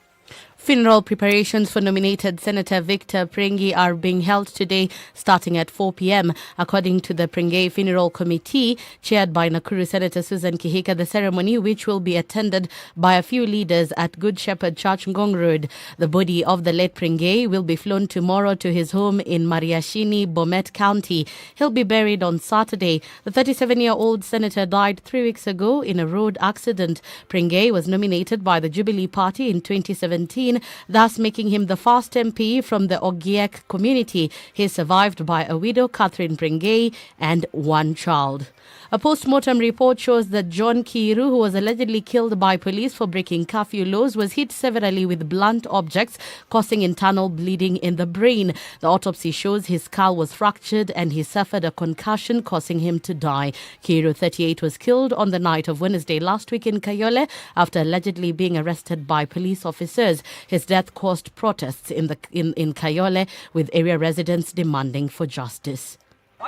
Funeral preparations for nominated Senator Victor Prengi are being held today starting at 4 p.m. According to the Prengi Funeral Committee, chaired by Nakuru Senator Susan Kihika, the ceremony, which will be attended by a few leaders at Good Shepherd Church, Ngong Road. The body of the late Prengi will be flown tomorrow to his home in Mariashini, Bomet County. He'll be buried on Saturday. The 37-year-old senator died 3 weeks ago in a road accident. Prengi was nominated by the Jubilee Party in 2017, thus making him the first MP from the Ogiek community. He is survived by a widow, Catherine Prengi, and one child. A post-mortem report shows that John Kiru, who was allegedly killed by police for breaking curfew laws, was hit severely with blunt objects, causing internal bleeding in the brain. The autopsy shows his skull was fractured and he suffered a concussion, causing him to die. Kiru, 38, was killed on the night of Wednesday last week in Kayole after allegedly being arrested by police officers. His death caused protests in Kayole, with area residents demanding for justice.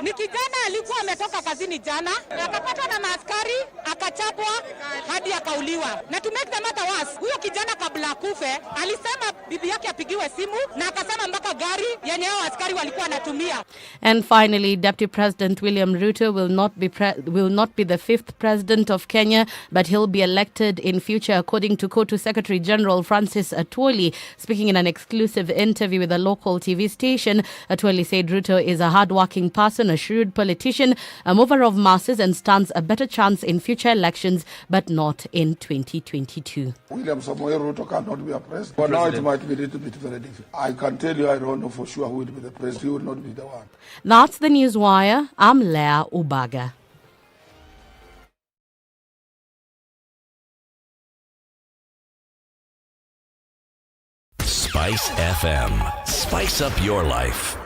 Ni kijana alikuwa ametoka kazini jana, akapatwa na maaskari, akachapwa hadi akauliwa. Na to make the matter worse, huyo kijana kabla akufe alisema bibi yake apigiwe simu na akasema mpaka gari yenye hao askari walikuwa wanatumia. And finally, Deputy President William Ruto will not be the fifth president of Kenya, but he'll be elected in future, according to KOTU Secretary General Francis Atwoli. Speaking in an exclusive interview with a local TV station, Atwoli said Ruto is a hard-working person, a shrewd politician, a mover of masses, and stands a better chance in future elections, but not in 2022. William Samoei Ruto cannot be a president. But now it might be a little bit very difficult. I can tell you I don't know for sure who will be the president. He will not be the one. That's the Newswire. I'm Leah Ubaga. SpiceFM. Spice up your life.